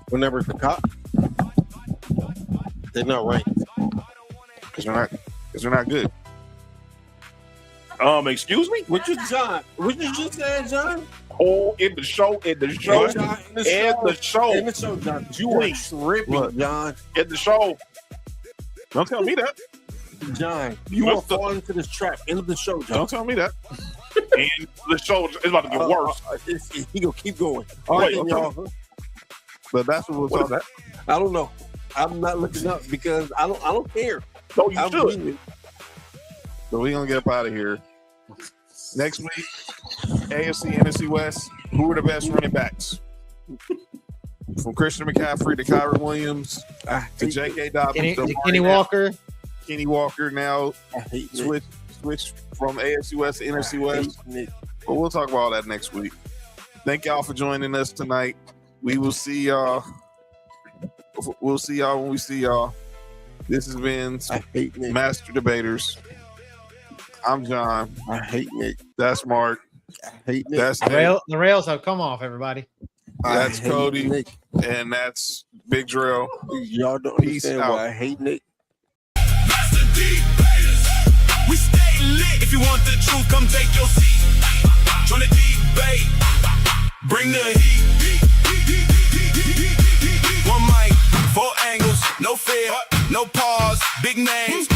Whenever it's the cop, they're not ranked because they're not good. Excuse me? What you just said, John? Oh, in the show, John. You ain't tripping, John. In the show. Don't tell me that. John, you are falling into this trap. End of the show, John. Don't tell me that. And the show is about to get worse. He gonna keep going. All right, y'all. But that's what we'll talk about. I don't know. I'm not looking up because I don't care. No, you should. So we're gonna get up out of here. Next week, AFC, NFC West, who are the best running backs? From Christian McCaffrey to Kyron Williams to J.K. Dobbins to Kenny Walker. Kenny Walker now switch from AFC West to NFC West. But we'll talk about all that next week. Thank y'all for joining us tonight. We will see y'all. We'll see y'all when we see y'all. This has been Master Debaters. I'm John. I hate Nick. That's Mark. I hate Nick. That's The rails have come off, everybody. That's Cody. And that's Big Drill. Y'all don't Peace understand out. why I hate Nick. Mastah D-Baters. We stay lit. If you want the truth, come take your seat. Join the debate. Bring the heat. One mic, 4 angles, no fear, no pause, big names.